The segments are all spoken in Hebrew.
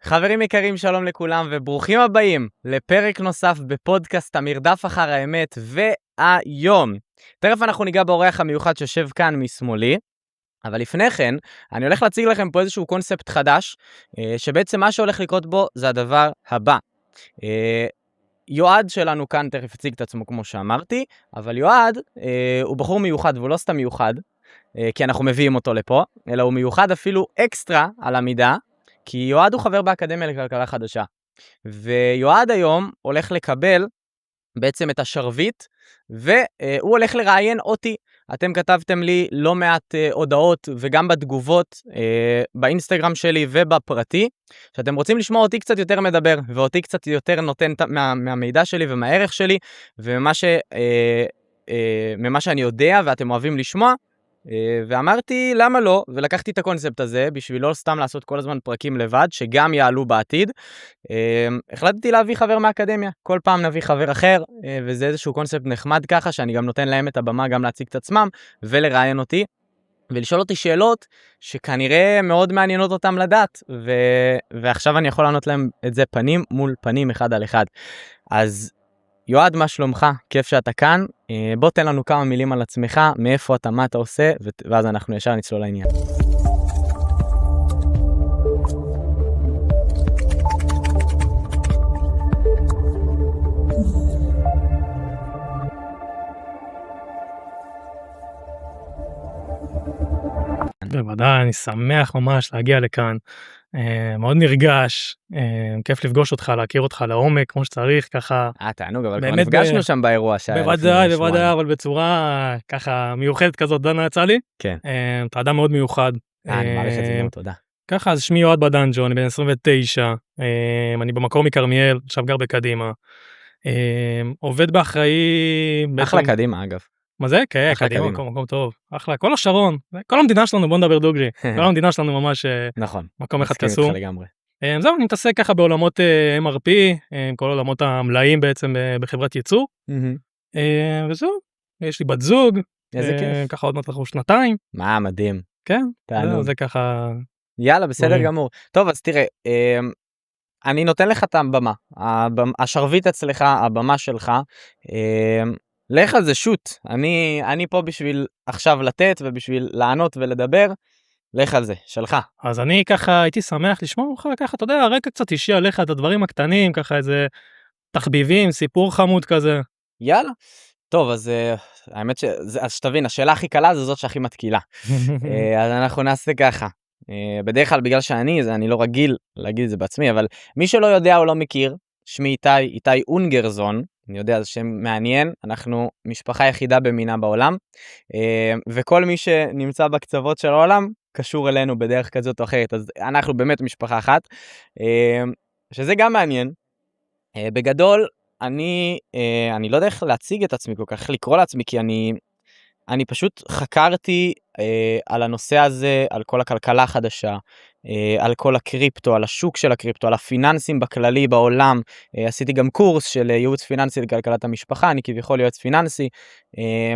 חברים יקרים, שלום לכולם וברוכים הבאים לפרק נוסף בפודקאסט המרדף אחר האמת. והיום תכף אנחנו ניגע באורח המיוחד שיושב כאן משמאלי, אבל לפני כן אני הולך להציג לכם פה איזשהו קונספט חדש, שבעצם מה שהולך לקרות בו זה הדבר הבא. יועד שלנו כאן תכף יציג את עצמו כמו שאמרתי, אבל יועד הוא בחור מיוחד, והוא לא סתם מיוחד כי אנחנו מביאים אותו לפה, אלא הוא מיוחד אפילו אקסטרה על המידה, כי יועד הוא חבר באקדמיה לכלכלה חדשה. ויועד היום הולך לקבל בעצם את השרביט, והוא הולך לראיין אותי. אתם כתבתם לי לא מעט הודעות וגם בתגובות באינסטגרם שלי ובפרטי, שאתם רוצים לשמוע אותי קצת יותר מדבר, ואותי קצת יותר נותן מהמידע שלי ומהערך שלי, וממה שאני יודע ואתם אוהבים לשמוע. ואמרתי למה לא, ולקחתי את הקונספט הזה בשביל לא סתם לעשות כל הזמן פרקים לבד שגם יעלו בעתיד. החלטתי להביא חבר מהאקדמיה, כל פעם נביא חבר אחר, וזה איזשהו קונספט נחמד ככה שאני גם נותן להם את הבמה גם להציג את עצמם ולראיין אותי ולשאול אותי שאלות שכנראה מאוד מעניינות אותם לדעת, ועכשיו אני יכול לענות להם את זה פנים מול פנים, אחד על אחד. אז יועד, מה שלומך? כיף שאתה כאן. בוא תן לנו כמה מילים על עצמך, מאיפה אתה, מה אתה עושה, ואז אנחנו ישר נצלול לעניין. בוודאי, אני שמח ממש להגיע לכאן, מאוד נרגש, כיף לפגוש אותך, להכיר אותך לעומק כמו שצריך, ככה. תענוג, אבל כבר נפגשנו שם באירוע שהיה לפני שבועיים. בוודאי, אבל בצורה ככה מיוחדת כזאת, דנה יצא לי. כן. אתה אדם מאוד מיוחד. אני מעריך את זה מאוד, תודה. ככה, אז שמי יועד בדנג'ו, אני בן 29, אני במקור מכרמיאל, עכשיו גר בקדימה. עובד באחראי... אחלה קדימה, אגב. מה זה? כן, קדימה, מקום טוב. אחלה, כל השרון, כל המדינה שלנו, בוא נדבר דוגרי. כל המדינה שלנו ממש נכון, מקום אחד מסכים קסום. איתך לגמרי. זהו, אני מתעסק ככה בעולמות MRP, כל עולמות המלאים בעצם בחברת ייצור. וזהו, יש לי בת זוג. איזה כיף. ככה עוד מעט אנחנו 2 מה, מדהים. כן, תענוג. זה ככה... יאללה, בסדר גמור. טוב, אז תראה, אני נותן לך את הבמה. השרביט אצלך, הבמה שלך. לך על זה, שוט. אני פה בשביל עכשיו לתת ובשביל לענות ולדבר. לך על זה, שלך. אז אני ככה הייתי שמח לשמוע לך ככה, אתה יודע, הרקע קצת אישי עליך, את הדברים הקטנים, ככה איזה תחביבים, סיפור חמוד כזה. יאללה. טוב, אז האמת אז שתבין, השאלה הכי קלה זה זאת שהכי מתקילה. אז אנחנו נעשה ככה. בדרך כלל בגלל אני לא רגיל להגיד את זה בעצמי, אבל מי שלא יודע או לא מכיר, שמי איתי אונגרזון, אני יודע, זה שם מעניין, אנחנו משפחה יחידה במינה בעולם, וכל מי שנמצא בקצוות של העולם, קשור אלינו בדרך כזאת או אחרת, אז אנחנו באמת משפחה אחת, שזה גם מעניין. בגדול, אני לא יודע איך להציג את עצמי כל כך, איך לקרוא לעצמי, כי אני פשוט חקרתי על הנושא הזה, על כל הכלכלה החדשה, על כל הקריפטו, על השוק של הקריפטו, על הפיננסים בכללי בעולם. עשיתי גם קורס של ייעוץ פיננסי לכלכלת המשפחה, אני כביכול יועץ פיננסי,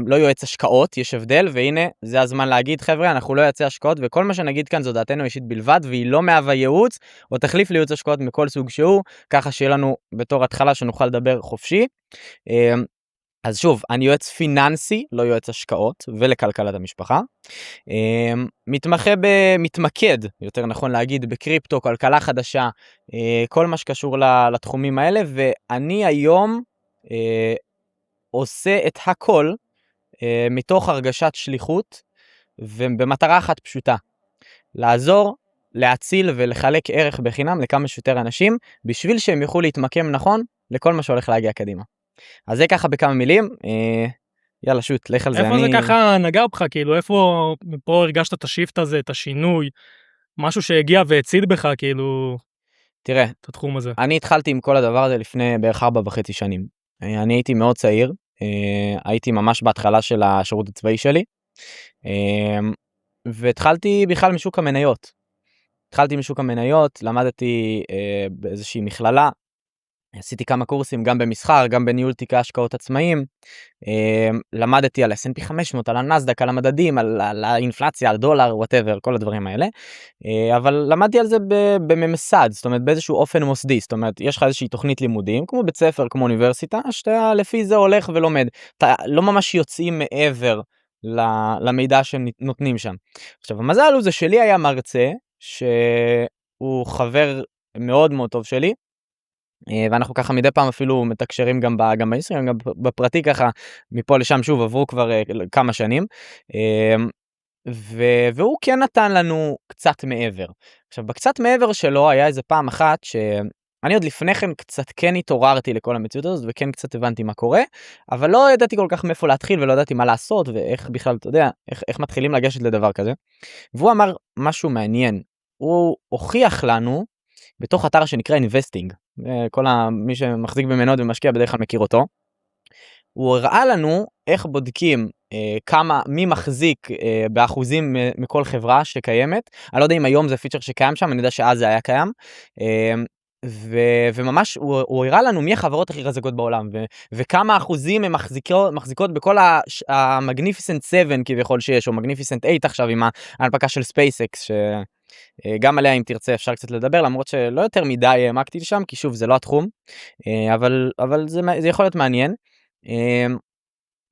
לא יועץ השקעות, יש הבדל, והנה זה הזמן להגיד, חבר'ה, אנחנו לא יועצי השקעות, וכל מה שנגיד כאן זו דעתנו אישית בלבד, והיא לא מהווה ייעוץ או תחליף לייעוץ השקעות מכל סוג שהוא, ככה שיהיה לנו בתור התחלה שנוכל לדבר חופשי. אז שוב, אני יועץ פיננסי, לא יועץ השקעות, ולכלכלת המשפחה. מתמקד, יותר נכון להגיד, בקריפטו, כלכלה חדשה, כל מה שקשור לתחומים האלה, ואני היום עושה את הכל מתוך הרגשת שליחות, ובמטרה אחת פשוטה, לעזור, להציל ולחלק ערך בחינם לכמה שיותר אנשים, בשביל שהם יוכלו להתמקם נכון לכל מה שהולך להגיע קדימה. אז זה ככה בכמה מילים, יאללה שוט, לך על זה. איפה זה ככה נגע בך, כאילו, איפה פה הרגשת את השיפט הזה, את השינוי, משהו שהגיע והציל בך, כאילו, תראה, את התחום הזה. אני התחלתי עם כל הדבר הזה לפני בערך 4.5 שנים. אני הייתי מאוד צעיר, הייתי ממש בהתחלה של השירות הצבאי שלי, והתחלתי בכלל משוק המניות. למדתי באיזושהי מכללה, עשיתי כמה קורסים גם במסחר, גם בניהול תיקי השקעות עצמאיים, למדתי על S&P 500, על הנסדק, על המדדים, על האינפלציה, על דולר, whatever, כל הדברים האלה, אבל למדתי על זה בממסד, זאת אומרת באיזשהו אופן מוסדי, זאת אומרת יש לך איזושהי תוכנית לימודים, כמו בית ספר, כמו אוניברסיטה, שאתה לפי זה הולך ולומד, אתה לא ממש יוצאים מעבר למידע שנותנים שם. עכשיו המזל הוא זה שלי היה מרצה, שהוא חבר מאוד מאוד טוב שלי, ואנחנו ככה מדי פעם אפילו מתקשרים גם באינסטגרם, גם בפרטי ככה, מפה לשם שוב עברו כבר כמה שנים, והוא כן נתן לנו קצת מעבר. עכשיו בקצת מעבר שלו היה איזה פעם אחת שאני עוד לפני כן קצת כן התעוררתי לכל המציאות הזאת, וכן קצת הבנתי מה קורה, אבל לא ידעתי כל כך מאיפה להתחיל, ולא ידעתי מה לעשות, ואיך בכלל, אתה יודע, איך מתחילים לגשת לדבר כזה. והוא אמר משהו מעניין, הוא הוכיח לנו, בתוך אתר שנקרא Investing, מי שמחזיק במניות ומשקיע בדרך כלל מכיר אותו, הוא הראה לנו איך בודקים מי מחזיק באחוזים מכל חברה שקיימת. אני לא יודע אם היום זה פיצ'ר שקיים שם, אני יודע שאז זה היה קיים, וממש הוא הראה לנו מי החברות הכי חזקות בעולם, וכמה אחוזים הן מחזיקות בכל המגניפיסנט 7 כביכול שיש, או מגניפיסנט 8 עכשיו עם ההנפקה של SpaceX, גם עליה אם תרצה אפשר קצת לדבר, למרות שלא יותר מדי העמקתי שם, כי שוב זה לא התחום, אבל זה יכול להיות מעניין.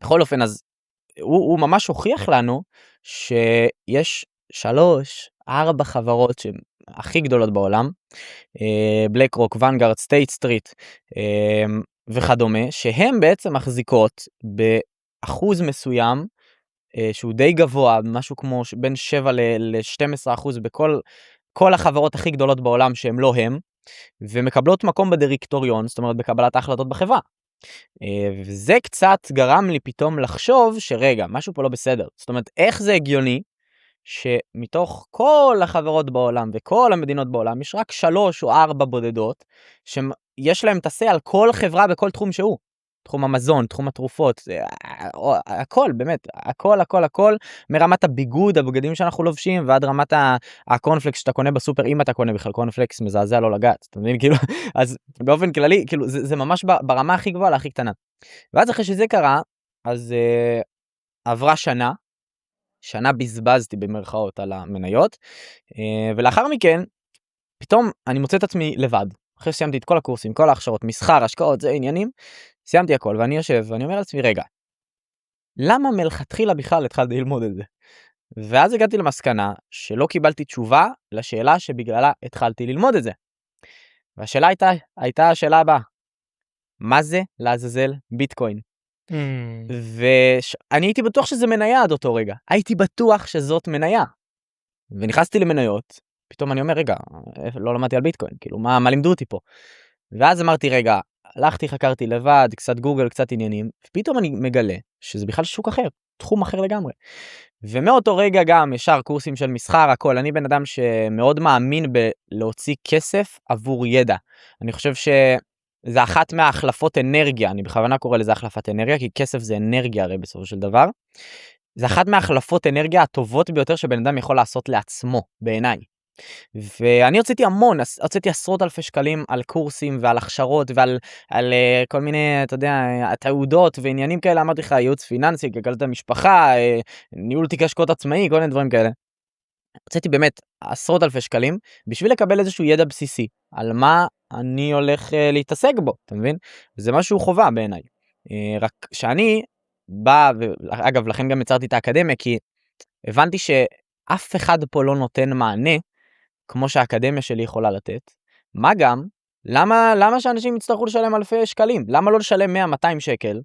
בכל אופן, אז הוא ממש הוכיח לנו שיש 3-4 חברות שהן הכי גדולות בעולם, בלק רוק, ונגארד, סטייט סטריט וכדומה, שהן בעצם מחזיקות באחוז מסוים, שהוא די גבוה, משהו כמו בין 7 ל-12% בכל החברות הכי גדולות בעולם שהן לא הם, ומקבלות מקום בדירקטוריון, זאת אומרת בקבלת ההחלטות בחברה. וזה קצת גרם לי פתאום לחשוב שרגע, משהו פה לא בסדר. זאת אומרת, איך זה הגיוני שמתוך כל החברות בעולם וכל המדינות בעולם, יש רק 3 או 4 בודדות, שיש להם תעשה על כל חברה בכל תחום שהוא. תחום המזון, תחום התרופות, הכל, באמת, הכל, מרמת הבגדים שאנחנו לובשים, ועד רמת הקורנפלקס שאתה קונה בסופר, אם אתה קונה בכלל קורנפלקס, מזעזע לא לגעת, אתה מבין? כאילו, אז באופן כללי, כאילו, זה ממש ברמה הכי גבוהה, הכי קטנה. ואז אחרי שזה קרה, אז עברה שנה בזבזתי במרכאות על המניות, ולאחר מכן, פתאום אני מוצא את עצמי לבד. אחרי שסיימתי את כל הקורסים, כל ההכשרות, מסחר, השקעות, זה עניינים, סיימתי הכל, ואני יושב, ואני אומר לעצמי, רגע, למה מלכתחילה בכלל התחלתי ללמוד את זה? ואז הגעתי למסקנה שלא קיבלתי תשובה לשאלה שבגללה התחלתי ללמוד את זה. והשאלה הייתה השאלה הבאה, מה זה לעזאזל ביטקוין? ואני הייתי בטוח שזה מניה עד אותו רגע, הייתי בטוח שזאת מניה. ונכנסתי למניות, פתאום אני אומר, רגע, לא למדתי על ביטקוין, כאילו, מה לימדו אותי פה? ואז אמרתי, רגע, הלכתי, חקרתי לבד, קצת גוגל, קצת עניינים, ופתאום אני מגלה שזה בכלל שוק אחר, תחום אחר לגמרי. ומאותו רגע גם ישר קורסים של מסחר, הכל. אני בן אדם שמאוד מאמין בלהוציא כסף עבור ידע. אני חושב שזה אחת מההחלפות אנרגיה, אני בכוונה קורא לזה החלפת אנרגיה, כי כסף זה אנרגיה הרי בסופו של דבר. זה אחת מההחלפות אנרגיה הטובות ביותר שבן אדם יכול לעשות לעצמו, בעיניי. ואני הוצאתי עשרות אלפי שקלים על קורסים ועל הכשרות ועל כל מיני, אתה יודע, תעודות ועניינים כאלה, אמרתי לך, ייעוץ פיננסי, כלכלת המשפחה, ניהול תיק השקעות עצמאי, כל מיני דברים כאלה. הוצאתי באמת עשרות אלפי שקלים בשביל לקבל איזשהו ידע בסיסי על מה אני הולך להתעסק בו, אתה מבין? זה משהו חובה בעיניי. רק שאני בא, ואגב, לכן גם יצרתי את האקדמיה, כי הבנתי שאף אחד פה לא נותן מענה כמו שהאקדמיה שלי יכולה לתת. מה גם, למה שאנשים יצטרכו לשלם אלפי שקלים? למה לא לשלם 100-200 שקל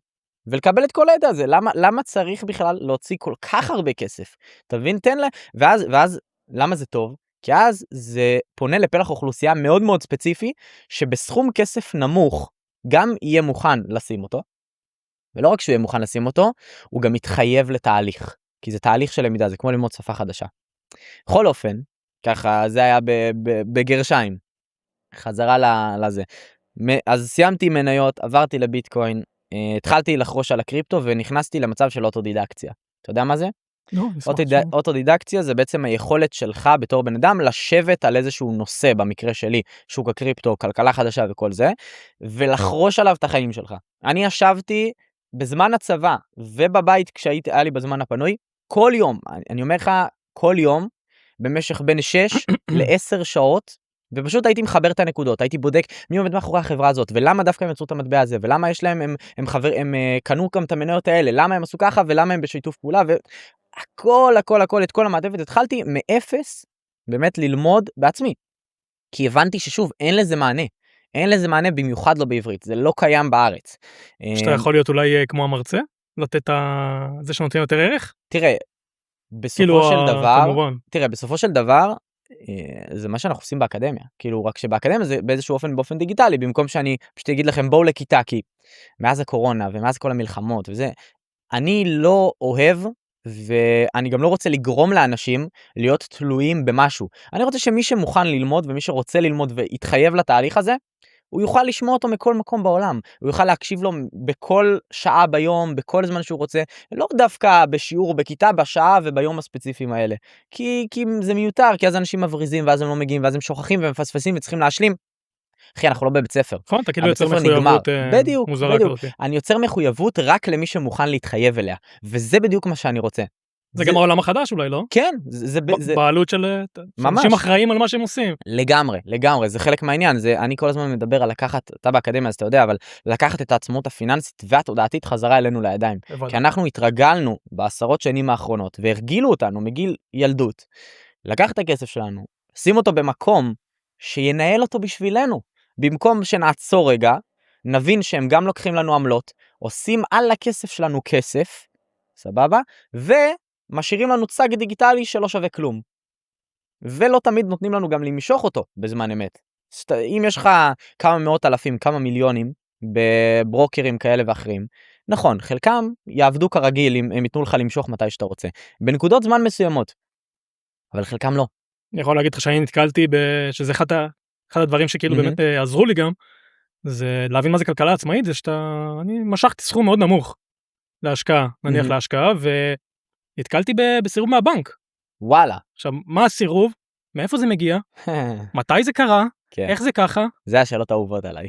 ולקבל את כל הידע הזה? למה צריך בכלל להוציא כל כך הרבה כסף? תבין, תן לה, ואז למה זה טוב? כי אז זה פונה לפלח אוכלוסייה מאוד מאוד ספציפי, שבסכום כסף נמוך גם יהיה מוכן לשים אותו, ולא רק שהוא יהיה מוכן לשים אותו, הוא גם מתחייב לתהליך, כי זה תהליך של למידה, זה כמו ללמוד שפה חדשה. בכל אופן, ככה זה היה בגרשיים, חזרה לזה. אז סיימתי מניות, עברתי לביטקוין, התחלתי לחרוש על הקריפטו ונכנסתי למצב של אוטודידקציה. אתה יודע מה זה? לא, אני אשמח לשמוע. אוטודידקציה זה בעצם היכולת שלך בתור בן אדם לשבת על איזשהו נושא, במקרה שלי, שוק הקריפטו, כלכלה חדשה וכל זה, ולחרוש עליו את החיים שלך. אני ישבתי בזמן הצבא ובבית כשהיה לי בזמן הפנוי, כל יום, אני אומר לך, כל יום, במשך בין 6 ל-10 שעות, ופשוט הייתי מחבר את הנקודות, הייתי בודק מי עומד מאחורי החברה הזאת, ולמה דווקא הם יצרו את המטבע הזה, ולמה יש להם, הם קנו גם את המניות האלה, למה הם עשו ככה, ולמה הם בשיתוף פעולה, הכל, את כל המעטפת, התחלתי מאפס, באמת ללמוד בעצמי, כי הבנתי ששוב, אין לזה מענה במיוחד לא בעברית, זה לא קיים בארץ. שאתה יכול להיות אולי כמו המרצה? לתת זה שנותן יותר ערך? תראה, בסופו של דבר, זה מה שאנחנו עושים באקדמיה, כאילו רק שבאקדמיה זה באיזשהו באופן דיגיטלי, במקום שאני פשוט אגיד לכם בואו לכיתה, כי מאז הקורונה ומאז כל המלחמות וזה, אני לא אוהב, ואני גם לא רוצה לגרום לאנשים להיות תלויים במשהו. אני רוצה שמי שמוכן ללמוד ומי שרוצה ללמוד והתחייב לתהליך הזה, הוא יוכל לשמוע אותו מכל מקום בעולם, הוא יוכל להקשיב לו בכל שעה ביום, בכל זמן שהוא רוצה, לא דווקא בשיעור, בכיתה, בשעה וביום הספציפיים האלה, כי זה מיותר, כי אז אנשים מבריזים ואז הם לא מגיעים, ואז הם שוכחים ומפספסים וצריכים להשלים. אחי, אנחנו לא בבית ספר. נכון, אתה כאילו יוצר מחויבות מוזרה כזאת. אני יוצר מחויבות רק למי שמוכן להתחייב אליה, וזה בדיוק מה שאני רוצה. זה גם העולם החדש אולי, לא? כן, בעלות של אנשים אחראים על מה שהם עושים. לגמרי, זה חלק מהעניין, אני כל הזמן מדבר על לקחת, אתה באקדמיה אז אתה יודע, אבל לקחת את העצמאות הפיננסית והתודעתית חזרה אלינו לידיים. כי אנחנו התרגלנו בעשרות שנים האחרונות, והרגילו אותנו מגיל ילדות, לקחת את הכסף שלנו, שים אותו במקום שינהל אותו בשבילנו, במקום שנעצור רגע, נבין שהם גם לוקחים לנו עמלות, עושים על הכסף שלנו כסף, סבבה? ומשאירים לנו צג דיגיטלי שלא שווה כלום. ולא תמיד נותנים לנו גם למשוך אותו בזמן אמת. אם יש לך כמה מאות אלפים, כמה מיליונים, בברוקרים כאלה ואחרים, נכון, חלקם יעבדו כרגיל אם הם ייתנו לך למשוך מתי שאתה רוצה. בנקודות זמן מסוימות. אבל חלקם לא. אני יכול להגיד לך שאני נתקלתי, שזה אחד הדברים שכאילו באמת עזרו לי גם, זה להבין מה זה כלכלה עצמאית, זה אני משכתי סכום מאוד נמוך להשקעה, נניח להשקעה, והתקלתי בסירוב מהבנק. וואלה. עכשיו, מה הסירוב? מאיפה זה מגיע? מתי זה קרה? איך זה ככה? זה השאלות האהובות עליי.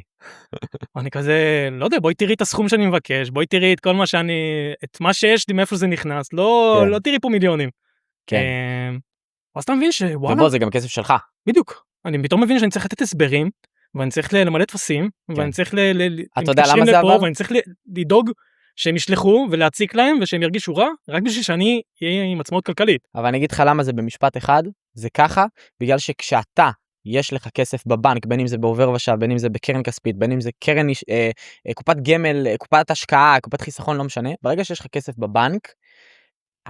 אני כזה, לא יודע, בואי תראי את הסכום שאני מבקש, בואי תראי את כל מה את מה שיש לי, מאיפה זה נכנס, לא תראי פה מיליונים. כן. אז אתה מבין שוואלה. ובוא, זה גם כסף שלך. בדיוק. אני פתאום מבין שאני צריך לתת הסברים, ואני צריך למלא טפסים, ואני צריך אתה יודע למה זה עבר? ואני צריך לדאוג שהם ישלחו ולהציק להם, ושהם ירגישו רע, רק בשביל שאני אהיה עם עצמאות כלכלית. אבל אני אגיד לך למה זה במשפט אחד, זה ככה, בגלל שכשאתה יש לך כסף בבנק, בין אם זה בעובר ושב, בין אם זה בקרן כספית, בין אם זה קרן, קופת גמל, קופת השקעה, קופת חיסכון, לא משנה, ברגע שיש לך כסף בבנק,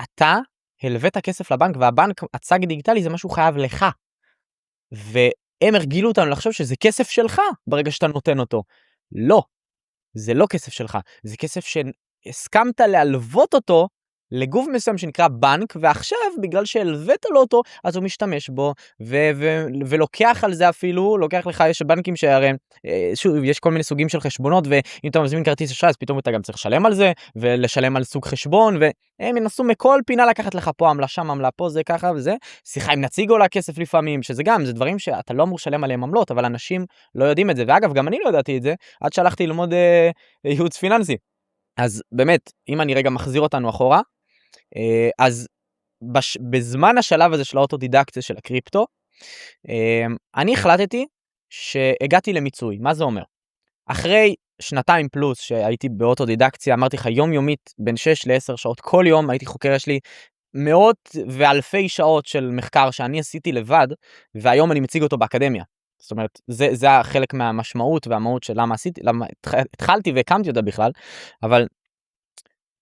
אתה הלווית כסף לבנק, והבנק, הצג דיגיטלי זה משהו חייב לך. והם הרגילו אותנו לחשוב שזה כסף שלך, ברגע שאתה נותן אותו. לא, זה לא כסף שלך, זה כסף שהסכמת להלוות אותו, לגוף מסוים שנקרא בנק, ועכשיו בגלל שהלווית לו אותו, אז הוא משתמש בו, ולוקח על זה אפילו, לוקח לך, יש בנקים שהרי, שוב, יש כל מיני סוגים של חשבונות, ואם אתה מזמין כרטיס אשראי, אז פתאום אתה גם צריך לשלם על זה, ולשלם על סוג חשבון, והם ינסו מכל פינה לקחת לך פה עמלה, שם עמלה, פה זה ככה וזה, שיחה עם נציג עולה כסף לפעמים, שזה גם, זה דברים שאתה לא אמור לשלם עליהם עמלות, אבל אנשים לא יודעים את זה, ואגב, גם אני לא ידעתי את זה, עד שהלכתי ללמוד ייעוץ פיננסי. אז באמת, אם אני רגע מחזיר אותנו אחורה, אז בזמן השלב הזה של האוטודידקציה של הקריפטו, אני החלטתי שהגעתי למיצוי. מה זה אומר? אחרי 2 פלוס שהייתי באוטודידקציה, אמרתי לך יומיומית בין 6 ל-10 שעות כל יום, הייתי חוקר, יש לי מאות ואלפי שעות של מחקר שאני עשיתי לבד, והיום אני מציג אותו באקדמיה. זאת אומרת, זה החלק מהמשמעות והמהות של למה התחלתי והקמתי אותה בכלל, אבל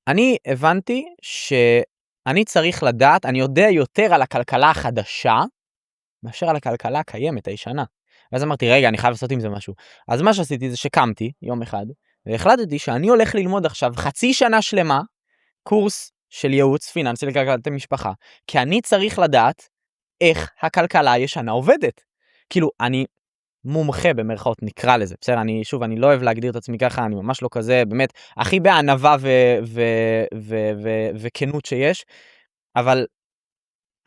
אני הבנתי שאני צריך לדעת, אני יודע יותר על הכלכלה החדשה, מאשר על הכלכלה הקיימת, הישנה. ואז אמרתי, רגע, אני חייב לעשות עם זה משהו. אז מה שעשיתי זה שקמתי יום אחד, והחלטתי שאני הולך ללמוד עכשיו 0.5 שנה שלמה, קורס של ייעוץ פיננסי לכלכלת המשפחה, כי אני צריך לדעת איך הכלכלה הישנה עובדת. כאילו, אני מומחה במרכאות נקרא לזה, בסדר, אני לא אוהב להגדיר את עצמי ככה, אני ממש לא כזה, באמת, הכי בענווה וכנות שיש, אבל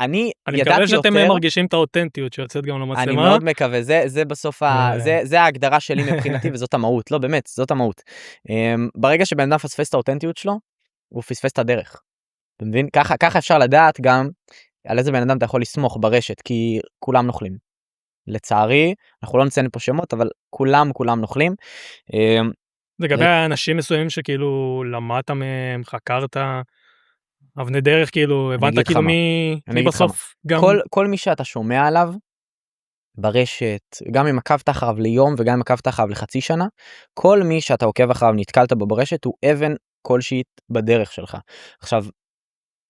אני אני ידעתי מקווה שאתם יותר, מרגישים את האותנטיות שיוצאת גם אני למצלמה. מאוד מקווה, זה בסוף, זה ההגדרה שלי מבחינתי, וזאת המהות, לא באמת, זאת המהות. ברגע שבן אדם פספס את האותנטיות שלו, הוא פספס את הדרך. אתה מבין? ככה אפשר לדעת גם על איזה בן אדם אתה יכול לסמוך ברשת, כי כולם נוכלים. לצערי, אנחנו לא נציין פה שמות, אבל כולם נוכלים. לגבי האנשים מסוימים שכאילו למדת מהם, חקרת, אבני דרך, כאילו, הבנת אגיד לך כאילו מה. מי בסוף גם... כל מי שאתה שומע עליו ברשת, גם אם עקבת אחריו ליום וגם אם עקבת אחריו לחצי שנה, כל מי שאתה עוקב אחריו נתקלת בו ברשת הוא אבן כלשהי בדרך שלך. עכשיו,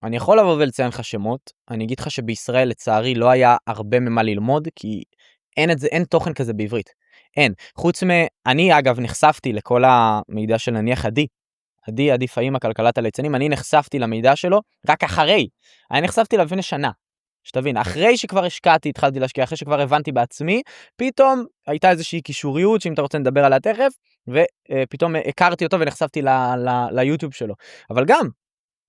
אני יכול לבוא ולציין לך שמות, אני אגיד לך שבישראל לצערי לא היה הרבה ממה ללמוד, כי אין תוכן כזה בעברית. אין. חוץ אני אגב נחשפתי לכל המידע של נניח עדי פאימה כלכלת הליצנים, אני נחשפתי למידע שלו רק אחרי. אני נחשפתי לפני שנה. שתבין, אחרי שכבר השקעתי, התחלתי להשקיע, אחרי שכבר הבנתי בעצמי, פתאום הייתה איזושהי קישוריות, שאם אתה רוצה לדבר עליה תכף, ופתאום הכרתי אותו ונחשפתי ליוטיוב שלו. אבל גם,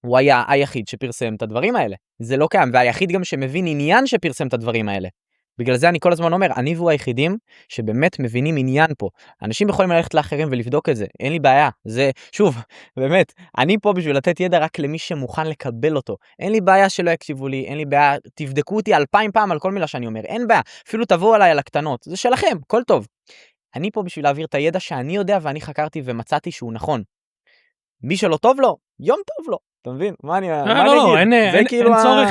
הוא היה היחיד שפרסם את הדברים האלה. זה לא קיים, והיחיד גם שמבין עניין שפרסם את הדברים האלה. בגלל זה אני כל הזמן אומר, אני והוא היחידים שבאמת מבינים עניין פה. אנשים יכולים ללכת לאחרים ולבדוק את זה, אין לי בעיה. זה, שוב, באמת, אני פה בשביל לתת ידע רק למי שמוכן לקבל אותו. אין לי בעיה שלא יקשיבו לי, אין לי בעיה, תבדקו אותי 2000 פעם על כל מילה שאני אומר, אין בעיה. אפילו תבואו עליי על הקטנות, זה שלכם, כל טוב. אני פה בשביל להעביר את הידע שאני יודע ואני חקרתי ומצאתי שהוא נכון. מי שלא טוב לו, יום טוב לו. אתה מבין? מה אני אגיד? לא, אין צורך.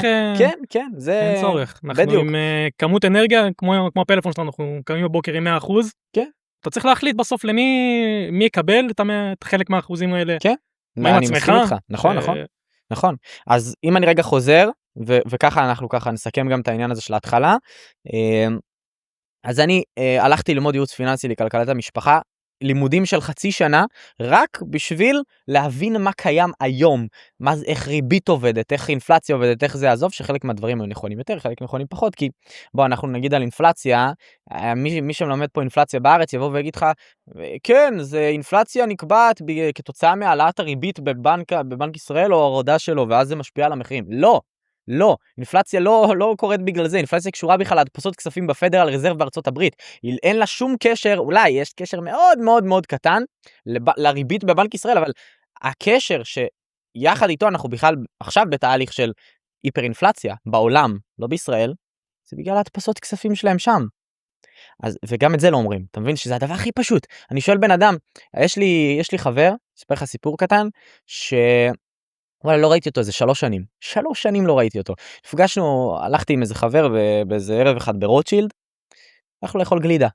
כן, זה... אין צורך. אנחנו עם כמות אנרגיה, כמו הפלאפון שלנו, אנחנו קמים בבוקר עם 100%. כן. אתה צריך להחליט בסוף מי יקבל את חלק מהאחוזים האלה. כן. אני מסכים איתך. נכון. אז אם אני רגע חוזר, וככה אנחנו ככה נסכם גם את העניין הזה של ההתחלה, אז אני הלכתי ללמוד ייעוץ פיננסי לכלכלת המשפחה, לימודים של חצי שנה, רק בשביל להבין מה קיים היום, איך ריבית עובדת, איך אינפלציה עובדת, איך זה, עזוב שחלק מהדברים הם נכונים יותר, חלק נכונים פחות, כי בוא אנחנו נגיד על אינפלציה, מי שמלמד פה אינפלציה בארץ יבוא ויגיד לך, כן, זה אינפלציה נקבעת כתוצאה מהעלאת הריבית בבנק ישראל או ההורדה שלו, ואז זה משפיע על המחירים. לא, אינפלציה לא קורית בגלל זה, אינפלציה קשורה בכלל להדפסות כספים בפדרל רזרב בארצות הברית, אין לה שום קשר, אולי יש קשר מאוד מאוד מאוד קטן לריבית בבנק ישראל, אבל הקשר שיחד איתו אנחנו בכלל עכשיו בתהליך של היפר-אינפלציה בעולם, לא בישראל, זה בגלל ההדפסות כספים שלהם שם. וגם את זה לא אומרים, אתה מבין שזה הדבר הכי פשוט. אני שואל בן אדם, יש לי חבר, אספר לך סיפור קטן, וואלה, לא ראיתי אותו איזה 3 שנים. 3 שנים לא ראיתי אותו. נפגשנו, הלכתי עם איזה חבר באיזה ערב אחד ברוטשילד, הלכנו לאכול גלידה.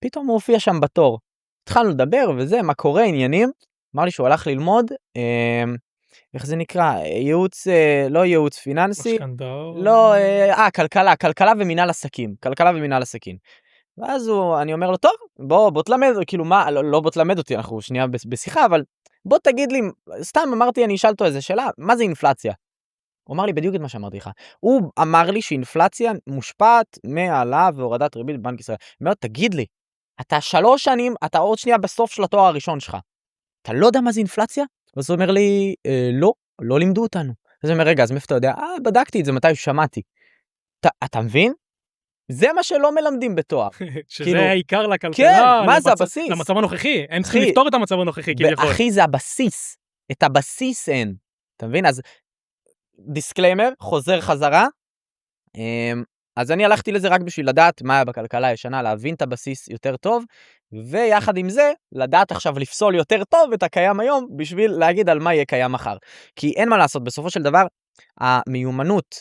פתאום הוא הופיע שם בתור. התחלנו לדבר וזה, מה קורה, עניינים. אמר לי שהוא הלך ללמוד, איך זה נקרא? ייעוץ, לא ייעוץ פיננסי. לא, כלכלה ומינהל עסקים. כלכלה ומינהל עסקים. ואז אני אומר לו, טוב, בוא תלמד, כאילו מה, לא בוא תלמד אותי, אנחנו שנייה בשיחה, אבל בוא תגיד לי, סתם אמרתי, אני אשאל אותו איזה שאלה, מה זה אינפלציה? הוא אמר לי בדיוק את מה שאמרתי לך. הוא אמר לי שאינפלציה מושפעת מהעלאה והורדת ריבית בבנק ישראל. מאוד, תגיד לי, אתה 3 שנים, אתה עוד שנייה בסוף של התואר הראשון שלך. אתה לא יודע מה זה אינפלציה? אז הוא אומר לי, לא לימדו אותנו. אז הוא אומר, רגע, אז מאיפה אתה יודע? בדקתי את זה מתי שמעתי. אתה מבין? זה מה שלא מלמדים בתואר. שזה העיקר לכלכלה. כן, מה זה הבסיס? למצב הנוכחי. הם צריכים לפתור את המצב הנוכחי כביכול. אחי, זה הבסיס. את הבסיס אין. אתה מבין? אז דיסקליימר, חוזר חזרה. אז אני הלכתי לזה רק בשביל לדעת מה היה בכלכלה הישנה, להבין את הבסיס יותר טוב, ויחד עם זה, לדעת עכשיו לפסול יותר טוב את הקיים היום, בשביל להגיד על מה יהיה קיים מחר. כי אין מה לעשות, בסופו של דבר, המיומנות,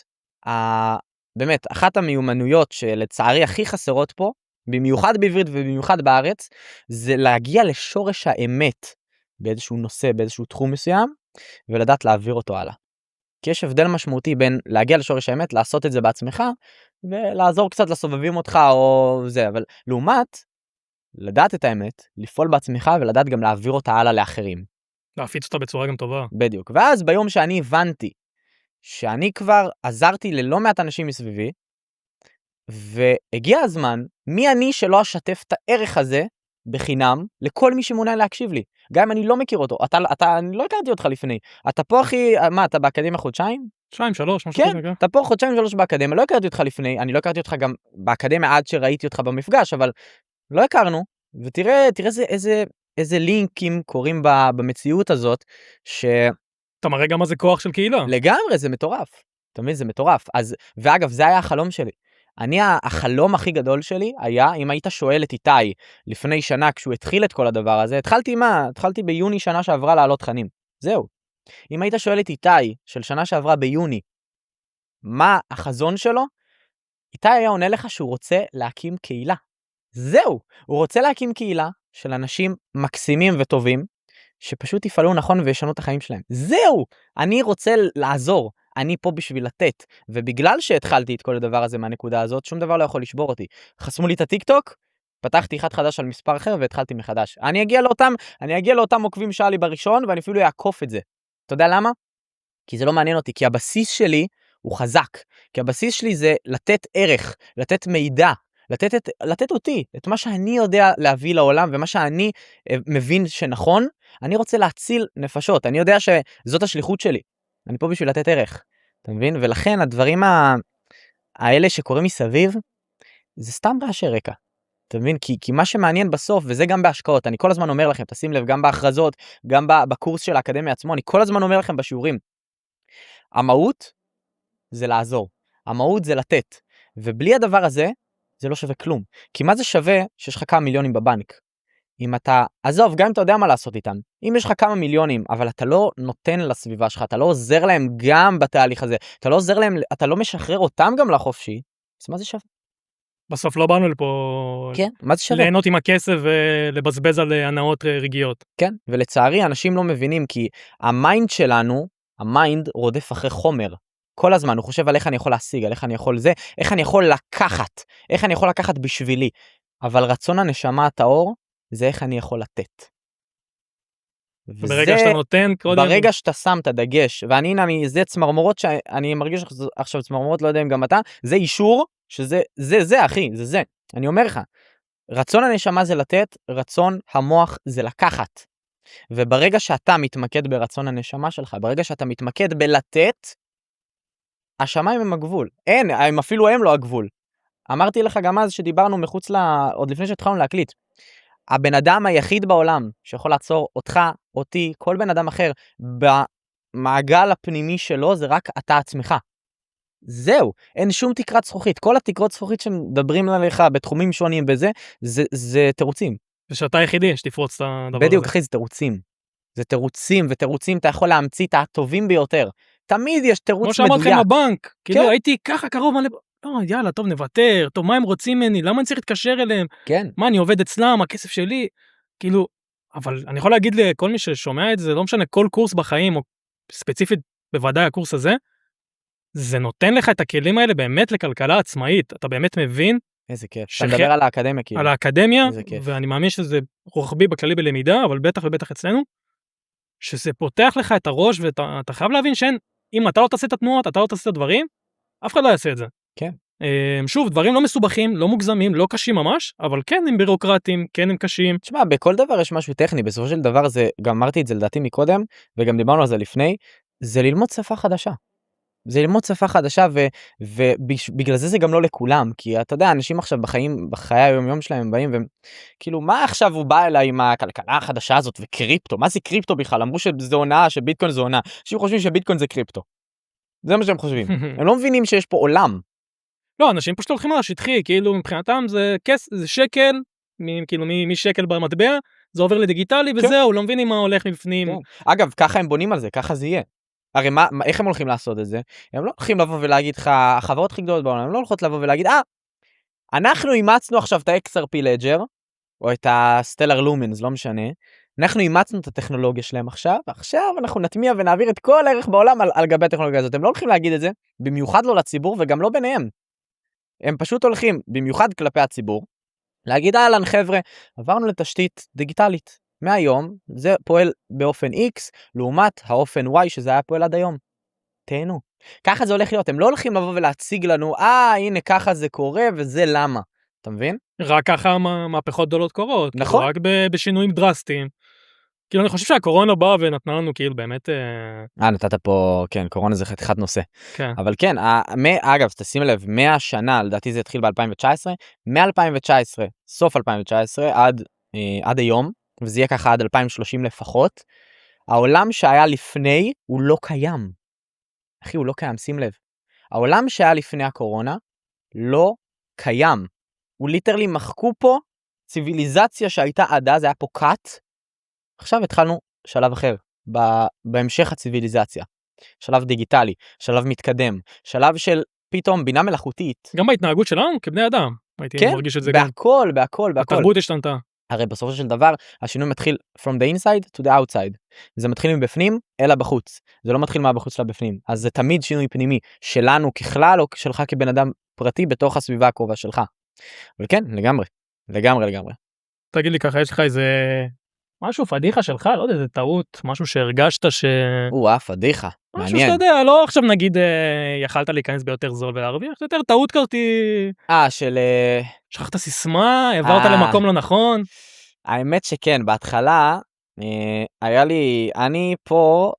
באמת, אחת המיומנויות שלצערי הכי חסרות פה, במיוחד בעברית ובמיוחד בארץ, זה להגיע לשורש האמת באיזשהו נושא, באיזשהו תחום מסוים, ולדעת להעביר אותו הלאה. כי יש הבדל משמעותי בין להגיע לשורש האמת, לעשות את זה בעצמך, ולעזור קצת לסובבים אותך או זה, אבל לעומת, לדעת את האמת, לפעול בעצמך ולדעת גם להעביר אותה הלאה לאחרים. להפיץ אותה בצורה גם טובה. בדיוק. ואז ביום שאני הבנתי, שאני כבר עזרתי ללא מעט אנשים מסביבי, והגיע הזמן, מי אני שלא אשתף את הערך הזה בחינם לכל מי שמעוניין להקשיב לי. גם אם אני לא מכיר אותו. אני לא הכרתי אותך לפני. אתה פה אחי, מה, אתה באקדמיה חודשיים? 2-3, משהו כן, כזה, כן. אתה פה חודשיים 3 באקדמיה, לא הכרתי אותך לפני, אני לא הכרתי אותך גם באקדמיה עד שראיתי אותך במפגש, אבל לא הכרנו, ותראה איזה לינקים קורים במציאות הזאת, אתה מראה גם מה זה כוח של קהילה. לגמרי זה מטורף, אתה מבין, זה מטורף. אז, ואגב, זה היה החלום שלי. החלום הכי גדול שלי היה, אם היית שואל את איתי לפני שנה, כשהוא התחיל את כל הדבר הזה, התחלתי ביוני שנה שעברה לעלות תכנים, זהו. אם היית שואל את איתי של שנה שעברה ביוני, מה החזון שלו? איתי היה עונה לך שהוא רוצה להקים קהילה. זהו, הוא רוצה להקים קהילה של אנשים מקסימים וטובים, שפשוט יפעלו נכון וישנו את החיים שלהם. זהו, אני רוצה לעזור, אני פה בשביל לתת, ובגלל שהתחלתי את כל הדבר הזה מהנקודה הזאת, שום דבר לא יכול לשבור אותי. חסמו לי את הטיק טוק, פתחתי אחד חדש על מספר אחר והתחלתי מחדש. אני אגיע לאותם עוקבים שהיה לי בראשון, ואני אפילו אעקוף את זה. אתה יודע למה? כי זה לא מעניין אותי, כי הבסיס שלי הוא חזק, כי הבסיס שלי זה לתת ערך, לתת מידע, לתת אותי, את מה שאני יודע להביא לעולם, ומה שאני מבין שנכון, אני רוצה להציל נפשות, אני יודע שזאת השליחות שלי, אני פה בשביל לתת ערך, אתה מבין? ולכן הדברים האלה שקורים מסביב, זה סתם רעשי רקע, אתה מבין? כי מה שמעניין בסוף, וזה גם בהשקעות, אני כל הזמן אומר לכם, תשים לב, גם בהכרזות, גם בקורס של האקדמיה עצמו, אני כל הזמן אומר לכם בשיעורים, המהות זה לעזור, המהות זה לתת, ובלי הדבר הזה, זה לא שווה כלום. כי מה זה שווה שיש לך כמה מיליונים בבנק? אם אתה, עזוב, גם אם אתה יודע מה לעשות איתם, אם יש לך כמה מיליונים, אבל אתה לא נותן לסביבה שלך, אתה לא עוזר להם גם בתהליך הזה, אתה לא עוזר להם, אתה לא משחרר אותם גם לחופשי, אז מה זה שווה? בסוף לא באנו לפה כן, מה זה שווה? ליהנות עם הכסף ולבזבז על הנאות רגעיות. כן, ולצערי אנשים לא מבינים, כי המיינד שלנו, המיינד רודף אחרי חומר. כל הזמן הוא חושב על איך אני יכול להשיג, על איך אני יכול זה, איך אני יכול לקחת בשבילי. אבל רצון הנשמה הטהור, זה איך אני יכול לתת. ברגע שאתה נותן, ברגע שאתה שם את הדגש, ואני, זה צמרמורות שאני מרגיש עכשיו צמרמורות, לא יודע אם גם אתה, זה אישור, זה אחי, זה. אני אומר לך, רצון הנשמה זה לתת, רצון המוח זה לקחת. וברגע שאתה מתמקד ברצון הנשמה שלך, ברגע שאתה מתמקד בלתת, השמיים הם הגבול. אין, אפילו הם לא הגבול. אמרתי לך גם אז שדיברנו מחוץ עוד לפני שהתחלנו להקליט. הבן אדם היחיד בעולם שיכול לעצור אותך, אותי, כל בן אדם אחר, במעגל הפנימי שלו, זה רק אתה עצמך. זהו, אין שום תקרת זכוכית. כל התקרות זכוכית שמדברים עליך בתחומים שונים בזה, זה תירוצים. ושאתה היחידי שתפרוץ את הדבר הזה. בדיוק, אחי, זה תירוצים. זה תירוצים, ותירוצים אתה יכול להמציא את הטובים ביותר. תמיד יש תירוץ מדויק. כמו שאמרתי לכם בבנק, כאילו הייתי ככה קרוב, לא, יאללה, טוב, נוותר, טוב, מה הם רוצים ממני, למה אני צריך להתקשר אליהם? כן. מה, אני עובד אצלם, הכסף שלי? כאילו, אבל אני יכול להגיד לכל מי ששומע את זה, לא משנה, כל קורס בחיים, או ספציפית בוודאי הקורס הזה, זה נותן לך את הכלים האלה באמת לכלכלה עצמאית, אתה באמת מבין? איזה כיף. אתה מדבר על האקדמיה, כאילו. על האקדמיה, ואני מאמין שזה רוחבי בכללי בלמידה, אבל בטח ובטח אצלנו, שזה פותח לך את הראש, ואתה חייב להבין שאין, אם אתה לא תעשה את התנועות, אתה לא תעשה את הדברים, אף אחד לא יעשה את זה. כן. שוב, דברים לא מסובכים, לא מוגזמים, לא קשים ממש, אבל כן הם בירוקרטיים, כן הם קשים. תשמע, בכל דבר יש משהו טכני, בסופו של דבר זה, גם אמרתי את זה לדעתי מקודם, וגם דיברנו על זה לפני, זה ללמוד שפה חדשה. זה ללמוד שפה חדשה, ובגלל זה גם לא לכולם, כי אתה יודע, אנשים עכשיו בחיי היום-יום שלהם הם באים, וכאילו, מה עכשיו הוא בא אליי עם הכלכלה החדשה הזאת, וקריפטו? מה זה קריפטו בכלל? אמרו שזה עונה, שביטקוין זה עונה. אנשים חושבים שביטקוין זה קריפטו. זה מה שהם חושבים. הם לא מבינים שיש פה עולם. לא, אנשים פשוט הולכים על השטחי, כאילו מבחינתם זה שקל, כאילו משקל במטבע, זה עובר לדיגיטלי וזהו, לא מבינים מה הולך מבפנים. אגב, ככה הם בונים על זה, ככה זה יהיה. הרי איך הם הולכים לעשות את זה? הם לא הולכים לבוא ולהגיד לך, החברות הכי גדולות בעולם, הם לא הולכות לבוא ולהגיד, אנחנו אימצנו עכשיו את ה-XRP Ledger, או את ה-Stellar Lumens, לא משנה, אנחנו אימצנו את הטכנולוגיה שלהם עכשיו אנחנו נטמיע ונעביר את כל הערך בעולם על גבי הטכנולוגיה הזאת. הם לא הולכים להגיד את זה, במיוחד לא לציבור וגם לא ביניהם. הם פשוט הולכים, במיוחד כלפי הציבור, להגיד, אהלן חבר'ה, עברנו לתשתית דיגיטלית. מהיום זה פועל באופן X, לעומת האופן Y שזה היה פועל עד היום. תהנו. ככה זה הולך להיות, הם לא הולכים לבוא ולהציג לנו, הנה ככה זה קורה וזה למה. אתה מבין? רק ככה מהפכות גדולות קורות. נכון. רק בשינויים דרסטיים. כאילו אני חושב שהקורונה באה ונתנה לנו כאילו באמת... נתת פה, כן, קורונה זה חתיכת נושא. כן. אבל כן, אגב, תשים לב, 100 שנה, לדעתי זה התחיל ב-2019, מ-2019, סוף 2019, עד היום, וזה יהיה ככה עד 2030 לפחות, העולם שהיה לפני הוא לא קיים. אחי, הוא לא קיים, שים לב. העולם שהיה לפני הקורונה לא קיים. הוא ליטרלי מחקו פה ציוויליזציה שהייתה עד אז, היה פה קאט. עכשיו התחלנו שלב אחר, בהמשך הציוויליזציה. שלב דיגיטלי, שלב מתקדם, שלב של פתאום בינה מלאכותית. גם בהתנהגות שלנו כבני אדם. הייתי כן, מרגיש את זה גם. בהכל. התרבות השתנתה. הרי בסופו של דבר, השינוי מתחיל from the inside to the outside. זה מתחיל מבפנים, אלא בחוץ. זה לא מתחיל מהבחוץ לבפנים. אז זה תמיד שינוי פנימי, שלנו ככלל, או שלך כבן אדם פרטי, בתוך הסביבה הקרובה שלך. אבל כן, לגמרי. תגיד לי ככה, יש לך איזה... משהו, פדיחה שלך, לא יודע, איזה טעות, משהו שהרגשת פדיחה, משהו מעניין. שאתה יודע, לא עכשיו נגיד, יכלת להיכנס ביותר זול ולהרוויח, זה יותר טעות קרתי... של... שכחת סיסמה, העברת למקום לא נכון. האמת שכן, בהתחלה, היה לי, אני פה,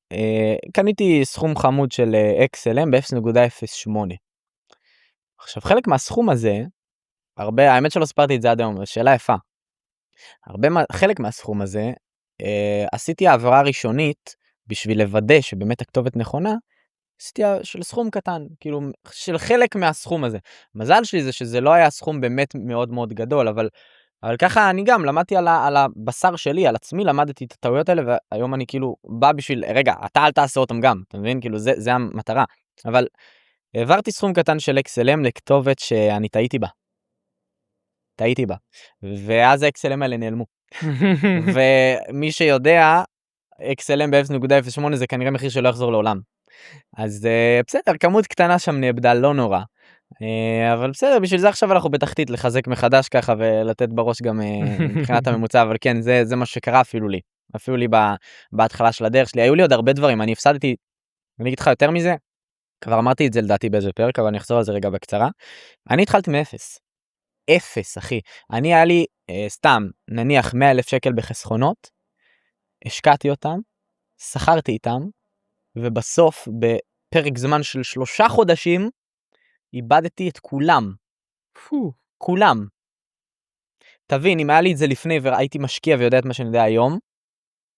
קניתי סכום חמוד של XLM ב-0.08. עכשיו, חלק מהסכום הזה, האמת שלא ספרתי את זה עד היום, שאלה יפה. חלק מהסכום הזה, עשיתי העברה ראשונית, בשביל לוודא שבאמת הכתובת נכונה, עשיתי של סכום קטן, כאילו, של חלק מהסכום הזה. מזל שלי זה שזה לא היה סכום באמת מאוד מאוד גדול, אבל ככה אני גם למדתי על הבשר שלי, על עצמי, למדתי את הטעויות האלה, והיום אני כאילו בא בשביל, רגע, אתה אל תעשה אותם גם, אתה מבין? כאילו, זה המטרה. אבל העברתי סכום קטן של XLM לכתובת שאני טעיתי בה. ואז ה-XLM האלה נעלמו. ומי שיודע, XLM ב-0.08 זה כנראה מחיר שלא יחזור לעולם. אז בסדר, כמות קטנה שם נאבדה, לא נורא. אבל בסדר, בשביל זה עכשיו אנחנו בתחתית לחזק מחדש ככה ולתת בראש גם מבחינת הממוצע, אבל כן, זה מה שקרה אפילו לי בהתחלה של הדרך שלי. היו לי עוד הרבה דברים, אני הפסדתי, אני אגיד לך יותר מזה, כבר אמרתי את זה לדעתי באיזה פרק, אבל אני אחזור על זה רגע בקצרה. אני התחלתי מאפס. אפס, אחי. היה לי סתם, נניח 100,000 שקל בחסכונות, השקעתי אותם, שכרתי איתם, ובסוף, בפרק זמן של 3 חודשים, איבדתי את כולם. כולם. תבין, אם היה לי את זה לפני והייתי משקיע ויודע את מה שאני יודע היום,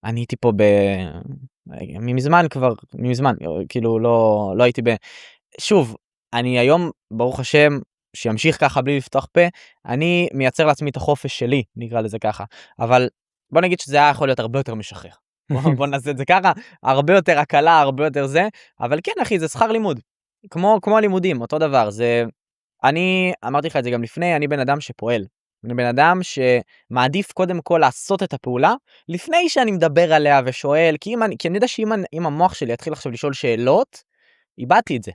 אני הייתי פה מזמן, כאילו לא הייתי שוב, אני היום, ברוך השם, שימשיך ככה בלי לפתוח פה, אני מייצר לעצמי את החופש שלי, נקרא לזה ככה. אבל בוא נגיד שזה היה יכול להיות הרבה יותר משחרר. בוא נעשה את זה ככה, הרבה יותר הקלה, הרבה יותר זה, אבל כן אחי, זה שכר לימוד. כמו הלימודים, אותו דבר, אני אמרתי לך את זה גם לפני, אני בן אדם שפועל. אני בן אדם שמעדיף קודם כל לעשות את הפעולה, לפני שאני מדבר עליה ושואל, כי אני יודע שאם המוח שלי יתחיל עכשיו לשאול שאלות, איבדתי את זה.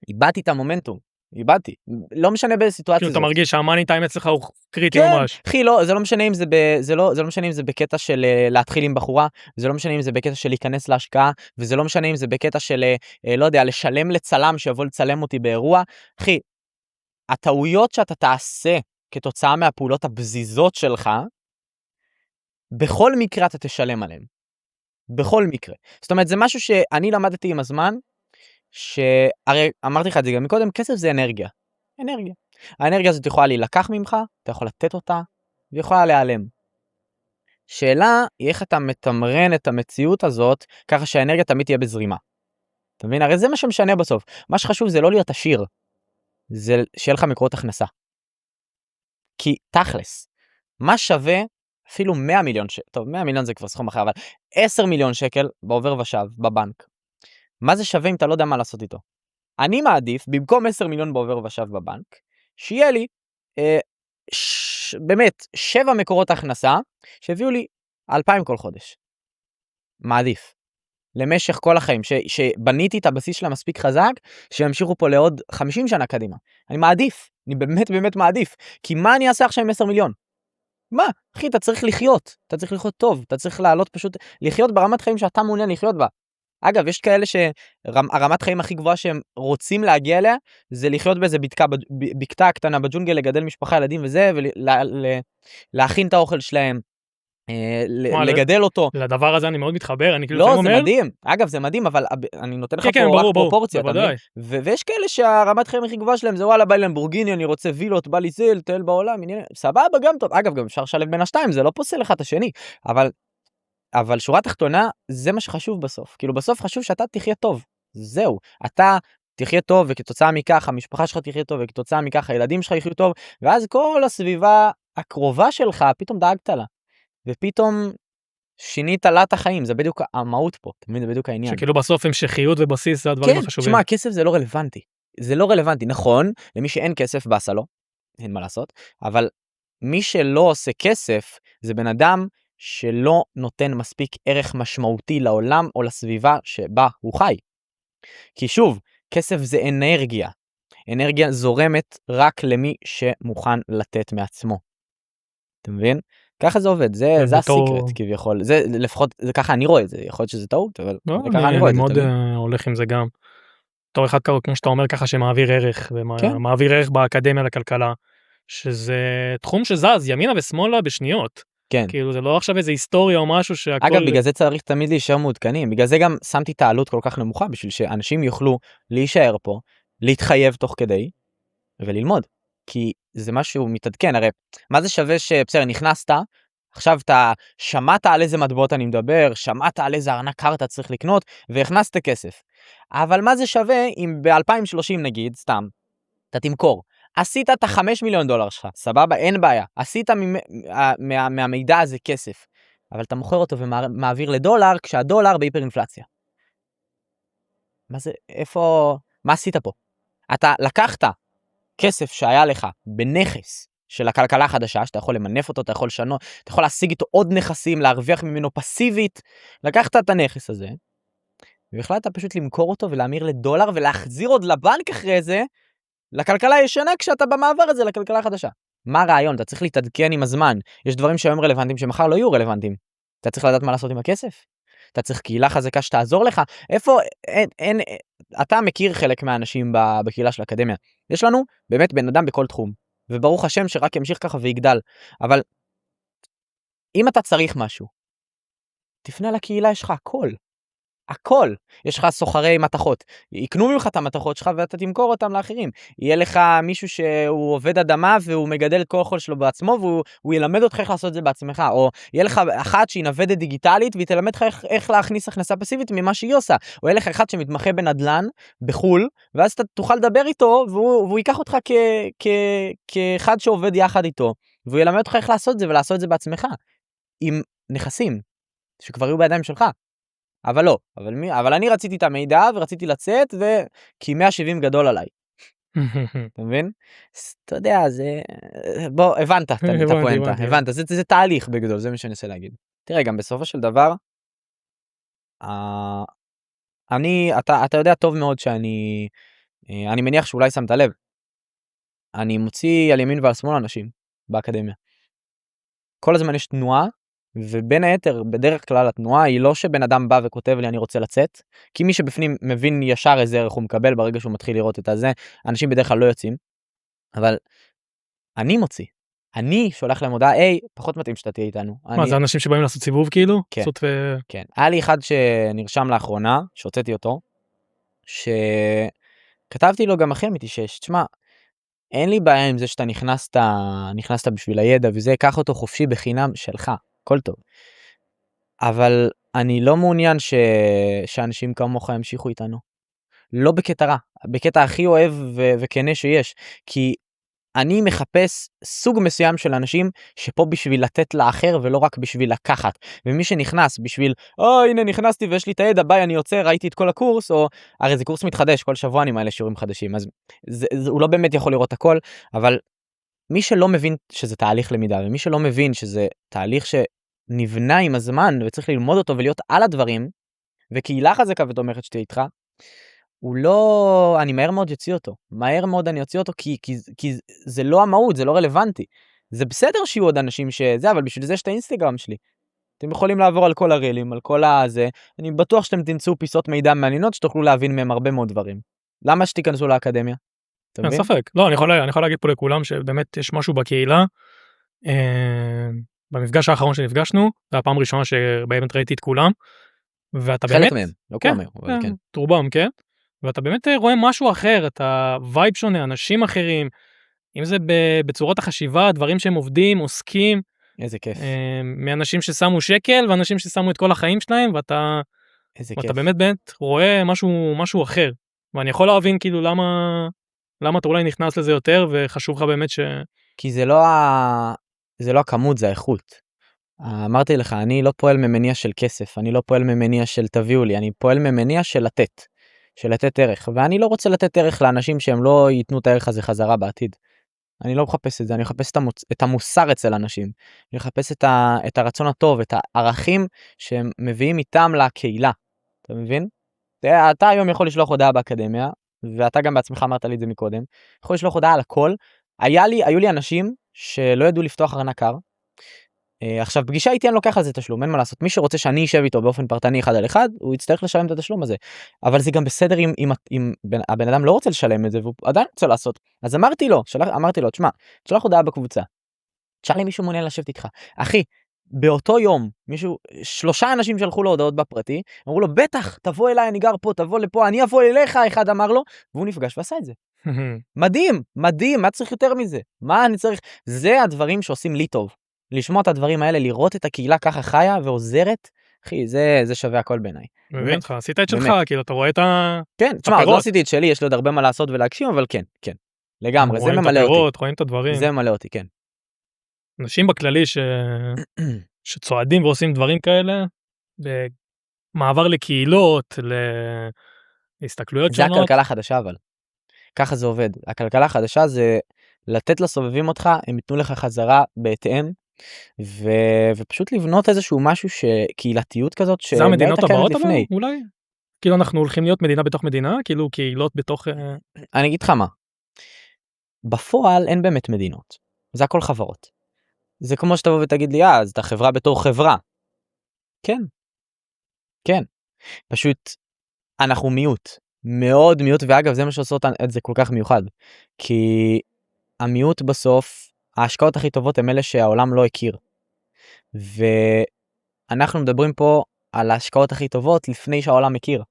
איבדתי את המומנטום. איבדתי. לא משנה באיזה סיטואציה כאילו זאת. אתה מרגיש שהמאני טיים אצלך הוא קריטי כן, ממש. אחי, זה לא משנה אם זה משנה אם זה בקטע של להתחיל עם בחורה, זה לא משנה אם זה בקטע של להיכנס להשקעה, וזה לא משנה אם זה בקטע של, לא יודע, לשלם לצלם שיבוא לצלם אותי באירוע. אחי, הטעויות שאתה תעשה כתוצאה מהפעולות הבזיזות שלך, בכל מקרה אתה תשלם עליהם. בכל מקרה. זאת אומרת, זה משהו שאני למדתי עם הזמן, שהרי אמרתי לך את זה גם מקודם, כסף זה אנרגיה. אנרגיה. האנרגיה הזאת יכולה להילקח ממך, אתה יכול לתת אותה, ויכולה להיעלם. שאלה היא איך אתה מתמרן את המציאות הזאת, ככה שהאנרגיה תמיד תהיה בזרימה. אתה מבין? הרי זה מה שמשנה בסוף. מה שחשוב זה לא להיות עשיר, זה שיהיה לך מקורות הכנסה. כי תכלס, מה שווה אפילו 100 מיליון שקל, טוב 100 מיליון זה כבר סכום אחר, אבל 10 מיליון שקל בעובר ושב בבנק. מה זה שווה אם אתה לא יודע מה לעשות איתו? אני מעדיף, במקום 10 מיליון בעובר ושב בבנק, שיהיה לי באמת 7 מקורות הכנסה, שהביאו לי 2,000 כל חודש. מעדיף. למשך כל החיים, שבניתי את הבסיס שלה מספיק חזק, שימשיכו פה לעוד 50 שנה קדימה. אני מעדיף, אני באמת מעדיף. כי מה אני אעשה עכשיו עם 10 מיליון? מה? אחי, אתה צריך לחיות טוב, אתה צריך לעלות פשוט, לחיות ברמת חיים שאתה מעוניין לחיות בה. אגב, יש כאלה שהרמת חיים הכי גבוהה שהם רוצים להגיע אליה, זה לחיות באיזה בקתה קטנה בג'ונגל, לגדל משפחה, ילדים וזה, ולהכין את האוכל שלהם, לגדל אותו. לדבר הזה אני מאוד מתחבר, אני כאילו לא, לפעמים זה אומר, מדהים. אגב, זה מדהים, אבל אני נותן לך כן, פה רק ברור, פרופורציה, אתה מבין? בוודאי. ויש כאלה שהרמת חיים הכי גבוהה שלהם זה וואלה, בא לי למבורגיני, אני רוצה וילות, בא לי זה, לטייל בעולם, סבבה, גם טוב. אגב, גם אפשר לשלב בין השתיים, זה לא פוסל אחד את השני, אבל שורה תחתונה, זה מה שחשוב בסוף. כאילו בסוף חשוב שאתה תחיה טוב. זהו. אתה תחיה טוב, וכתוצאה מכך המשפחה שלך תחיה טוב, וכתוצאה מכך הילדים שלך יחיו טוב, ואז כל הסביבה הקרובה שלך, פתאום דאגת לה. ופתאום שינית לה את החיים. זה בדיוק המהות פה. תמיד זה בדיוק העניין. שכאילו בסוף המשכיות ובסיס זה הדברים כן, החשובים. תשמע, כסף זה לא רלוונטי. זה לא רלוונטי. נכון, למי שאין כסף באסה לו, אין מה לעשות, אבל מי שלא עושה כסף, זה בן אדם שלא נותן מספיק ערך משמעותי לעולם או לסביבה שבה הוא חי. כי שוב, כסף זה אנרגיה. אנרגיה זורמת רק למי שמוכן לתת מעצמו. אתה מבין? ככה זה עובד, זה הסיקרט כביכול. זה לפחות, זה ככה אני רואה את זה. יכול להיות שזה טעות, אבל ככה אני רואה את זה. אני מאוד הולך עם זה גם. בתור אחד כמו שאתה אומר ככה שמעביר ערך, ומעביר ערך באקדמיה לכלכלה, שזה תחום שזז ימינה ושמאלה בשניות. כן. כאילו זה לא עכשיו איזה היסטוריה או משהו שהכל... אגב, בגלל זה צריך תמיד להישאר מעודכנים. בגלל זה גם שמתי את העלות כל כך נמוכה, בשביל שאנשים יוכלו להישאר פה, להתחייב תוך כדי, וללמוד. כי זה משהו מתעדכן. הרי מה זה שווה שבסדר, נכנסת, עכשיו אתה שמעת על איזה מטבעות אני מדבר, שמעת על איזה ארנק קארטה צריך לקנות, והכנסת כסף. אבל מה זה שווה אם ב-2030 נגיד, סתם, אתה תמכור. עשית את ה$5 מיליון שלך, סבבה? אין בעיה. עשית מהמידע הזה כסף. אבל אתה מוכר אותו ומעביר לדולר, כשהדולר בהיפר-אינפלציה. מה זה, איפה, מה עשית פה? אתה לקחת כסף שהיה לך בנכס של הכלכלה החדשה, שאתה יכול למנף אותו, אתה יכול לשנות, אתה יכול להשיג איתו עוד נכסים, להרוויח ממנו פסיבית. לקחת את הנכס הזה, והחלטת פשוט למכור אותו ולהמיר לדולר, ולהחזיר עוד לבנק אחרי זה, לכלכלה הישנה כשאתה במעבר הזה לכלכלה החדשה. מה הרעיון? אתה צריך להתעדכן עם הזמן. יש דברים שהיום רלוונטיים שמחר לא יהיו רלוונטיים. אתה צריך לדעת מה לעשות עם הכסף. אתה צריך קהילה חזקה שתעזור לך. איפה, אתה מכיר חלק מהאנשים בקהילה של האקדמיה. יש לנו באמת בן אדם בכל תחום. וברוך השם שרק ימשיך ככה ויגדל. אבל אם אתה צריך משהו, תפנה לקהילה, יש לך הכל. הכל. יש לך סוחרי מתכות. יקנו ממך את המתכות שלך ואתה תמכור אותם לאחרים. יהיה לך מישהו שהוא עובד אדמה והוא מגדל את כל החול שלו בעצמו והוא ילמד אותך איך לעשות את זה בעצמך. או יהיה לך אחת שהיא נוודת דיגיטלית והיא תלמד לך איך להכניס הכנסה פסיבית ממה שהיא עושה. או יהיה לך אחד שמתמחה בנדלן בחול, ואז אתה תוכל לדבר איתו והוא ייקח אותך כאחד שעובד יחד איתו. והוא ילמד אותך איך לעשות את זה ולעשות את זה בעצמך. עם נכסים שכבר יהיו בידיים שלך. אבל לא, אבל אני רציתי את המידע ורציתי לצאת כי 170 גדול עליי. אתה מבין? אתה יודע, זה... בוא, הבנת את הפואנטה, הבנת, זה תהליך בגדול, זה מה שאני אנסה להגיד. תראה, גם בסופו של דבר, אתה יודע טוב מאוד אני מניח שאולי שמת לב, אני מוציא על ימין ועל שמאל אנשים באקדמיה. כל הזמן יש תנועה, ובין היתר, בדרך כלל התנועה היא לא שבן אדם בא וכותב לי אני רוצה לצאת, כי מי שבפנים מבין ישר איזה ערך הוא מקבל ברגע שהוא מתחיל לראות את הזה, אנשים בדרך כלל לא יוצאים, אבל אני מוציא, אני שולח להם הודעה, פחות מתאים שאתה תהיה איתנו. מה, זה אנשים שבאים לעשות סיבוב כאילו? כן, כן. היה לי אחד שנרשם לאחרונה, שהוצאתי אותו, שכתבתי לו גם אחרי אמיתי תשמע, אין לי בעיה עם זה שאתה נכנסת בשביל הידע וזה, קח אותו חופשי בחינם שלך. הכל טוב. אבל אני לא מעוניין שאנשים כמוך ימשיכו איתנו. לא בקטע רע, בקטע הכי אוהב וכנה שיש. כי אני מחפש סוג מסוים של אנשים שפה בשביל לתת לאחר ולא רק בשביל לקחת. ומי שנכנס בשביל, הנה נכנסתי ויש לי את הידע, ביי אני יוצא, ראיתי את כל הקורס, או הרי זה קורס מתחדש, כל שבוע אני מעלה שיעורים חדשים, אז הוא לא באמת יכול לראות הכל, אבל מי שלא מבין שזה תהליך למידה, ומי שלא מבין שזה תהליך שנבנה עם הזמן, וצריך ללמוד אותו ולהיות על הדברים, וקהילה חזקה ותומכת שתהיה איתך, הוא לא, אני מהר מאוד יוציא אותו. מהר מאוד אני יוציא אותו, כי זה לא המהות, זה לא רלוונטי. זה בסדר שיהיו עוד אנשים שזה, אבל בשביל זה יש את האינסטגרם שלי. אתם יכולים לעבור על כל הרילים, על כל הזה, אני בטוח שאתם תמצאו פיסות מידע מעניינות שתוכלו להבין מהם הרבה מאוד דברים. למה שתיכנסו לאקדמיה? אתה אין מבין? ספק. לא, אני יכול להגיד פה לכולם שבאמת יש משהו בקהילה. במפגש האחרון שנפגשנו, זה הפעם הראשונה שבאמת ראיתי את כולם, ואתה באמת... חלק מהם, לא כולם היו, אבל כן. את רובם, כן. ואתה באמת רואה משהו אחר, אתה וייב שונה, אנשים אחרים, אם זה בצורות החשיבה, דברים שהם עובדים, עוסקים, איזה כיף. מאנשים ששמו שקל, ואנשים ששמו את כל החיים שלהם, ואתה באמת רואה משהו אחר. ואני יכול להבין כאילו למה אתה אולי נכנס לזה יותר, וחשוב לך באמת כי זה לא הכמות, זה האיכות. אמרתי לך, אני לא פועל ממניע של כסף, אני לא פועל ממניע של תביאו לי, אני פועל ממניע של לתת ערך, ואני לא רוצה לתת ערך לאנשים שהם לא ייתנו את הערך הזה חזרה בעתיד. אני לא מחפש את זה, אני מחפש את המוסר אצל אנשים, אני מחפש את הרצון הטוב, את הערכים שהם מביאים איתם לקהילה, אתה מבין? אתה היום יכול לשלוח הודעה באקדמיה, ואתה גם בעצמך אמרת לי את זה מקודם, יכול לשלוח הודעה על הכל, היו לי אנשים שלא ידעו לפתוח ארנק קר, עכשיו פגישה איתי אני לוקח על זה תשלום, אין מה לעשות, מי שרוצה שאני אשב איתו באופן פרטני אחד על אחד, הוא יצטרך לשלם את התשלום הזה, אבל זה גם בסדר אם הבן אדם לא רוצה לשלם את זה, והוא עדיין רוצה לעשות, אז אמרתי לו, תשמע, תשלח הודעה בקבוצה, תשאל לי מישהו מעוניין לשבת איתך, אחי, באותו יום, 3 אנשים שלחו לו הודעות בפרטי, אמרו לו, בטח, תבוא אליי, אני גר פה, תבוא לפה, אני אבוא אליך, אחד אמר לו, והוא נפגש ועשה את זה. מדהים, מה צריך יותר מזה? מה אני צריך? זה הדברים שעושים לי טוב. לשמוע את הדברים האלה, לראות את הקהילה ככה חיה ועוזרת, אחי, זה שווה הכל בעיניי. מבין אותך, עשית את שלך, כאילו אתה רואה את כן, תשמע, לא עשיתי את שלי, יש לי עוד הרבה מה לעשות ולהגשים, אבל כן, לגמרי, זה ממלא אותי. רואים את הדברים. זה ממלא אותי, כן. אנשים בכללי שצועדים ועושים דברים כאלה, במעבר לקהילות, להסתכלויות שונות. זה הכלכלה החדשה, אבל. ככה זה עובד. הכלכלה החדשה זה לתת לסובבים אותך, הם ייתנו לך חזרה בהתאם, ופשוט לבנות איזשהו משהו שקהילתיות כזאת, זה המדינות הבאות אבל אולי? כאילו אנחנו הולכים להיות מדינה בתוך מדינה, כאילו קהילות בתוך... אני אגיד לך מה, בפועל אין באמת מדינות, זה הכל חברות. זה כמו שתבוא ותגיד לי, אז אתה חברה בתור חברה. כן. פשוט אנחנו מיעוט, מאוד מיעוט, ואגב זה מה שעושות את זה כל כך מיוחד, כי המיעוט בסוף, ההשקעות הכי טובות הם אלה שהעולם לא הכיר. ואנחנו מדברים פה על ההשקעות הכי טובות לפני שהעולם מכיר.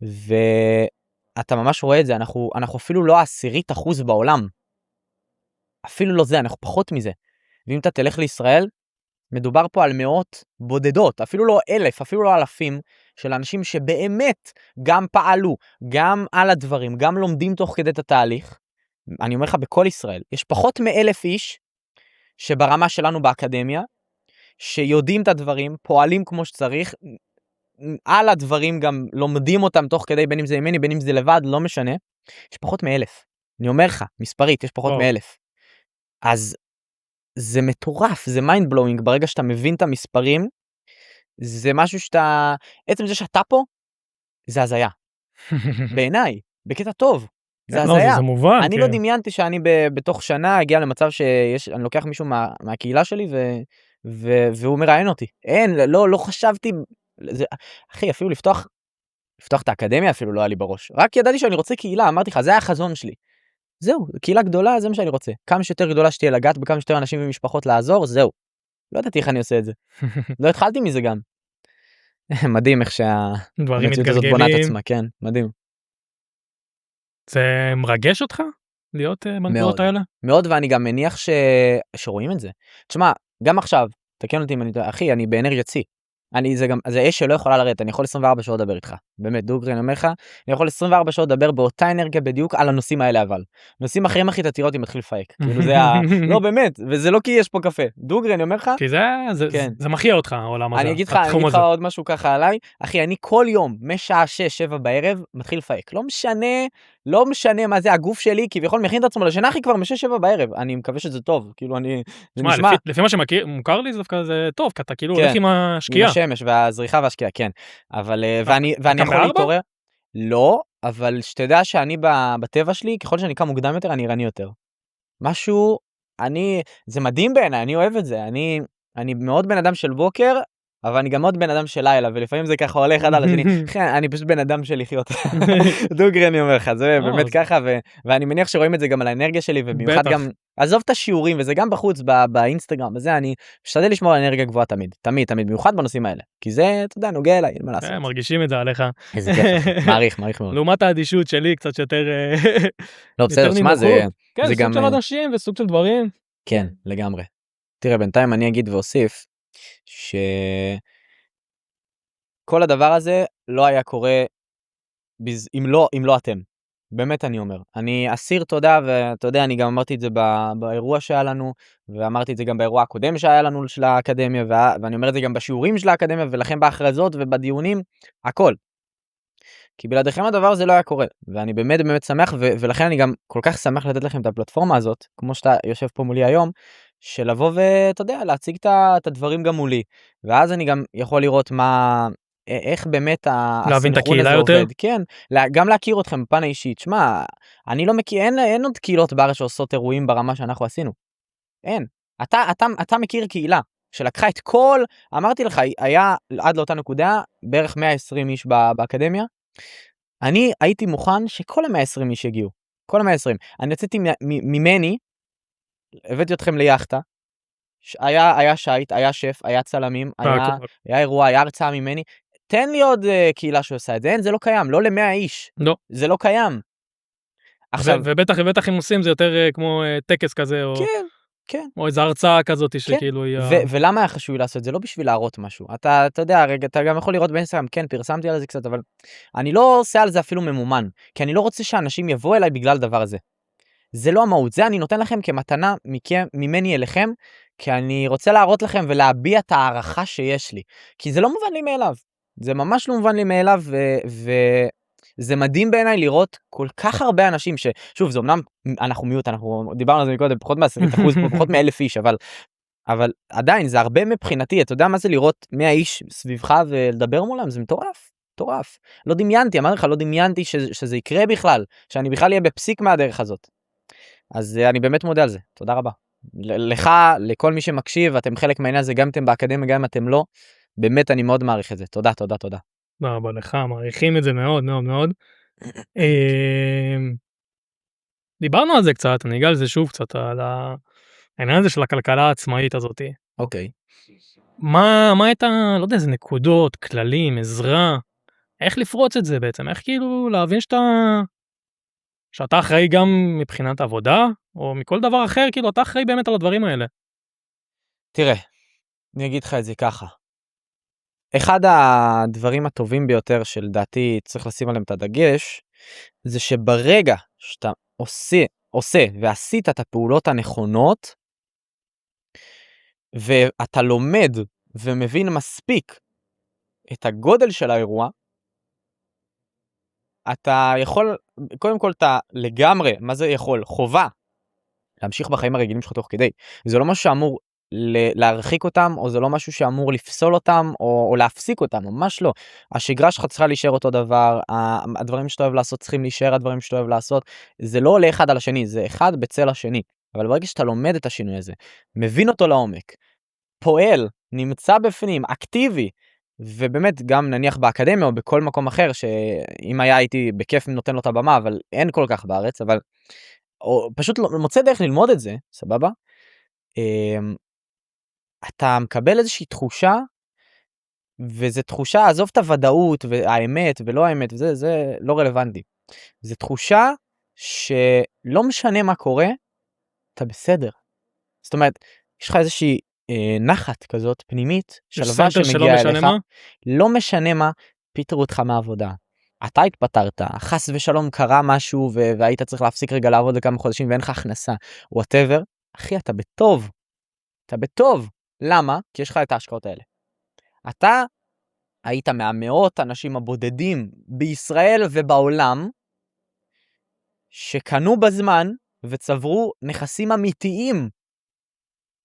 ואתה ממש רואה את זה, אנחנו אפילו לא 10% בעולם. אפילו לא זה, אנחנו פחות מזה. ואם אתה תלך לישראל, מדובר פה על מאות בודדות, אפילו לא 1,000, אפילו לא אלפים, של אנשים שבאמת גם פעלו, גם על הדברים, גם לומדים תוך כדי את התהליך. אני אומר לך, בכל ישראל, יש פחות מ1,000 איש, שברמה שלנו באקדמיה, שיודעים את הדברים, פועלים כמו שצריך, על הדברים גם לומדים אותם תוך כדי, בין אם זה ימני, בין אם זה לבד, לא משנה. יש פחות מ1,000. אני אומר לך, מספרית, יש פחות מ1,000. אז זה מטורף, זה mind blowing, ברגע שאתה מבין את המספרים, זה משהו שאתה, עצם זה שאתה פה, זה הזיה. בעיניי, בקטע טוב. זה הזיה. זה מובן. אני לא דמיינתי שאני בתוך שנה אגיע למצב שאני לוקח מישהו מהקהילה שלי והוא מראיין אותי. לא חשבתי, אחי, אפילו לפתוח את האקדמיה אפילו לא היה לי בראש. רק ידעתי שאני רוצה קהילה, אמרתי לך, זה היה החזון שלי. זהו, קהילה גדולה, זה מה שאני רוצה. כמה שיותר גדולה שתהיה לגעת, בכמה שיותר אנשים ומשפחות לעזור, זהו. לא ידעתי איך אני עושה את זה. לא התחלתי מזה גם. מדהים איך שהמציאות הזאת בונה את עצמה, כן, מדהים. זה מרגש אותך להיות בנקודות האלה? מאוד, ואני גם מניח שרואים את זה. תשמע, גם עכשיו, תקן אותי אם אני טועה, אחי, אני באנרגיה צי. זה אש שלא יכולה לרדת, אני יכול 24 שעות לדבר איתך. באמת, דוגרי, אני אומר לך, אני יכול 24 שעות לדבר באותה אנרגיה בדיוק על הנושאים האלה, אבל. נושאים אחרים אחי, אתה תראה אותי מתחיל לפייק. כאילו זה לא באמת, וזה לא כי יש פה קפה. דוגרי, אני אומר לך. כי זה מחיה אותך, העולם הזה. אני אגיד לך עוד משהו ככה עליי. אחי, אני כל יום, משעה 6-7 בערב, מתחיל לפייק. לא משנה מה זה הגוף שלי, כביכול מכין את עצמו לשינה, אחי, כבר מ6-7 בערב. אני מקווה שזה טוב. כאילו זה נשמע. לפי מה שמוכר לי, זה דווקא זה טוב, כי אתה כאילו הולך עם השקיעה. השמש והזריחה והשקיעה, כן. אבל, ואני יכול להתעורר. לא, אבל שתדע שאני בטבע שלי, ככל שאני קם מוקדם יותר, אני ערני יותר. משהו, זה מדהים בעיניי, אני אוהב את זה. אני מאוד בן אדם של בוקר, אבל אני גם עוד בן אדם של לילה, ולפעמים זה ככה הולך אחד על השני. אחי, אני פשוט בן אדם של לחיות. דוגרי אני אומר לך, זה באמת ככה, ואני מניח שרואים את זה גם על האנרגיה שלי, ובמיוחד גם, עזוב את השיעורים, וזה גם בחוץ, באינסטגרם, וזה, אני משתדל לשמור על אנרגיה גבוהה תמיד, תמיד, תמיד, במיוחד בנושאים האלה. כי זה, אתה יודע, נוגע אליי, אין מה לעשות. מרגישים את זה עליך. איזה כיף, מעריך מאוד. לעומת האדישות שלי, קצת יותר... לא, בסדר, שמה, זה גם... סוג של אנשים וסוג של דברים. כן, לגמרי. תראה, בינתיים אני אגיד ואוסיף, שכל הדבר הזה לא היה קורה אם לא אתם. באמת אני אומר. אני אסיר תודה, ואתה יודע, אני גם אמרתי את זה באירוע שהיה לנו, ואמרתי את זה גם באירוע הקודם שהיה לנו של האקדמיה, ואני אומר את זה גם בשיעורים של האקדמיה, ולכן בהכרזות ובדיונים, הכל. כי בלעדיכם הדבר הזה לא היה קורה, ואני באמת באמת שמח, ולכן אני גם כל כך שמח לתת לכם את הפלטפורמה הזאת, כמו שאתה יושב פה מולי היום, של לבוא ואתה יודע, להציג את הדברים גם מולי, ואז אני גם יכול לראות איך באמת להבין את הקהילה הזה יותר? עובד. כן, גם להכיר אתכם בפן האישית. שמה, אני לא מכיר, אין עוד קהילות בארץ שעושות אירועים ברמה שאנחנו עשינו. אין. אתה מכיר קהילה שלקחה את אמרתי לך, היה עד לאותה נקודה בערך 120 איש באקדמיה. אני הייתי מוכן שכל ה-120 איש יגיעו. כל ה-120. אני יצאתי ממני, הבאתי אתכם ליחטה, היה שייט, היה שף, היה צלמים, היה אירוע, היה הרצאה ממני. תן לי עוד קהילה שעושה את זה, זה לא קיים, לא ל100 איש. לא. זה לא קיים. עכשיו... ובטח אם עושים זה יותר כמו טקס כזה, או... כן, כן. או איזו הרצאה כזאת שכאילו... ולמה היה חשוב לעשות? זה לא בשביל להראות משהו. אתה יודע, רגע, אתה גם יכול לראות באינסטגרם, כן, פרסמתי על זה קצת, אבל אני לא עושה על זה אפילו ממומן, כי אני לא רוצה שאנשים יבואו אליי בגלל דבר הזה. זה לא המהות, זה אני נותן לכם כמתנה ממני אליכם, כי אני רוצה להראות לכם ולהביע את הערכה שיש לי. כי זה לא מובן לי מאליו. זה ממש לא מובן לי מאליו, וזה מדהים בעיניי לראות כל כך הרבה אנשים, ששוב, זה אמנם, אנחנו מיעוט, אנחנו דיברנו על זה מקודם, פחות מ10%, פחות מ1,000 איש, אבל עדיין, זה הרבה מבחינתי, אתה יודע מה זה לראות 100 איש סביבך ולדבר מולם, זה מטורף, מטורף. לא דמיינתי, אמרתי לך, לא דמיינתי שזה יקרה בכלל, שאני בכלל אהיה בפסיק מהדרך הזאת. אז אני באמת מודה על זה, תודה רבה. לך, לכל מי שמקשיב, אתם חלק מהעניין הזה, גם אתם באקדמיה, גם אם אתם לא, באמת אני מאוד מעריך את זה, תודה, תודה, תודה. תודה רבה לך, מעריכים את זה מאוד מאוד מאוד. דיברנו על זה קצת, אני אגע על זה שוב קצת, על העניין הזה של הכלכלה העצמאית הזאת. אוקיי. מה הייתה, לא יודע, איזה נקודות, כללים, עזרה, איך לפרוץ את זה בעצם, איך כאילו להבין שאתה אחראי גם מבחינת עבודה, או מכל דבר אחר, כאילו אתה אחראי באמת על הדברים האלה. תראה, אני אגיד לך את זה ככה. אחד הדברים הטובים ביותר שלדעתי צריך לשים עליהם את הדגש, זה שברגע שאתה עושה ועשית את הפעולות הנכונות, ואתה לומד ומבין מספיק את הגודל של האירוע, אתה יכול, קודם כל אתה לגמרי, מה זה יכול? חובה, להמשיך בחיים הרגילים שלך תוך כדי. זה לא משהו שאמור להרחיק אותם, או זה לא משהו שאמור לפסול אותם, או להפסיק אותם, ממש לא. השגרה שלך צריכה להישאר אותו דבר, הדברים שאתה אוהב לעשות צריכים להישאר הדברים שאתה אוהב לעשות, זה לא עולה אחד על השני, זה אחד בצל השני. אבל ברגע שאתה לומד את השינוי הזה, מבין אותו לעומק, פועל, נמצא בפנים, אקטיבי, ובאמת גם נניח באקדמיה או בכל מקום אחר, שאם היה הייתי בכיף נותן לו את הבמה, אבל אין כל כך בארץ, אבל או פשוט מוצא דרך ללמוד את זה, סבבה? אתה מקבל איזושהי תחושה, וזו תחושה, עזוב את הוודאות והאמת ולא האמת, זה לא רלוונטי. זו תחושה שלא משנה מה קורה, אתה בסדר. זאת אומרת, יש לך איזושהי נחת כזאת פנימית, שלווה שמגיעה אליך, לא משנה מה, פיטרו אותך מהעבודה. אתה התפטרת, חס ושלום קרה משהו, והיית צריך להפסיק רגע לעבוד לכמה חודשים, ואין לך הכנסה, whatever, אחי, אתה בטוב. אתה בטוב. למה? כי יש לך את ההשקעות האלה. אתה היית מהמאות אנשים הבודדים בישראל ובעולם, שקנו בזמן וצברו נכסים אמיתיים,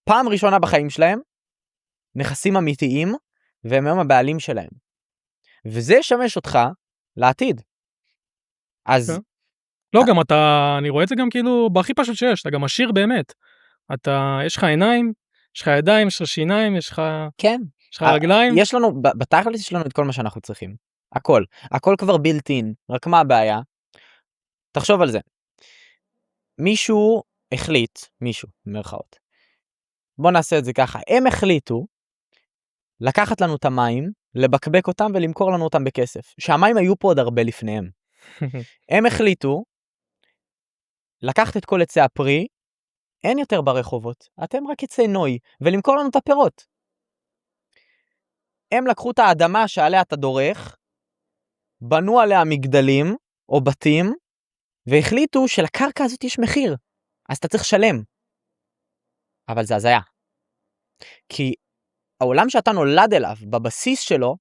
פעם ראשונה בחיים שלהם, נכסים אמיתיים, והם היום הבעלים שלהם. וזה ישמש אותך לעתיד. אז... לא, גם אני רואה את זה גם כאילו, בהכי פשוט שיש, אתה גם עשיר באמת. יש לך עיניים, יש לך ידיים, יש לך שיניים, יש לך... כן. יש לך רגליים? יש לנו, בתכלס יש לנו את כל מה שאנחנו צריכים. הכל כבר built in, רק מה הבעיה? תחשוב על זה. מישהו, במרכאות. בוא נעשה את זה ככה. הם החליטו לקחת לנו את המים, לבקבק אותם ולמכור לנו אותם בכסף. שהמים היו פה עוד הרבה לפניהם. הם החליטו לקחת את כל עצי הפרי, אין יותר ברחובות, אתם רק עצי נוי, ולמכור לנו את הפירות. הם לקחו את האדמה שעליה אתה דורך, בנו עליה מגדלים או בתים, והחליטו שלקרקע הזאת יש מחיר, אז אתה צריך לשלם. אבל זה הזיה. כי העולם שאתה נולד אליו, בבסיס שלו,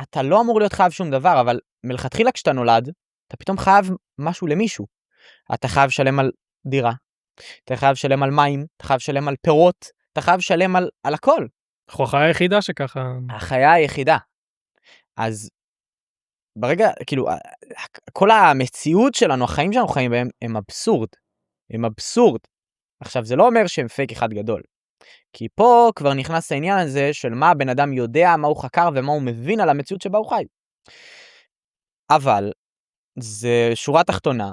אתה לא אמור להיות חייב שום דבר, אבל מלכתחילה כשאתה נולד, אתה פתאום חייב משהו למישהו. אתה חייב לשלם על דירה, אתה חייב לשלם על מים, אתה חייב לשלם על פירות, אתה חייב לשלם על הכל. אנחנו החיה היחידה שככה... החיה היחידה. אז ברגע, כאילו, כל המציאות שלנו, החיים שאנחנו חיים בהם, הם אבסורד. הם אבסורד. עכשיו, זה לא אומר שהם פייק אחד גדול. כי פה כבר נכנס העניין הזה של מה הבן אדם יודע, מה הוא חקר ומה הוא מבין על המציאות שבה הוא חי. אבל, זה שורה תחתונה,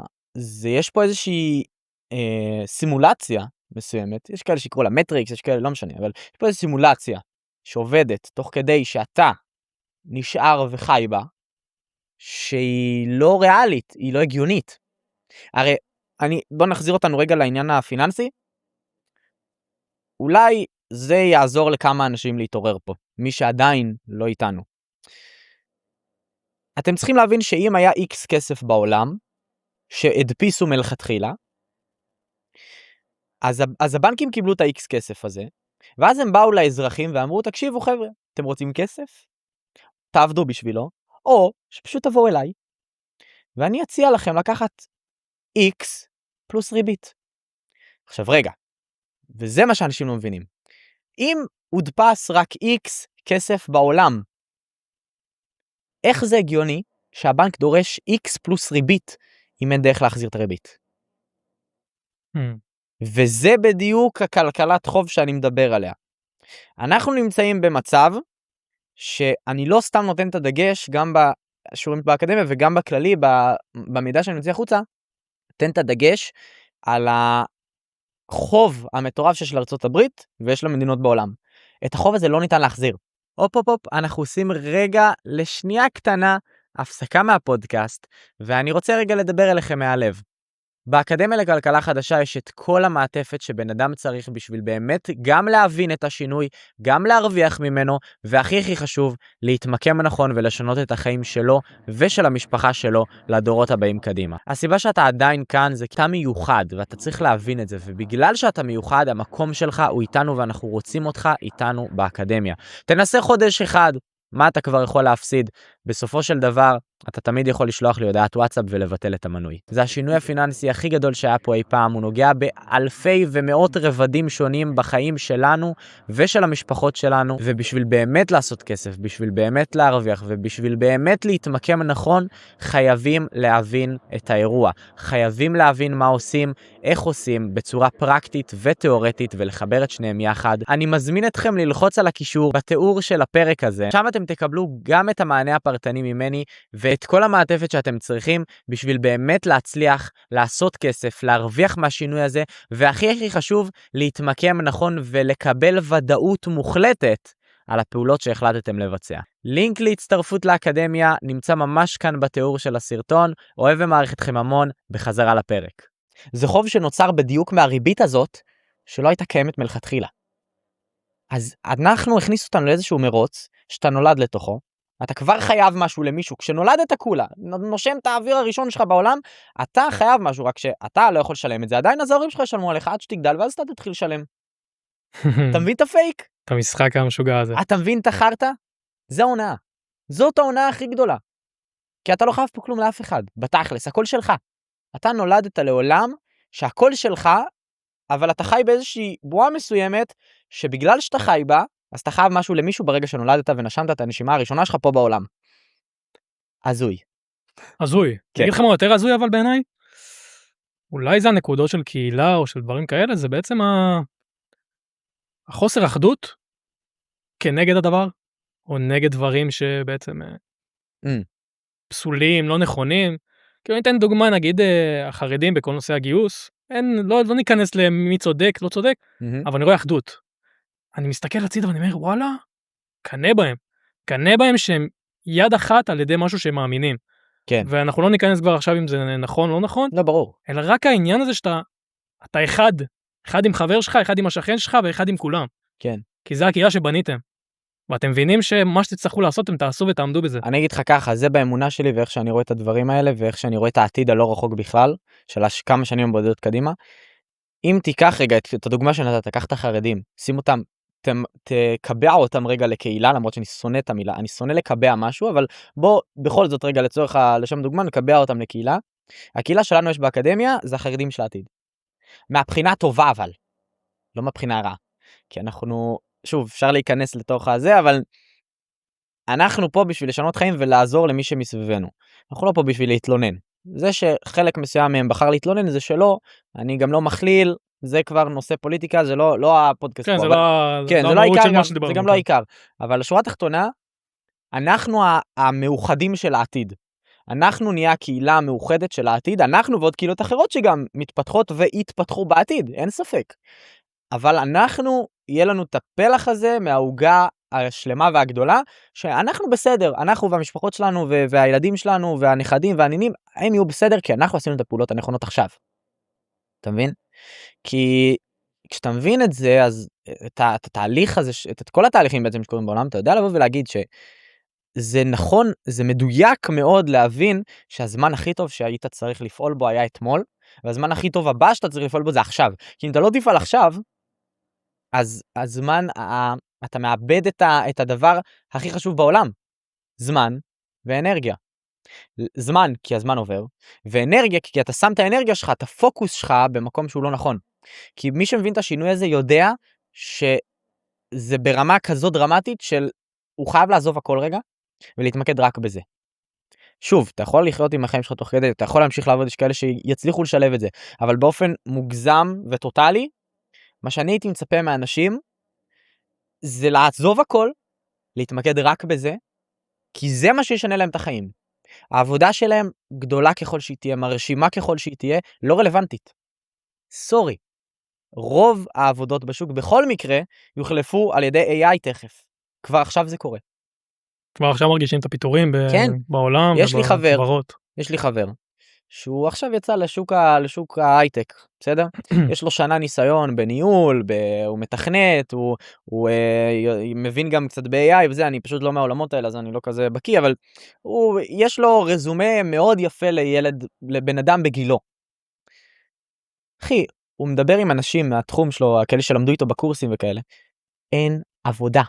יש פה איזושהי סימולציה מסוימת, יש כאלה שיקראו לה מטריקס, יש כאלה, לא משנה, אבל יש פה איזושהי סימולציה שעובדת תוך כדי שאתה נשאר וחי בה, שהיא לא ריאלית, היא לא הגיונית. הרי, בוא נחזיר אותנו רגע לעניין הפיננסי, אולי זה יעזור לכמה אנשים להתעורר פה, מי שעדיין לא איתנו. אתם צריכים להבין שאם היה X כסף בעולם, שהדפיסו מלכתחילה, אז הבנקים קיבלו את ה-X כסף הזה, ואז הם באו לאזרחים ואמרו, תקשיבו חבר'ה, אתם רוצים כסף? תעבדו בשבילו, או שפשוט תבואו אליי, ואני אציע לכם לקחת X פלוס ריבית. עכשיו רגע, וזה מה שאנשים לא מבינים. אם הודפס רק X כסף בעולם, איך זה הגיוני שהבנק דורש X פלוס ריבית, אם אין דרך להחזיר את הריבית? וזה בדיוק הכלכלת חוב שאני מדבר עליה. אנחנו נמצאים במצב שאני לא סתם נותן את הדגש, גם בשיעורים באקדמיה וגם בכללי, במידע שאני מציע חוצה, נותן את הדגש על החוב המטורף שיש לארצות הברית ויש למדינות בעולם. את החוב הזה לא ניתן להחזיר. הופ, אנחנו עושים רגע לשנייה קטנה הפסקה מהפודקאסט, ואני רוצה רגע לדבר אליכם מהלב. באקדמיה לכלכלה חדשה יש את כל המעטפת שבן אדם צריך בשביל באמת גם להבין את השינוי, גם להרוויח ממנו, והכי הכי חשוב, להתמקם נכון ולשנות את החיים שלו ושל המשפחה שלו לדורות הבאים קדימה. הסיבה שאתה עדיין כאן זה כי אתה מיוחד, ואתה צריך להבין את זה, ובגלל שאתה מיוחד, המקום שלך הוא איתנו ואנחנו רוצים אותך איתנו באקדמיה. תנסה חודש אחד, מה אתה כבר יכול להפסיד? בסופו של דבר, אתה תמיד יכול לשלוח לי הודעת וואטסאפ ולבטל את המנוי. זה השינוי הפיננסי הכי גדול שהיה פה אי פעם, הוא נוגע באלפי ומאות רבדים שונים בחיים שלנו ושל המשפחות שלנו, ובשביל באמת לעשות כסף, בשביל באמת להרוויח ובשביל באמת להתמקם נכון, חייבים להבין את האירוע. חייבים להבין מה עושים, איך עושים, בצורה פרקטית ותיאורטית ולחבר את שניהם יחד. אני מזמין אתכם ללחוץ על הקישור בתיאור של הפרק הזה, שם אתם תקבלו גם את המענה הפרטני ממני ואת כל המעטפת שאתם צריכים בשביל באמת להצליח, לעשות כסף, להרוויח מהשינוי הזה, והכי הכי חשוב, להתמקם נכון ולקבל ודאות מוחלטת על הפעולות שהחלטתם לבצע. לינק להצטרפות לאקדמיה נמצא ממש כאן בתיאור של הסרטון, אוהב ומעריך אתכם המון, בחזרה לפרק. זה חוב שנוצר בדיוק מהריבית הזאת, שלא הייתה קיימת מלכתחילה. אז אנחנו הכניס אותנו לאיזשהו מרוץ, שאתה נולד לתוכו, אתה כבר חייב משהו למישהו, כשנולדת כולה, נושם את האוויר הראשון שלך בעולם, אתה חייב משהו, רק שאתה לא יכול לשלם את זה, עדיין אז ההורים שלך ישלמו עליך עד שתגדל, ואז אתה תתחיל לשלם. אתה מבין את הפייק? את המשחק המשוגע הזה. אתה מבין את החרטא? זה ההונאה. זאת ההונאה הכי גדולה. כי אתה לא חייב פה כלום לאף אחד, בתכלס, הכל שלך. אתה נולדת לעולם שהכל שלך, אבל אתה חי באיזושהי בועה מסוימת, שבגלל שאתה חי בה, אז אתה חייב משהו למישהו ברגע שנולדת ונשמת את הנשימה הראשונה שלך פה בעולם. הזוי. הזוי. כן. תגיד לך מה יותר הזוי אבל בעיניי? אולי זה הנקודות של קהילה או של דברים כאלה, זה בעצם החוסר אחדות כנגד הדבר, או נגד דברים שבעצם פסולים, לא נכונים. כאילו אני אתן דוגמה, נגיד החרדים בכל נושא הגיוס, לא ניכנס למי צודק, לא צודק, אבל אני רואה אחדות. אני מסתכל הצידה ואני אומר, וואלה, קנה בהם שהם יד אחת על ידי משהו שהם מאמינים. כן. ואנחנו לא ניכנס כבר עכשיו אם זה נכון, לא נכון. לא, ברור. אלא רק העניין הזה שאתה אחד עם חבר שלך, אחד עם השכן שלך, ואחד עם כולם. כן. כי זה הקהילה שבניתם. ואתם מבינים שמה שתצטרכו לעשות, אתם תעשו ותעמדו בזה. אני אגיד לך ככה, זה באמונה שלי, ואיך שאני רואה את הדברים האלה, ואיך שאני רואה את העתיד הלא רחוק בכלל, של כמה שנים בודדות קדימה. אם תיקח רגע את הדוגמה שנתת, תקח את החרדים, שים אותם, תקבע אותם רגע לקהילה, למרות שאני שונא את המילה, אני שונא לקבע משהו, אבל בוא בכל זאת רגע לצורך לשם דוגמה, נקבע אותם לקהילה. הקהילה שלנו יש באקדמיה, זה החרדים של העתיד. מהבחינה טובה אבל, לא מהבחינה רעה. כי אנחנו, שוב, אפשר להיכנס לתוך הזה, אבל אנחנו פה בשביל לשנות חיים ולעזור למי שמסביבנו. אנחנו לא פה בשביל להתלונן. זה שחלק מסוים מהם בחר להתלונן, זה שלא, אני גם לא מכליל, זה כבר נושא פוליטיקה, זה לא הפודקאסט כן, פה. זה זה לא העיקר, זה גם לא כאן. העיקר. אבל השורה התחתונה, אנחנו המאוחדים של העתיד. אנחנו נהיה הקהילה המאוחדת של העתיד, אנחנו ועוד קהילות אחרות שגם מתפתחות והתפתחו בעתיד, אין ספק. אבל אנחנו, יהיה לנו את הפלח הזה מהעוגה השלמה והגדולה, שאנחנו בסדר, אנחנו והמשפחות שלנו והילדים שלנו והנכדים והנינים, הם יהיו בסדר כי אנחנו עשינו את הפעולות הנכונות עכשיו. אתה מבין? כי כשאתה מבין את זה, אז את התהליך הזה, את כל התהליכים בעצם שקורים בעולם, אתה יודע לבוא ולהגיד שזה נכון, זה מדויק מאוד להבין שהזמן הכי טוב שהיית צריך לפעול בו היה אתמול, והזמן הכי טוב הבא שאתה צריך לפעול בו זה עכשיו. כי אם אתה לא תפעל עכשיו, אז הזמן, אתה מאבד את הדבר הכי חשוב בעולם. זמן ואנרגיה. זמן, כי הזמן עובר, ואנרגיה, כי אתה שם את האנרגיה שלך, את הפוקוס שלך במקום שהוא לא נכון. כי מי שמבין את השינוי הזה יודע שזה ברמה כזו דרמטית של הוא חייב לעזוב הכל רגע, ולהתמקד רק בזה. שוב, אתה יכול לחיות עם החיים שלך תוך כדי, אתה יכול להמשיך לעבוד, יש כאלה שיצליחו לשלב את זה, אבל באופן מוגזם וטוטלי, מה שאני הייתי מצפה מאנשים, זה לעזוב הכל, להתמקד רק בזה, כי זה מה שישנה להם את החיים. העבודה שלהם גדולה ככל שהיא תהיה, מרשימה ככל שהיא תהיה, לא רלוונטית. סורי. רוב העבודות בשוק בכל מקרה יוחלפו על ידי AI תכף. כבר עכשיו זה קורה. כבר עכשיו מרגישים את הפיטורים כן. בעולם. יש לי חבר, שהוא עכשיו יצא לשוק ההייטק, בסדר? יש לו שנה ניסיון בניהול, הוא מתכנת, הוא מבין גם קצת ב-AI וזה, אני פשוט לא מהעולמות האלה, אז אני לא כזה בקיא, אבל יש לו רזומה מאוד יפה לבן אדם בגילו. אחי, הוא מדבר עם אנשים מהתחום שלו, כאלה שלמדו איתו בקורסים וכאלה, אין עבודה.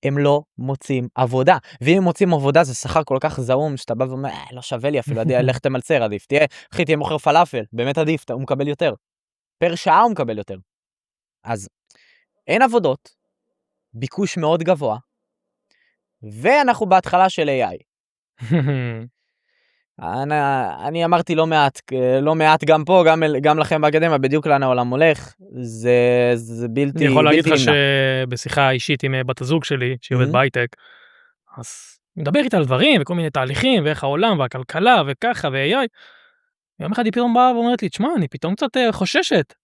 הם לא מוצאים עבודה, ואם הם מוצאים עבודה זה שכר כל כך זעום שאתה בא ואומר, לא שווה לי אפילו, לך תמלצר, עדיף, תהיה מוכר פלאפל, באמת עדיף, הוא מקבל יותר, פר שעה הוא מקבל יותר. אז אין עבודות, ביקוש מאוד גבוה, ואנחנו בהתחלה של AI. אני אמרתי לא מעט גם פה, גם לכם באקדמיה, בדיוק לאן העולם הולך, זה בלתי... אני יכול להגיד לך שבשיחה אישית עם בת הזוג שלי, שהיא עובדת בהייטק, אז מדבר איתה על דברים וכל מיני תהליכים, ואיך העולם והכלכלה וככה ו-AI, יום אחד היא פתאום באה ואומרת לי, תשמע, אני פתאום קצת חוששת,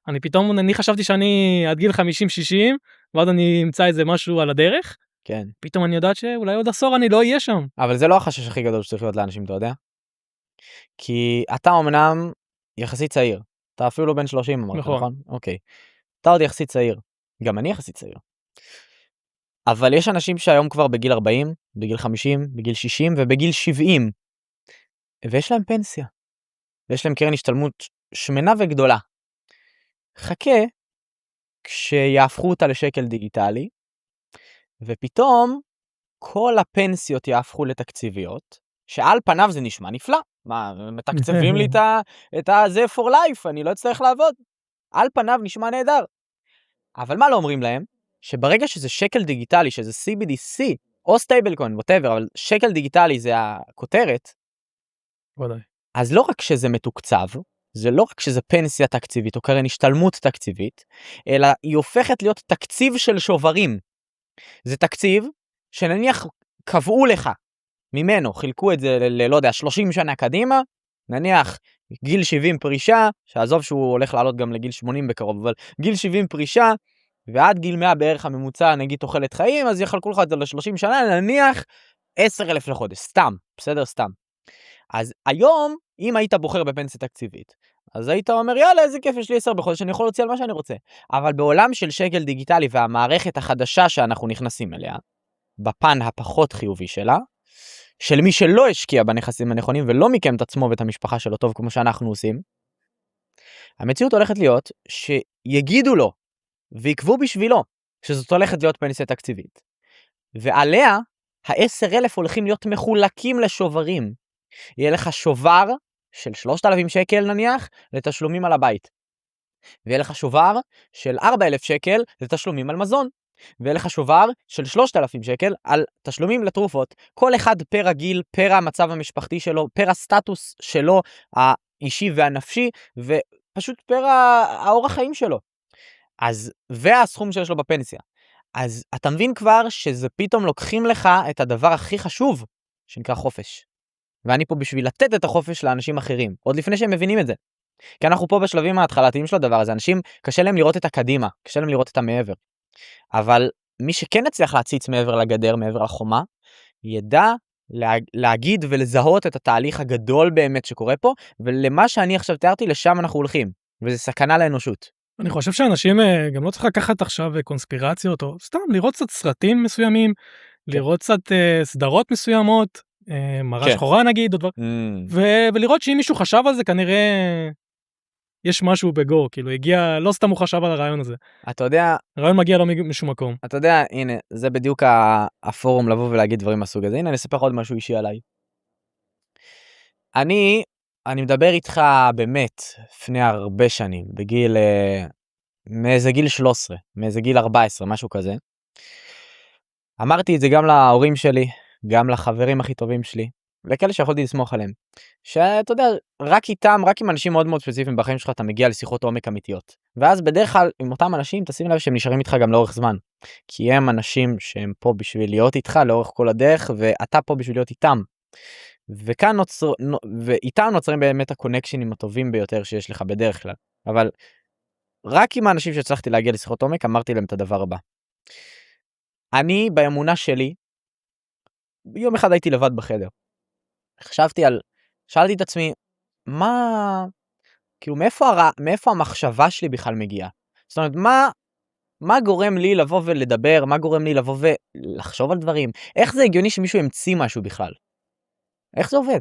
אני פתאום, אני חשבתי שאני עד גיל 50-60, ואז אני אמצא איזה משהו על הדרך, כן. פתאום אני יודעת שאולי עוד עשור אני לא אהיה שם. אבל זה לא החשש הכי גדול שצריך להיות לאנשים, אתה יודע? כי אתה אמנם יחסית צעיר. אתה אפילו לא בן 30, אמרת, נכון? אוקיי. אתה עוד יחסית צעיר. גם אני יחסית צעיר. אבל יש אנשים שהיום כבר בגיל 40, בגיל 50, בגיל 60 ובגיל 70. ויש להם פנסיה. ויש להם קרן השתלמות שמנה וגדולה. חכה כשיהפכו אותה לשקל דיגיטלי, ופתאום כל הפנסיות יהפכו לתקציביות, שעל פניו זה נשמע נפלא. מה, מתקצבים לי את זה for life, אני לא אצטרך לעבוד. על פניו נשמע נהדר. אבל מה לא אומרים להם? שברגע שזה שקל דיגיטלי, שזה CBDC, או סטייבלקוין, whatever, אבל שקל דיגיטלי זה הכותרת, ודאי. אז לא רק שזה מתוקצב, זה לא רק שזה פנסיה תקציבית, או קרן השתלמות תקציבית, אלא היא הופכת להיות תקציב של שוברים. זה תקציב שנניח קבעו לך ממנו, חילקו את זה לא יודע, 30 שנה קדימה, נניח גיל 70 פרישה, שעזוב שהוא הולך לעלות גם לגיל 80 בקרוב, אבל גיל 70 פרישה, ועד גיל 100 בערך הממוצע, נגיד תוחלת חיים, אז יחלקו לך את זה ל-30 שנה, נניח 10,000 לחודש, סתם, בסדר, סתם. אז היום, אם היית בוחר בפנסיה תקציבית, אז היית אומר, יאללה, איזה כיף, יש לי 10 בחודש, אני יכול להוציא על מה שאני רוצה. אבל בעולם של שקל דיגיטלי והמערכת החדשה שאנחנו נכנסים אליה, בפן הפחות חיובי שלה, של מי שלא השקיע בנכסים הנכונים ולא מיקם את עצמו ואת המשפחה שלו טוב כמו שאנחנו עושים, המציאות הולכת להיות שיגידו לו ויקבו בשבילו שזאת הולכת להיות פנסיה תקציבית. ועליה ה10,000 הולכים להיות מחולקים לשוברים. יהיה לך שובר של 3,000 שקל נניח לתשלומים על הבית. ויהיה לך שובר של 4,000 שקל לתשלומים על מזון. ויהיה לך שובר של 3,000 שקל על תשלומים לתרופות. כל אחד פר הגיל, פר המצב המשפחתי שלו, פר הסטטוס שלו, האישי והנפשי, ופשוט פר האורח חיים שלו. אז, והסכום שיש לו בפנסיה. אז אתה מבין כבר שזה פתאום לוקחים לך את הדבר הכי חשוב, שנקרא חופש. ואני פה בשביל לתת את החופש לאנשים אחרים, עוד לפני שהם מבינים את זה. כי אנחנו פה בשלבים ההתחלתיים של הדבר הזה, אנשים קשה להם לראות את הקדימה, קשה להם לראות את המעבר. אבל מי שכן הצליח להציץ מעבר לגדר, מעבר לחומה, ידע להגיד ולזהות את התהליך הגדול באמת שקורה פה, ולמה שאני עכשיו תיארתי, לשם אנחנו הולכים, וזה סכנה לאנושות. אני חושב שאנשים גם לא צריך לקחת עכשיו קונספירציות, או סתם לראות קצת סרטים מסוימים, לראות קצת סדרות מסוימות, מראה שחורה נגיד, ולראות שאם מישהו חשב על זה, כנראה יש משהו בגו, כאילו הגיע, לא סתם הוא חשב על הרעיון הזה. אתה יודע... הרעיון מגיע לו משום מקום. אתה יודע, הנה, זה בדיוק הפורום לבוא ולהגיד דברים מהסוג הזה. הנה, אני אספר עוד משהו אישי עליי. אני מדבר איתך באמת, לפני הרבה שנים, בגיל, מאיזה גיל 13, מאיזה גיל 14, משהו כזה. אמרתי את זה גם להורים שלי, גם לחברים הכי טובים שלי, וכאלה שיכולתי לסמוך עליהם. שאתה יודע, רק איתם, רק עם אנשים מאוד מאוד ספציפיים בחיים שלך, אתה מגיע לשיחות עומק אמיתיות. ואז בדרך כלל, עם אותם אנשים, תשים לב שהם נשארים איתך גם לאורך זמן. כי הם אנשים שהם פה בשביל להיות איתך לאורך כל הדרך, ואתה פה בשביל להיות איתם. וכאן ואיתם נוצרים באמת הקונקשנים הטובים ביותר שיש לך בדרך כלל. אבל רק עם האנשים שהצלחתי להגיע לשיחות עומק, אמרתי להם את הדבר הבא. אני, באמונה שלי, יום אחד הייתי לבד בחדר. שאלתי את עצמי, כאילו מאיפה המחשבה שלי בכלל מגיעה? זאת אומרת, מה גורם לי לבוא ולדבר? מה גורם לי לבוא ולחשוב על דברים? איך זה הגיוני שמישהו ימציא משהו בכלל? איך זה עובד?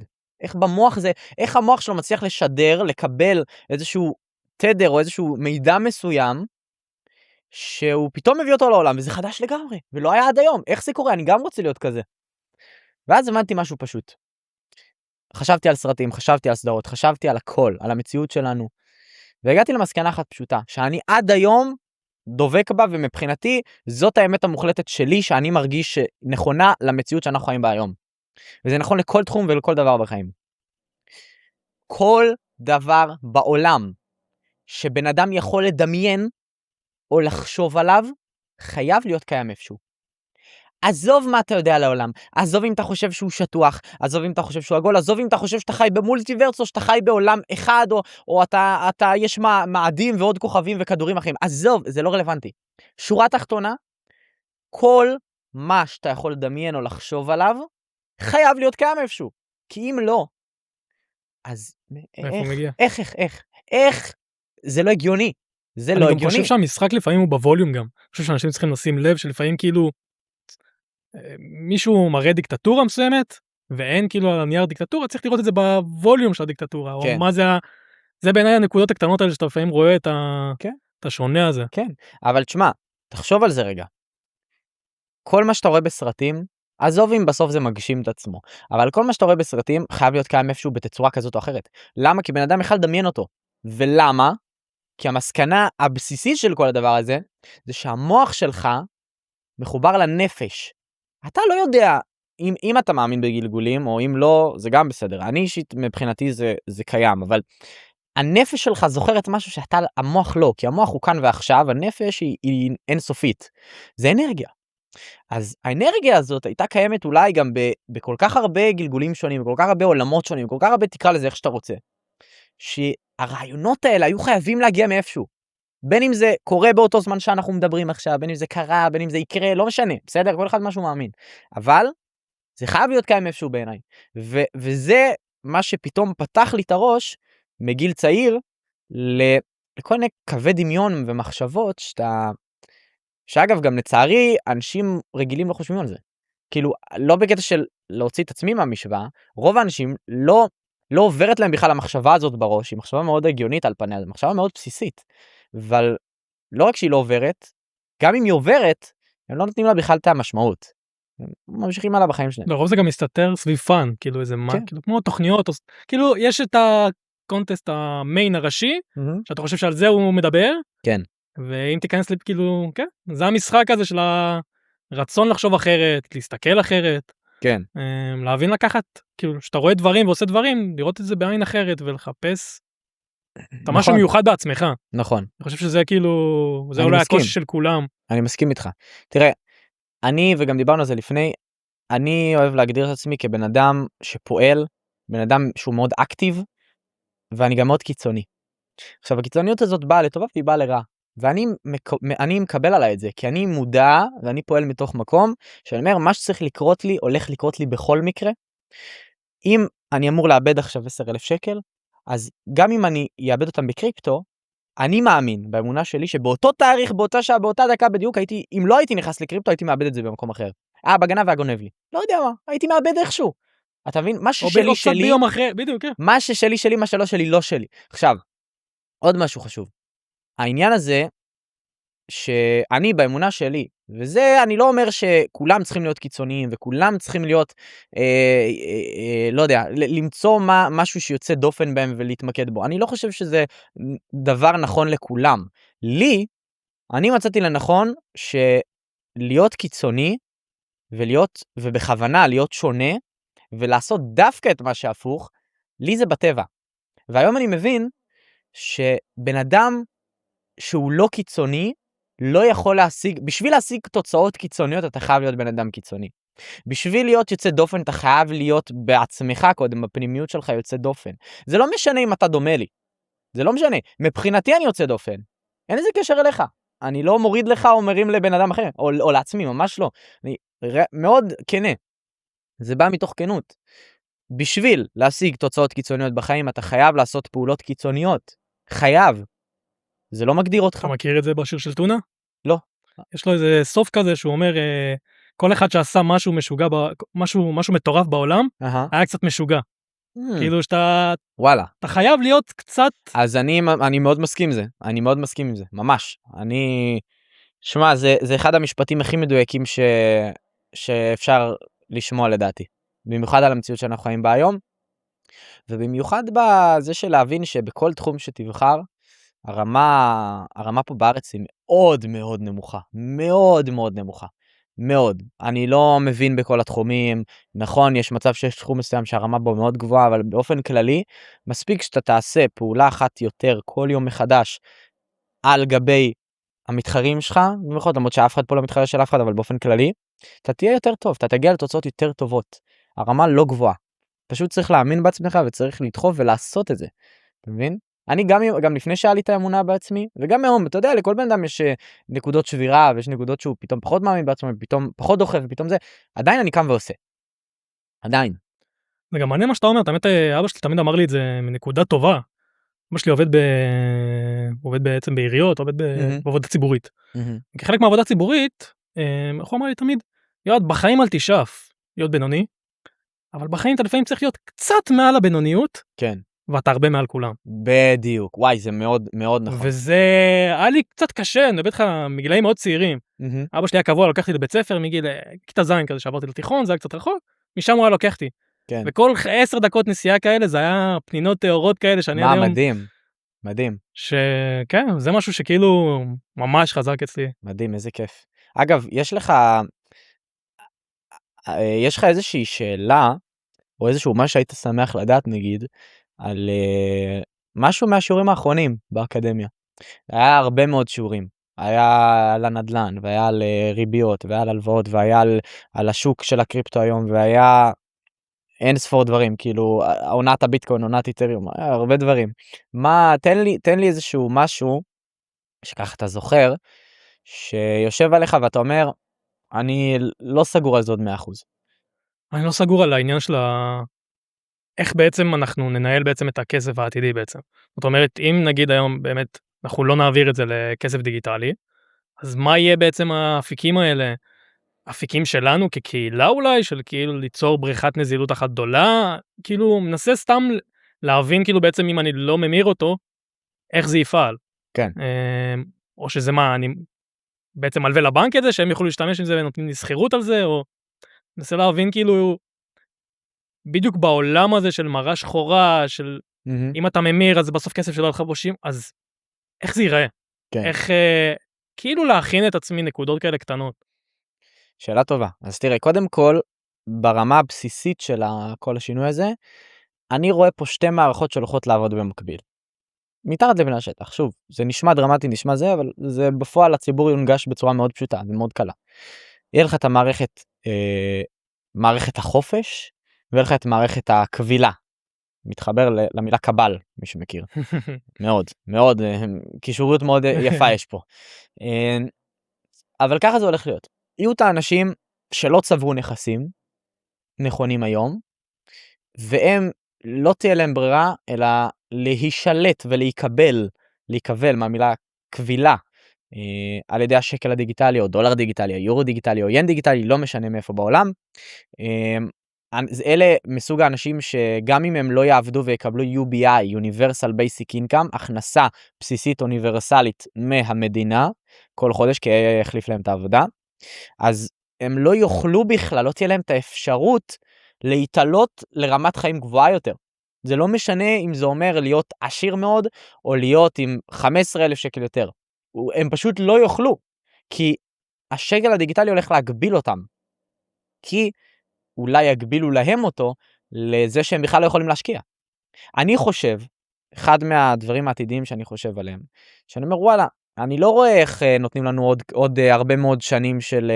איך המוח שלו מצליח לשדר, לקבל איזשהו תדר או איזשהו מידע מסוים, שהוא פתאום מביא אותו לעולם, וזה חדש לגמרי, ולא היה עד היום. איך זה קורה? אני גם רוצה להיות כזה. ואז הבנתי משהו פשוט. חשבתי על סרטים, חשבתי על סדרות, חשבתי על הכל, על המציאות שלנו, והגעתי למסקנה אחת פשוטה, שאני עד היום דובק בה, ומבחינתי זאת האמת המוחלטת שלי, שאני מרגיש נכונה למציאות שאנחנו חיים בה היום. וזה נכון לכל תחום ולכל דבר בחיים. כל דבר בעולם שבן אדם יכול לדמיין או לחשוב עליו, חייב להיות קיים איפשהו. עזוב מה אתה יודע לעולם, עזוב אם אתה חושב שהוא שטוח, עזוב אם אתה חושב שהוא עגול, עזוב אם אתה חושב שאתה חי במולטיברס, או שאתה חי בעולם אחד, או אתה יש מאדים ועוד כוכבים וכדורים אחרים, עזוב, זה לא רלוונטי. שורה תחתונה, כל מה שאתה יכול לדמיין או לחשוב עליו, חייב להיות קיים איפשהו. כי אם לא, אז איך? זה לא הגיוני. זה לא הגיוני. אני גם חושב שהמשחק לפעמים הוא בווליום גם. אני חושב שאנשים צריכים לשים לב שלפעמים כאילו מישהו מראה דיקטטורה מסוימת, ואין כאילו על הנייר דיקטטורה, צריך לראות את זה בווליום של הדיקטטורה, או מה זה בעיניי הנקודות הקטנות האלה שאתה לפעמים רואה את השונה הזה. כן, אבל תשמע, תחשוב על זה רגע. כל מה שאתה רואה בסרטים, עזוב אם בסוף זה מגשים את עצמו, אבל כל מה שאתה רואה בסרטים חייב להיות קיים איפשהו בתצורה כזאת או אחרת. למה? כי בן אדם יכול לדמיין אותו. ולמה? כי המסקנה הבסיסית של כל הדבר הזה, זה שהמוח שלך מחובר לנפש. אתה לא יודע, אם אתה מאמין בגלגולים, או אם לא, זה גם בסדר. אני אישית, מבחינתי זה קיים, אבל הנפש שלך זוכרת משהו המוח לא, כי המוח הוא כאן ועכשיו, הנפש היא אינסופית. זה אנרגיה. אז האנרגיה הזאת הייתה קיימת אולי גם בכל כך הרבה גלגולים שונים, בכל כך הרבה עולמות שונים, בכל כך הרבה תקרא לזה איך שאתה רוצה, שהרעיונות האלה היו חייבים להגיע מאיפשהו. בין אם זה קורה באותו זמן שאנחנו מדברים עכשיו, בין אם זה קרה, בין אם זה יקרה, לא משנה, בסדר? כל אחד משהו מאמין. אבל זה חייב להיות קיים איפשהו בעיניי. וזה מה שפתאום פתח לי את הראש מגיל צעיר לכל מיני קווי דמיון ומחשבות שאגב גם לצערי אנשים רגילים לא חושבים על זה. כאילו לא בקטע של להוציא את עצמי מהמשוואה, רוב האנשים לא עוברת להם בכלל המחשבה הזאת בראש, היא מחשבה מאוד הגיונית על פניה, זו מחשבה מאוד בסיסית. אבל לא רק שהיא לא עוברת, גם אם היא עוברת, הם לא נותנים לה בכלל את המשמעות. הם ממשיכים עליה בחיים שלהם. לרוב זה גם מסתתר סביב פאן, כאילו איזה מה, כאילו כמו תוכניות, כאילו יש את הקונטסט המיין הראשי, שאתה חושב שעל זה הוא מדבר. כן. ואם תיכנס כאילו, כן, זה המשחק הזה של הרצון לחשוב אחרת, להסתכל אחרת. כן. להבין לקחת, כאילו, שאתה רואה דברים ועושה דברים, לראות את זה בעין אחרת ולחפש אתה משהו מיוחד בעצמך. נכון. אני חושב שזה כאילו, זה אולי הקושי של כולם. אני מסכים איתך. תראה, אני, וגם דיברנו על זה לפני, אני אוהב להגדיר את עצמי כבן אדם שפועל, בן אדם שהוא מאוד אקטיב, ואני גם מאוד קיצוני. עכשיו, הקיצוניות הזאת באה לטובה והיא באה לרע. ואני מקבל עליי את זה, כי אני מודע, ואני פועל מתוך מקום, שאני אומר, מה שצריך לקרות לי, הולך לקרות לי בכל מקרה. אם אני אמור לאבד עכשיו 10,000 שקל, אז גם אם אני אאבד אותם בקריפטו, אני מאמין באמונה שלי שבאותו תאריך, באותה שעה, באותה דקה בדיוק, אם לא הייתי נכנס לקריפטו, הייתי מאבד את זה במקום אחר. בגנב והגונב לי. לא יודע מה, הייתי מאבד איכשהו. אתה מבין? מה ששלי שלי, ביום אחר, בדיוק, כן. מה ששלי שלי, מה שלא שלי לא שלי. עכשיו, עוד משהו חשוב. העניין הזה, שאני באמונה שלי, וזה אני לא אומר שכולם צריכים להיות קיצוניים, וכולם צריכים להיות, לא יודע, למצוא משהו שיוצא דופן בהם ולהתמקד בו. אני לא חושב שזה דבר נכון לכולם. לי, אני מצאתי לנכון שלהיות קיצוני, ובכוונה להיות שונה, ולעשות דווקא את מה שהפוך, לי זה בטבע. והיום אני מבין שבן אדם שהוא לא קיצוני, לא יכול להשיג, בשביל להשיג תוצאות קיצוניות, אתה חייב להיות בן אדם קיצוני. בשביל להיות יוצא דופן, אתה חייב להיות בעצמך קודם, בפנימיות שלך יוצא דופן. זה לא משנה אם אתה דומה לי. זה לא משנה. מבחינתי אני יוצא דופן. אין איזה קשר אליך. אני לא מוריד לך או מרים לבן אדם אחר, או לעצמי, ממש לא. אני מאוד כנה. זה בא מתוך כנות. בשביל להשיג תוצאות קיצוניות בחיים, אתה חייב לעשות פעולות קיצוניות. חייב. זה לא מגדיר אותך. אתה מכיר את זה בשיר של טונה? לא. יש לו איזה סוף כזה שהוא אומר, כל אחד שעשה משהו משוגע, משהו מטורף בעולם, היה קצת משוגע. כאילו שאתה, וואלה. אתה חייב להיות קצת... אז אני מאוד מסכים עם זה. אני מאוד מסכים עם זה. ממש. שמע, זה אחד המשפטים הכי מדויקים שאפשר לשמוע לדעתי. במיוחד על המציאות שאנחנו חיים בה היום. ובמיוחד בזה של להבין שבכל תחום שתבחר, הרמה פה בארץ היא מאוד מאוד נמוכה, מאוד מאוד נמוכה, מאוד. אני לא מבין בכל התחומים, נכון, יש מצב שיש תחום מסוים שהרמה בו מאוד גבוהה, אבל באופן כללי, מספיק שאתה תעשה פעולה אחת יותר כל יום מחדש, על גבי המתחרים שלך, במיוחד, למרות שאף אחד פה לא מתחרה של אף אחד, אבל באופן כללי, אתה תהיה יותר טוב, אתה תגיע לתוצאות יותר טובות. הרמה לא גבוהה. פשוט צריך להאמין בעצמך וצריך לדחוף ולעשות את זה. אתה מבין? אני גם לפני שהיה לי את האמונה בעצמי, וגם היום, אתה יודע, לכל בן אדם יש נקודות שבירה, ויש נקודות שהוא פתאום פחות מאמין בעצמו, ופתאום פחות דוחף, ופתאום זה, עדיין אני קם ועושה. עדיין. זה גם מעניין מה שאתה אומר, תמיד, אבא שלי תמיד אמר לי את זה מנקודה טובה. אבא שלי עובד בעצם בעיריות, עובד בעבודה ציבורית. כחלק מהעבודה ציבורית, איך הוא אמר לי תמיד, יועד, בחיים אל תשאף להיות בינוני, אבל בחיים אתה לפעמים צריך להיות קצת מעל הבינוניות. כן. ואתה הרבה מעל כולם. בדיוק, וואי, זה מאוד מאוד נכון. וזה היה לי קצת קשה, אני מדבר איתך מגילאים מאוד צעירים. אבא שלי היה קבוע, לקחתי לבית ספר מגיל כיתה זין כזה, שעברתי לתיכון, זה היה קצת רחוק, משם הוא היה לוקחתי. כן. וכל 10 דקות נסיעה כאלה, זה היה פנינות טהורות כאלה, שאני עד היום... מדהים, מדהים. שכן, זה משהו שכאילו ממש חזק אצלי. מדהים, איזה כיף. אגב, יש לך איזושהי שאלה, או איזשהו מה שהיית שמח לדעת נגיד, על משהו מהשיעורים האחרונים באקדמיה. היה הרבה מאוד שיעורים. היה על הנדלן, והיה על ריביות, והיה על הלוואות, והיה על השוק של הקריפטו היום, והיה אין ספור דברים, כאילו, עונת הביטקוין, עונת איתריום, הרבה דברים. תן לי איזשהו משהו, שככה אתה זוכר, שיושב עליך ואתה אומר, אני לא סגור על זה עוד 100%. אני לא סגור על העניין של איך בעצם אנחנו ננהל בעצם את הכסף העתידי בעצם. זאת אומרת, אם נגיד היום באמת אנחנו לא נעביר את זה לכסף דיגיטלי, אז מה יהיה בעצם האפיקים האלה? אפיקים שלנו כקהילה אולי, של כאילו ליצור בריכת נזילות אחת גדולה, כאילו מנסה סתם להבין כאילו בעצם אם אני לא ממיר אותו, איך זה יפעל. כן. או שזה מה, אני בעצם מלווה לבנק את זה, שהם יוכלו להשתמש עם זה ונותנים לי שכירות על זה, או מנסה להבין כאילו, בדיוק בעולם הזה של מראה שחורה, של אם אתה ממיר אז בסוף כסף שלא הלכה בושים, אז איך זה ייראה? כן. איך כאילו להכין את עצמי נקודות כאלה קטנות. שאלה טובה. אז תראה, קודם כל, ברמה הבסיסית של כל השינוי הזה, אני רואה פה שתי מערכות שהולכות לעבוד במקביל. מתחת לפני השטח, שוב, זה נשמע דרמטי, נשמע זה, אבל זה בפועל הציבור יונגש בצורה מאוד פשוטה, ומאוד קלה. יהיה לך את מערכת החופש, ויהיה לך את מערכת הכבילה. מתחבר למילה קבל, מי שמכיר. מאוד, מאוד, קישוריות מאוד יפה יש פה. אבל ככה זה הולך להיות. יהיו את האנשים שלא צברו נכסים, נכונים היום, והם לא תהיה להם ברירה, אלא להישלט ולהיקבל מהמילה קבילה, על ידי השקל הדיגיטלי, או דולר דיגיטלי, או יורו דיגיטלי, או ין דיגיטלי, לא משנה מאיפה בעולם. אלה מסוג האנשים שגם אם הם לא יעבדו ויקבלו UBI, Universal Basic Income, הכנסה בסיסית אוניברסלית מהמדינה, כל חודש, כי יחליף להם את העבודה, אז הם לא יוכלו בכלל, לא תהיה להם את האפשרות להתעלות לרמת חיים גבוהה יותר. זה לא משנה אם זה אומר להיות עשיר מאוד, או להיות עם 15,000 שקל יותר. הם פשוט לא יוכלו, כי השקל הדיגיטלי הולך להגביל אותם. כי אולי יגבילו להם אותו, לזה שהם בכלל לא יכולים להשקיע. אני חושב, אחד מהדברים העתידיים שאני חושב עליהם, שאני אומר, וואלה, אני לא רואה איך נותנים לנו עוד הרבה מאוד שנים של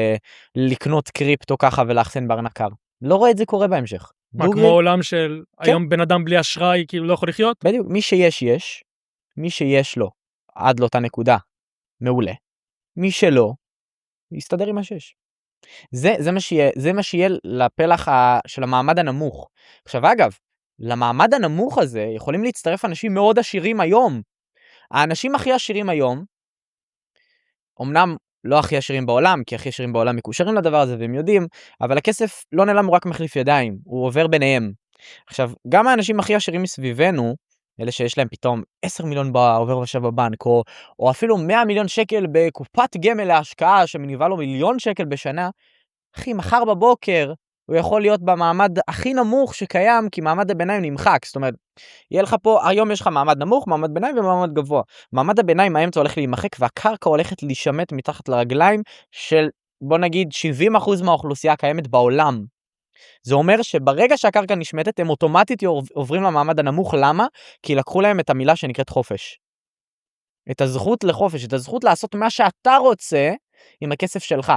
לקנות קריפטו ככה ולאחסן בארנק קר. לא רואה את זה קורה בהמשך. מה, כמו עולם של היום בן אדם בלי אשראי כאילו לא יכול לחיות? בדיוק, מי שיש יש, מי שיש לו עד לאותה נקודה, מעולה. מי שלא, יסתדר עם השש. זה מה שיהיה לפלח של המעמד הנמוך. עכשיו אגב, למעמד הנמוך הזה יכולים להצטרף אנשים מאוד עשירים היום. האנשים הכי עשירים היום, אמנם לא הכי עשירים בעולם, כי הכי עשירים בעולם מקושרים לדבר הזה והם יודעים, אבל הכסף לא נעלם, הוא רק מחליף ידיים, הוא עובר ביניהם. עכשיו, גם האנשים הכי עשירים מסביבנו, אלה שיש להם פתאום 10 מיליון עובר ושב בבנק, או אפילו 100 מיליון שקל בקופת גמל להשקעה, שמניבה לו 1,000,000 שקל בשנה, אחי, מחר בבוקר, הוא יכול להיות במעמד הכי נמוך שקיים, כי מעמד הביניים נמחק. זאת אומרת, יהיה לך פה, היום יש לך מעמד נמוך, מעמד ביניים ומעמד גבוה. מעמד הביניים, האמצע הולך להימחק, והקרקע הולכת להישמט מתחת לרגליים של, בוא נגיד, 70% מהאוכלוסייה הקיימת בעולם. זה אומר שברגע שהקרקע נשמטת, הם אוטומטית עוברים למעמד הנמוך. למה? כי לקחו להם את המילה שנקראת חופש. את הזכות לחופש, את הזכות לעשות מה שאתה רוצה עם הכסף שלך.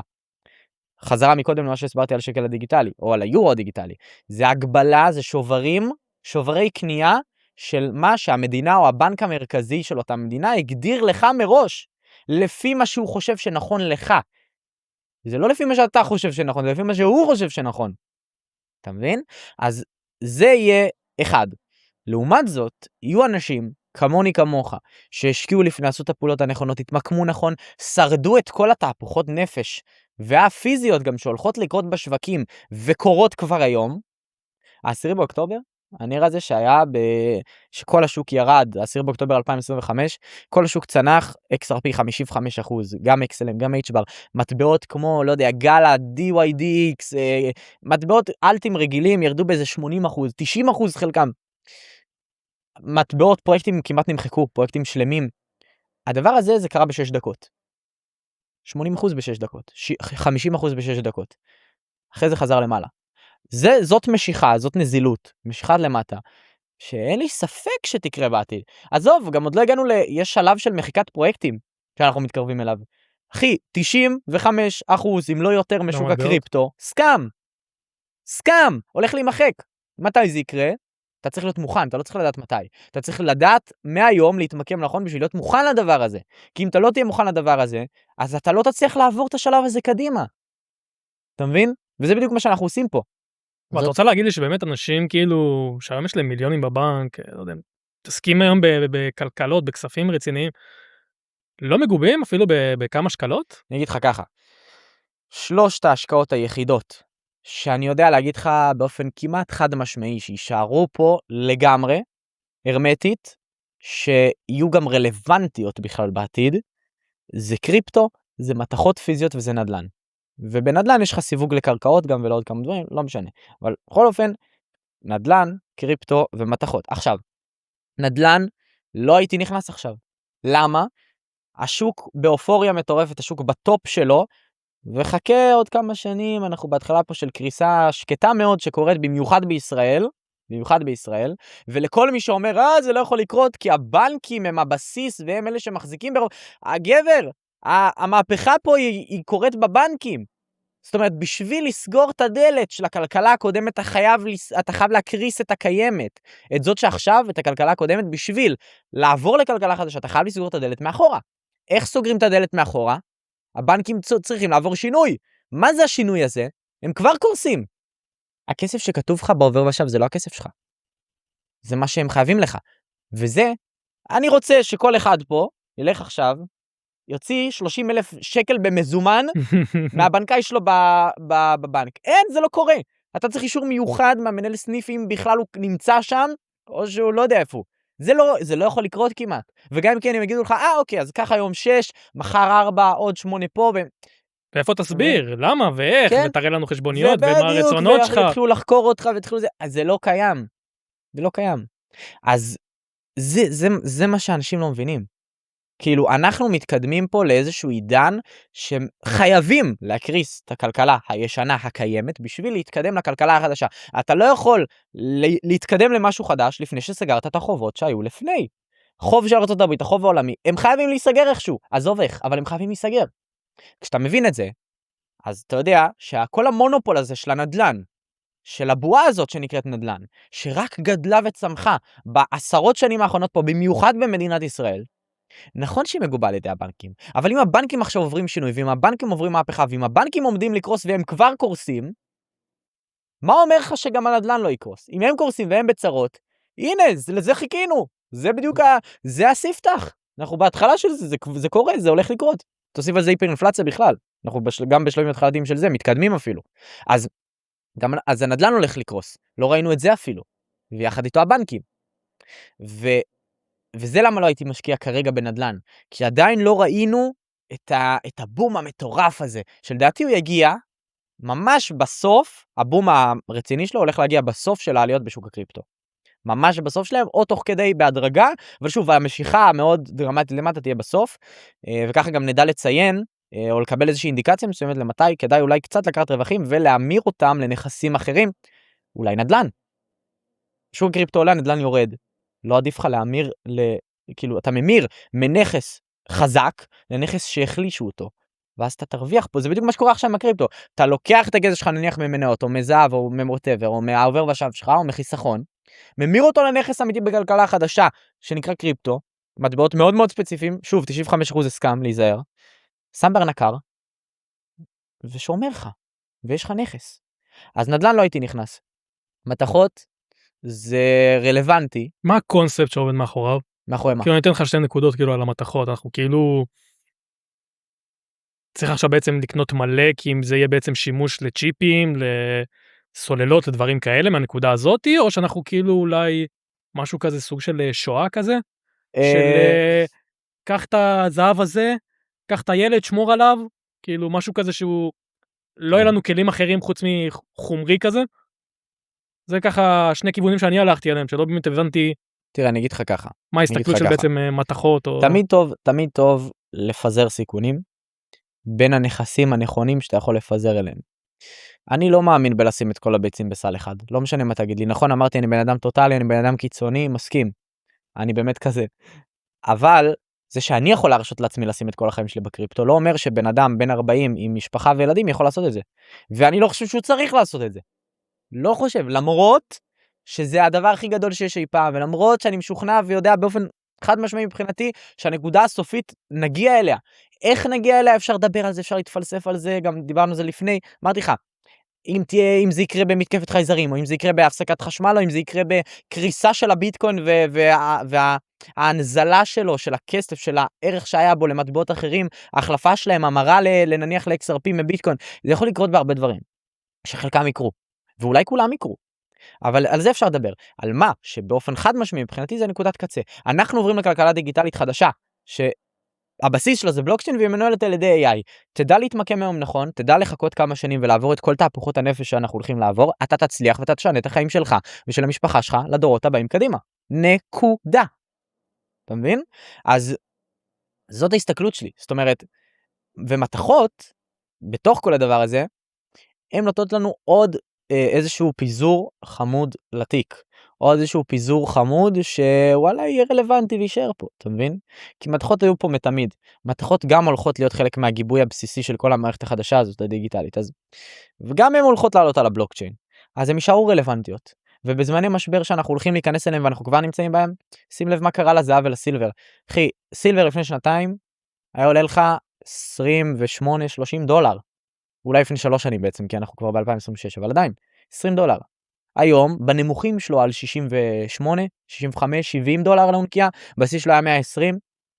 חזרה מקודם למה שהסברתי על שקל הדיגיטלי, או על היורו הדיגיטלי. זה הגבלה, זה שוברי קנייה של מה שהמדינה או הבנק המרכזי של אותה מדינה הגדיר לך מראש, לפי מה שהוא חושב שנכון לך. זה לא לפי מה שאתה חושב שנכון, זה לפי מה שהוא חושב שנכון. אתה מבין? אז זה יהיה אחד. לעומת זאת, יהיו אנשים כמוני כמוך, שהשקיעו לפני לעשות הפעולות הנכונות, התמקמו נכון, שרדו את כל התהפוכות נפש, והפיזיות גם שהולכות לקרות בשווקים, וקורות כבר היום. 10 באוקטובר, הנראה הזה שהיה, שכל השוק ירד, 10 באוקטובר 2025, כל השוק צנח, XRP 55%, גם XLM, גם HBAR, מטבעות כמו, לא יודע, גלה, DYDX, מטבעות אלטים רגילים, ירדו באיזה 80%, 90% חלקם. מטבעות, פרויקטים כמעט נמחקו, פרויקטים שלמים. הדבר הזה, זה קרה ב6 דקות. 80% ב6 דקות, 50% ב6 דקות. אחרי זה חזר למעלה. זאת משיכה, זאת נזילות, משיכה למטה, שאין לי ספק שתקרה בעתיד. עזוב, גם עוד לא הגענו יש שלב של מחיקת פרויקטים, שאנחנו מתקרבים אליו. אחי, 95% אם לא יותר משוק מטבעות. הקריפטו, סקאם, הולך להימחק. מתי זה יקרה? אתה צריך להיות מוכן, אתה לא צריך לדעת מתי. אתה צריך לדעת מהיום להתמקם נכון בשביל להיות מוכן לדבר הזה. כי אם אתה לא תהיה מוכן לדבר הזה, אז אתה לא תצליח לעבור את השלב הזה קדימה. אתה מבין? וזה בדיוק מה שאנחנו עושים פה. ואתה רוצה להגיד לי שבאמת אנשים כאילו, שהיום יש להם מיליונים בבנק, לא יודע, מתעסקים היום בכלכלות, בכספים רציניים, לא מגובים אפילו בכמה שקלות? אני אגיד לך ככה, 3 ההשקעות היחידות שאני יודע להגיד לך באופן כמעט חד משמעי שישארו פה לגמרי, הרמטית, שיהיו גם רלוונטיות בכלל בעתיד, זה קריפטו, זה מתכות פיזיות וזה נדל"ן. ובנדל"ן יש לך סיווג לקרקעות גם ולעוד כמה דברים, לא משנה. אבל בכל אופן, נדל"ן, קריפטו ומתכות. עכשיו, נדל"ן לא הייתי נכנס עכשיו. למה? השוק באופוריה מטורפת, השוק בטופ שלו, וחכה עוד כמה שנים, אנחנו בהתחלה פה של קריסה שקטה מאוד שקורית במיוחד בישראל, ולכל מי שאומר, זה לא יכול לקרות, כי הבנקים הם הבסיס, והם אלה שמחזיקים ברוב, הגבר, המהפכה פה היא קורית בבנקים, זאת אומרת, בשביל לסגור את הדלת של הכלכלה הקודמת, אתה חייב להקריס את הקיימת, את זאת שעכשיו, את הכלכלה הקודמת, בשביל לעבור לכלכלה חדשה, אתה חייב לסגור את הדלת מאחורה. איך סוגרים את הדלת מאחורה? הבנקים צריכים לעבור שינוי. מה זה השינוי הזה? הם כבר קורסים. הכסף שכתוב לך בעובר ושב זה לא הכסף שלך. זה מה שהם חייבים לך. וזה, אני רוצה שכל אחד פה ילך עכשיו, יוציא 30,000 שקל במזומן מהבנקאי שלו בבנק. אין, זה לא קורה. אתה צריך אישור מיוחד מהמנהל סניף אם בכלל הוא נמצא שם, או שהוא לא יודע איפה הוא. זה לא יכול לקרות כמעט. וגם אם כן, הם יגידו לך, אוקיי, אז ככה היום 6, מחר 4, עוד 8 פה. ואיפה תסביר? למה ואיך? כן. ותראה לנו חשבוניות ומה הרצונות שלך. ויתחילו לחקור אותך ויתחילו זה. אז זה לא קיים. זה לא קיים. אז זה מה שאנשים לא מבינים. כאילו, אנחנו מתקדמים פה לאיזשהו עידן שחייבים להקריס את הכלכלה הישנה הקיימת בשביל להתקדם לכלכלה החדשה. אתה לא יכול להתקדם למשהו חדש לפני שסגרת את החובות שהיו לפני. חוב של ארצות הברית, החוב העולמי, הם חייבים להיסגר איכשהו. עזוב איך, אבל הם חייבים להיסגר. כשאתה מבין את זה, אז אתה יודע שכל המונופול הזה של הנדל"ן, של הבועה הזאת שנקראת נדל"ן, שרק גדלה וצמחה בעשרות שנים האחרונות פה, במיוחד במדינת ישראל, נכון שהיא מגובה על ידי הבנקים, אבל אם הבנקים עכשיו עוברים שינוי, ואם הבנקים עוברים מהפכה, ואם הבנקים עומדים לקרוס והם כבר קורסים, מה אומר לך שגם הנדל"ן לא יקרוס? אם הם קורסים והם בצרות, הנה, לזה חיכינו, זה בדיוק, זה הספתח, אנחנו בהתחלה של זה, זה קורה, זה הולך לקרות, תוסיף על זה היפר-אינפלציה בכלל, אנחנו גם בשלבים התחלתיים של זה, מתקדמים אפילו, אז הנדל"ן הולך לקרוס, לא ראינו את זה אפילו, ויחד איתו הבנקים, וזה למה לא הייתי משקיע כרגע בנדל"ן, כי עדיין לא ראינו את הבום המטורף הזה, שלדעתי הוא יגיע ממש בסוף, הבום הרציני שלו הולך להגיע בסוף של העליות בשוק הקריפטו. ממש בסוף שלהם, או תוך כדי בהדרגה, אבל שוב, המשיכה המאוד דרמטית למטה תהיה בסוף, וככה גם נדע לציין, או לקבל איזושהי אינדיקציה מסוימת למתי, כדאי אולי קצת לקחת רווחים, ולהמיר אותם לנכסים אחרים, אולי נדל"ן. שוק הקריפטו עולה, נדל"ן יורד. לא עדיף לך להמיר, כאילו, אתה ממיר מנכס חזק לנכס שהחלישו אותו, ואז אתה תרוויח פה, זה בדיוק מה שקורה עכשיו עם הקריפטו, אתה לוקח את הגזע שלך נניח ממניות, או מזהב, או ממוטבר, או מהעובר ושב שלך, או מחיסכון, ממיר אותו לנכס אמיתי בכלכלה חדשה, שנקרא קריפטו, מטבעות מאוד מאוד ספציפיים, שוב, 95% הסכם, להיזהר, שם ברנקר, ושומר לך, ויש לך נכס. אז נדל"ן לא הייתי נכנס. מתכות, זה רלוונטי. מה הקונספט שעובד מאחוריו? מאחורי מה? כאילו אני אתן לך 2 נקודות כאילו על המתכות, אנחנו כאילו צריך עכשיו בעצם לקנות מלא, כי אם זה יהיה בעצם שימוש לצ'יפים, לסוללות, לדברים כאלה מהנקודה הזאת, או שאנחנו כאילו אולי משהו כזה, סוג של שואה כזה, של קח את הזהב הזה, קח את הילד, שמור עליו, כאילו משהו כזה שהוא, לא יהיה לנו כלים אחרים חוץ מחומרי כזה. זה ככה 2 כיוונים שאני הלכתי עליהם, שלא באמת הבנתי. תראה, אני אגיד לך ככה. מה ההסתכלות של בעצם מתכות? או... תמיד טוב לפזר סיכונים, בין הנכסים הנכונים שאתה יכול לפזר אליהם. אני לא מאמין בלשים את כל הביצים בסל אחד. לא משנה מה תגיד לי. נכון, אמרתי, אני בן אדם טוטלי, אני בן אדם קיצוני, מסכים. אני באמת כזה. אבל זה שאני יכול להרשות לעצמי לשים את כל החיים שלי בקריפטו, לא אומר שבן אדם בן 40 עם משפחה וילדים יכול לעשות את זה. ואני לא חושב שהוא צריך לעשות את זה. לא חושב, למרות שזה הדבר הכי גדול שיש אי פעם, ולמרות שאני משוכנע ויודע באופן חד משמעי מבחינתי, שהנקודה הסופית נגיע אליה. איך נגיע אליה? אפשר לדבר על זה, אפשר להתפלסף על זה, גם דיברנו על זה לפני, אמרתי לך, אם זה יקרה במתקפת חייזרים, או אם זה יקרה בהפסקת חשמל, או אם זה יקרה בקריסה של הביטקוין וההנזלה שלו, של הכסף, של הערך שהיה בו למטבעות אחרים, ההחלפה שלהם, המרה לנניח ל-XRP מביטקוין, זה יכול לקרות בהרבה דברים, שחלקם יקרו, ואולי כולם יקרו. אבל על זה אפשר לדבר, על מה שבאופן חד משמעי מבחינתי זה נקודת קצה. אנחנו עוברים לכלכלה דיגיטלית חדשה, שהבסיס שלה זה בלוקצ'יין והיא מנוהלת על ידי AI. תדע להתמקם היום נכון, תדע לחכות כמה שנים ולעבור את כל תהפוכות הנפש שאנחנו הולכים לעבור, אתה תצליח ואתה תשנה את החיים שלך ושל המשפחה שלך לדורות הבאים קדימה. נקודה. אתה מבין? אז זאת ההסתכלות שלי. זאת אומרת, ומתחות בתוך כל הדבר הזה, הן נותנות לנו עוד איזשהו פיזור חמוד לתיק, או איזשהו פיזור חמוד שוואלה יהיה רלוונטי וישאר פה, אתה מבין? כי מתחות היו פה מתמיד, מתחות גם הולכות להיות חלק מהגיבוי הבסיסי של כל המערכת החדשה הזאת הדיגיטלית, אז וגם הן הולכות לעלות על הבלוקצ'יין, אז הן יישארו רלוונטיות, ובזמני משבר שאנחנו הולכים להיכנס אליהם ואנחנו כבר נמצאים בהם, שים לב מה קרה לזהב ולסילבר. אחי, סילבר לפני שנתיים היה עולה לך $28-30, אולי לפני 3 שנים בעצם, כי אנחנו כבר ב-2026, אבל עדיין, $20. היום, בנמוכים שלו על 68, 65, $70 לאונקיה, בסיס שלו היה 120,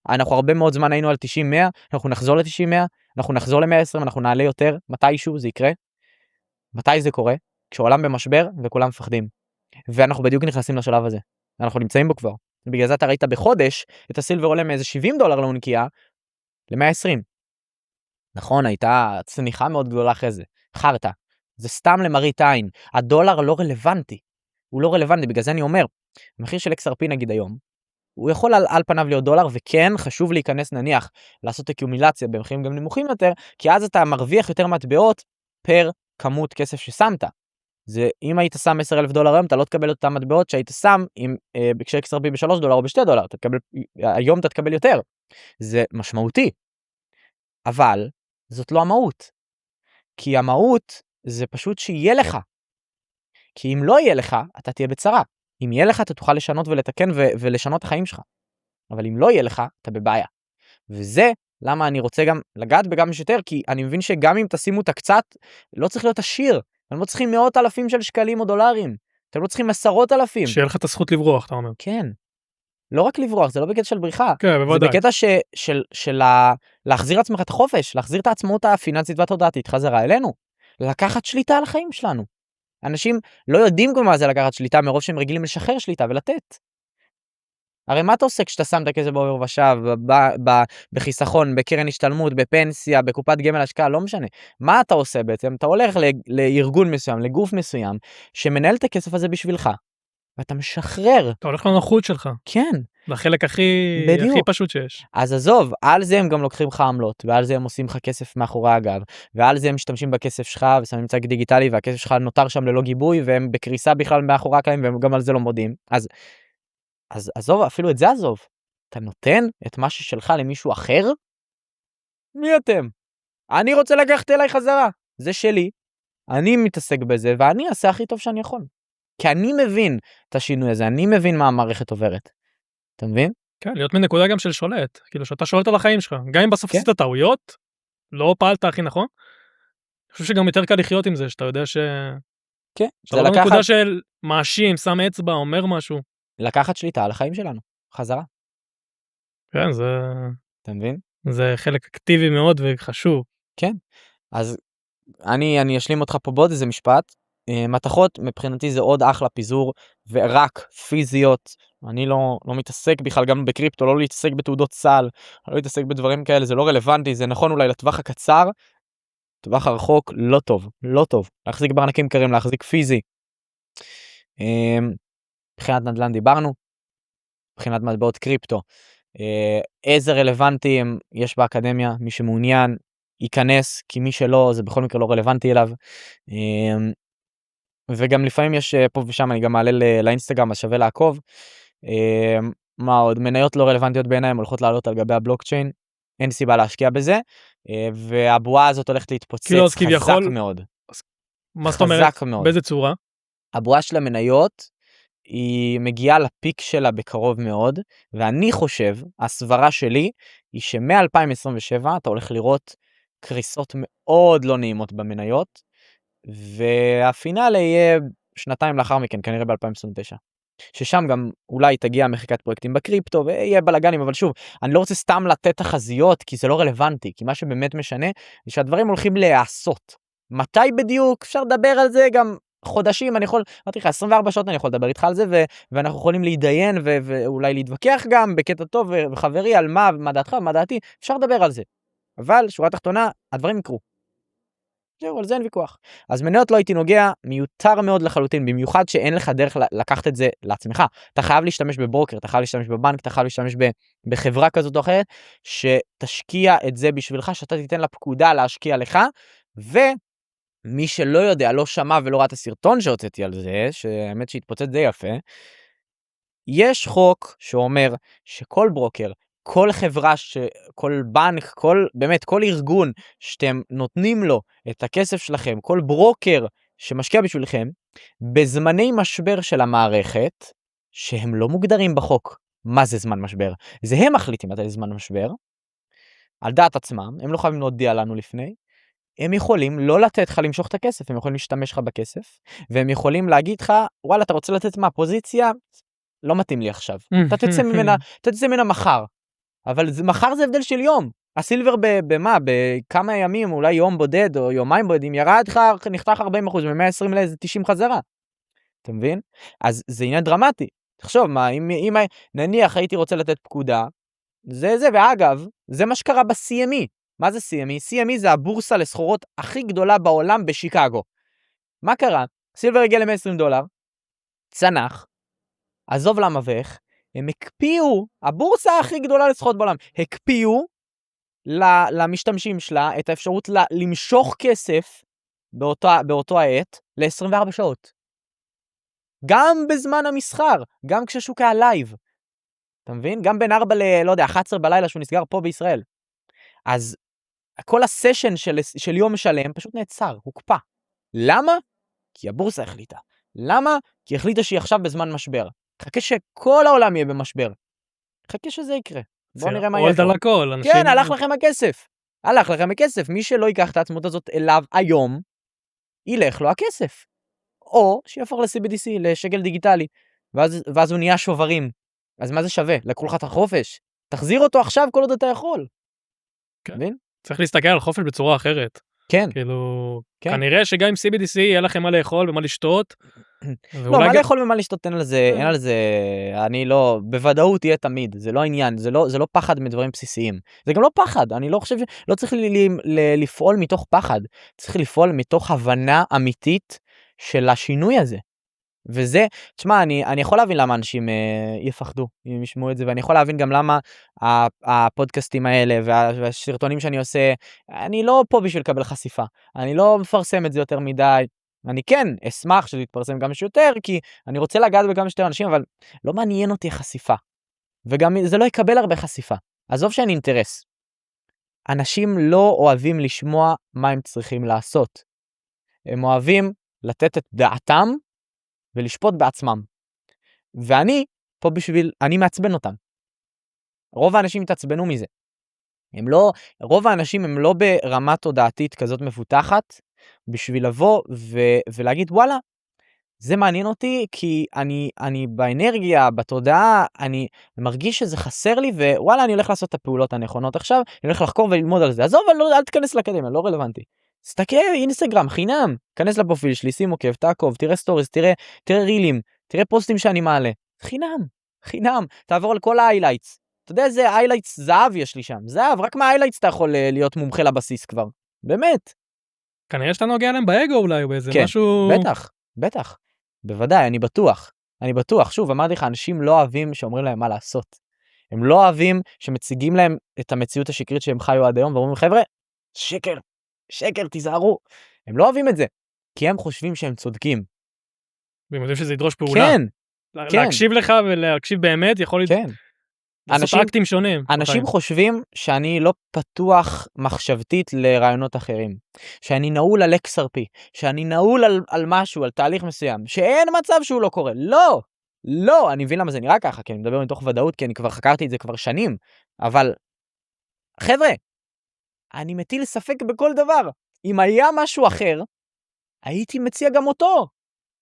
אנחנו הרבה מאוד זמן היינו על 90-100, אנחנו נחזור ל-90-100, אנחנו נחזור ל-120, אנחנו נעלה יותר, מתישהו זה יקרה. מתי זה קורה? כשעולם במשבר וכולם מפחדים. ואנחנו בדיוק נכנסים לשלב הזה, אנחנו נמצאים בו כבר. בגלל זה אתה ראית בחודש, את הסילבר עולה מאיזה $70 לאונקיה, ל-120. נכון, הייתה צניחה מאוד גדולה אחרי זה, חרטה, זה סתם למראית עין, הדולר לא רלוונטי, הוא לא רלוונטי, בגלל זה אני אומר, המחיר של XRP נגיד היום, הוא יכול על פניו להיות דולר, וכן חשוב להיכנס נניח, לעשות אקיומילציה במחירים גם נמוכים יותר, כי אז אתה מרוויח יותר מטבעות פר כמות כסף ששמת, זה אם היית שם $10,000 היום, אתה לא תקבל אותם מטבעות שהיית שם, כש-XRP $3 או $2, היום אתה תקבל יותר, זה משמעותי, אבל זאת לא המהות, כי המהות זה פשוט שיהיה לך, כי אם לא יהיה לך, אתה תהיה בצרה, אם יהיה לך, אתה תוכל לשנות ולתקן ולשנות את החיים שלך, אבל אם לא יהיה לך, אתה בבעיה, וזה למה אני רוצה גם לגעת בגם שיותר, כי אני מבין שגם אם תשימו את הקצת, לא צריך להיות עשיר, אתם לא צריכים מאות אלפים של שקלים או דולרים, אתם לא צריכים 10,000. שיהיה לך את הזכות לברוח, אתה אומר. כן, לא רק לברוח, זה לא בקטע של בריחה, כן, בוודאי. זה בקטע של להחזיר לעצמך את החופש, להחזיר את העצמאות הפיננסית והתודעתית חזרה אלינו, לקחת שליטה על החיים שלנו. אנשים לא יודעים גם מה זה לקחת שליטה, מרוב שהם רגילים לשחרר שליטה ולתת. הרי מה אתה עושה כשאתה שם את הכסף בעובר ושב, בחיסכון, בקרן השתלמות, בפנסיה, בקופת גמל השקעה, לא משנה. מה אתה עושה בעצם? אתה הולך לארגון מסוים, לגוף מסוים, שמנהל את הכסף הזה בשבילך, ואתה משחרר. אתה הולך לנוחות שלך. כן. לחלק הכי פשוט שיש. אז עזוב, על זה הם גם לוקחים לך עמלות, ועל זה הם עושים לך כסף מאחורי הגב, ועל זה הם משתמשים בכסף שלך, ושמים צג דיגיטלי, והכסף שלך נותר שם ללא גיבוי, והם בקריסה בכלל מאחורי הקלעים, והם גם על זה לא מודים. אז עזוב, אפילו את זה עזוב. אתה נותן את מה ששלך למישהו אחר? מי אתם? אני רוצה לקחת אליי חזרה. זה שלי. אני מתעסק בזה, ואני אעשה הכי טוב שאני יכול. כי אני מבין את השינוי הזה, אני מבין מה המערכת עוברת. אתה מבין? כן, להיות מנקודה גם של שולט. כאילו שאתה שולט על החיים שלך. גם אם בסוף עשית טעויות, לא פעלת הכי נכון. אני חושב שגם יותר קל לחיות עם זה, שאתה יודע ש... כן. זה לא נקודה של מאשים, שם אצבע, אומר משהו. לקחת שליטה על החיים שלנו, חזרה. כן, זה... אתה מבין? זה חלק אקטיבי מאוד וחשוב. כן. אז אני אשלים אותך פה בעוד איזה משפט. מתחות מבחינתי זה עוד אחלה פיזור, ורק פיזיות. אני לא מתעסק בכלל גם בקריפטו, לא להתעסק בתעודות סל, לא להתעסק בדברים כאלה, זה לא רלוונטי, זה נכון אולי לטווח הקצר, טווח הרחוק לא טוב, לא טוב. להחזיק בארנקים קרים, להחזיק פיזי. מבחינת נדל"ן דיברנו, מבחינת מטבעות קריפטו, איזה רלוונטיים יש באקדמיה, מי שמעוניין ייכנס, כי מי שלא זה בכל מקרה לא רלוונטי אליו, וגם לפעמים יש פה ושם, אני גם מעלה לאינסטגרם, אז שווה לעקוב, מה עוד? מניות לא רלוונטיות בעיניי, הן הולכות לעלות על גבי הבלוקצ'יין, אין סיבה להשקיע בזה, והבועה הזאת הולכת להתפוצץ כאילו, אז חזק כביכול, מאוד. מה זאת אומרת? חזק מאוד. באיזה צורה? הבועה של המניות היא מגיעה לפיק שלה בקרוב מאוד, ואני חושב, הסברה שלי, היא שמ-2027 אתה הולך לראות קריסות מאוד לא נעימות במניות, והפינאלה יהיה שנתיים לאחר מכן, כנראה ב-2029. ששם גם אולי תגיע מחיקת פרויקטים בקריפטו, ויהיה בלגנים, אבל שוב, אני לא רוצה סתם לתת תחזיות, כי זה לא רלוונטי, כי מה שבאמת משנה, זה שהדברים הולכים להיעשות. מתי בדיוק? אפשר לדבר על זה גם חודשים, אני יכול, אמרתי לך, 24 שעות אני יכול לדבר איתך על זה, ואנחנו יכולים להתדיין, ואולי להתווכח גם בקטע טוב, וחברי, על מה דעתך, מה דעתי, אפשר לדבר על זה. אבל, שורה תחתונה, הדברים יקרו. זהו, על זה אין ויכוח. אז מניות לא הייתי נוגע, מיותר מאוד לחלוטין, במיוחד שאין לך דרך לקחת את זה לעצמך. אתה חייב להשתמש בברוקר, אתה חייב להשתמש בבנק, אתה חייב להשתמש בחברה כזאת או אחרת, שתשקיע את זה בשבילך, שאתה תיתן לה פקודה להשקיע לך, ומי שלא יודע, לא שמע ולא ראה את הסרטון שהוצאתי על זה, שהאמת שהתפוצץ די יפה, יש חוק שאומר שכל ברוקר, כל חברה, כל בנק, באמת כל ארגון שאתם נותנים לו את הכסף שלכם, כל ברוקר שמשקיע בשבילכם, בזמני משבר של המערכת, שהם לא מוגדרים בחוק, מה זה זמן משבר? זה הם מחליטים מתי זה זמן משבר, על דעת עצמם, הם לא חייבים להודיע לנו לפני, הם יכולים לא לתת לך למשוך את הכסף, הם יכולים להשתמש לך בכסף, והם יכולים להגיד לך, וואלה, אתה רוצה לתת מהפוזיציה? לא מתאים לי עכשיו. אתה תצא ממנה מחר. אבל מחר זה הבדל של יום. הסילבר במה? בכמה ימים, אולי יום בודד או יומיים בודדים, ירד לך, נחתך 40%, מ-120 לאיזה 90 חזרה. אתה מבין? אז זה עניין דרמטי. תחשוב, מה, אם נניח הייתי רוצה לתת פקודה, זה, ואגב, זה מה שקרה ב-CME. מה זה CME? CME זה הבורסה לסחורות הכי גדולה בעולם בשיקגו. מה קרה? סילבר הגיע ל-$120, צנח, עזוב למה ואיך, הם הקפיאו, הבורסה הכי גדולה לסחורות בעולם, הקפיאו למשתמשים שלה את האפשרות למשוך כסף באותו העת ל-24 שעות. גם בזמן המסחר, גם כששוק היה לייב. אתה מבין? גם בין 4 לא יודע, 11 בלילה שהוא נסגר פה בישראל. אז כל הסשן של יום שלם פשוט נעצר, הוקפא. למה? כי הבורסה החליטה. למה? כי החליטה שהיא עכשיו בזמן משבר. חכה שכל העולם יהיה במשבר. חכה שזה יקרה. בוא נראה מה יהיה פה. כן, הלך לכם הכסף. הלך לכם הכסף. מי שלא ייקח את העצמות הזאת אליו היום, ילך לו הכסף. או שיהפוך ל-CBDC, לשקל דיגיטלי. ואז הוא נהיה שוברים. אז מה זה שווה? לקחו לך את החופש. תחזיר אותו עכשיו כל עוד אתה יכול. כן. מבין? צריך להסתכל על חופש בצורה אחרת. כן. כאילו, כנראה שגם עם CBDC יהיה לכם מה לאכול ומה לשתות. לא, מה לאכול ומה לשתות, אין על זה, אני לא, בוודאות יהיה תמיד, זה לא העניין, זה לא פחד מדברים בסיסיים. זה גם לא פחד, אני לא חושב, לא צריך לפעול מתוך פחד, צריך לפעול מתוך הבנה אמיתית של השינוי הזה. וזה, תשמע, אני יכול להבין למה אנשים יפחדו אם ישמעו את זה, ואני יכול להבין גם למה הפודקאסטים האלה והסרטונים שאני עושה, אני לא פה בשביל לקבל חשיפה, אני לא מפרסם את זה יותר מדי, אני כן אשמח שזה יתפרסם גם שיותר, כי אני רוצה לגעת בכמה שיותר אנשים, אבל לא מעניין אותי חשיפה, וגם זה לא יקבל הרבה חשיפה, עזוב שאין אינטרס. אנשים לא אוהבים לשמוע מה הם צריכים לעשות, הם אוהבים לתת את דעתם, ולשפוט בעצמם. ואני פה אני מעצבן אותם. רוב האנשים התעצבנו מזה. רוב האנשים הם לא ברמה תודעתית כזאת מפותחת, בשביל לבוא ולהגיד, וואלה, זה מעניין אותי, כי אני באנרגיה, בתודעה, אני מרגיש שזה חסר לי, ווואלה, אני הולך לעשות את הפעולות הנכונות עכשיו, אני הולך לחקור וללמוד על זה. עזוב, אל תכנס לאקדמיה, לא רלוונטי. תסתכל, אינסטגרם, חינם, כנס לפרופיל שלי, שים עוקב, תעקוב, תראה סטוריס, תראה רילים, תראה פוסטים שאני מעלה. חינם, תעבור על כל ההיילייטס. אתה יודע איזה היילייטס זהב יש לי שם, זהב, רק מההיילייטס אתה יכול להיות מומחה לבסיס כבר. באמת. כנראה שאתה נוגע להם באגו אולי, או באיזה כן, משהו... בטח. בוודאי, אני בטוח. שוב, אמרתי לך, אנשים לא אוהבים שאומרים להם מה לעשות. הם לא אוהבים שמציגים להם את המציאות השקרית שהם חיו עד היום, ואומרים, חבר'ה, שקר, תיזהרו. הם לא אוהבים את זה, כי הם חושבים שהם צודקים. והם יודעים שזה ידרוש פעולה. כן. להקשיב לך ולהקשיב באמת יכול להיות... כן. לעשות אקטים שונים. אנשים חושבים שאני לא פתוח מחשבתית לרעיונות אחרים, שאני נעול על XRP, שאני נעול על משהו, על תהליך מסוים, שאין מצב שהוא לא קורה. לא, לא, אני מבין למה זה נראה ככה, כי אני מדבר מתוך ודאות, כי אני כבר חקרתי את זה כבר שנים, אבל חבר'ה, אני מטיל ספק בכל דבר. אם היה משהו אחר, הייתי מציע גם אותו.